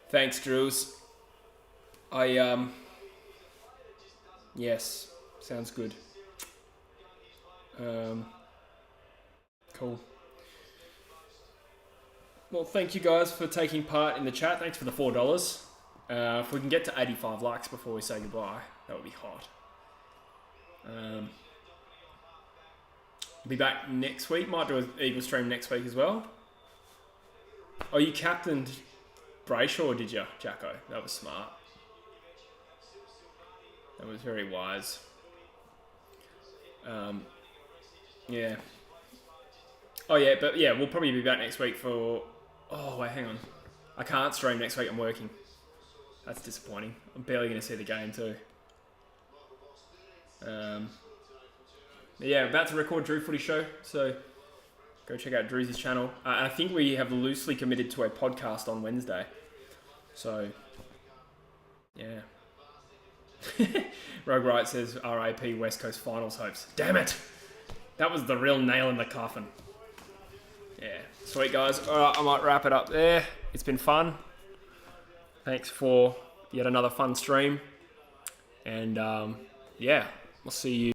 Thanks, Drews. Yes, sounds good. Cool. Well, thank you guys for taking part in the chat. Thanks for the $4. If we can get to 85 likes before we say goodbye, that would be hot. I'll be back next week. Might do an Eagle stream next week as well. Oh, you captained Brayshaw, did you, Jacko? That was smart. That was very wise. Yeah. Oh, yeah, but yeah, we'll probably be back next week for... Oh, wait, hang on. I can't stream next week. I'm working. That's disappointing. I'm barely going to see the game too. Yeah, about to record True Footy show, so go check out Drew's channel. And I think we have loosely committed to a podcast on Wednesday. So, yeah. Rogue Wright says RIP West Coast Finals hopes. Damn it! That was the real nail in the coffin. Yeah. Sweet, guys. Alright, I might wrap it up there. It's been fun. Thanks for yet another fun stream. And, yeah, we'll see you.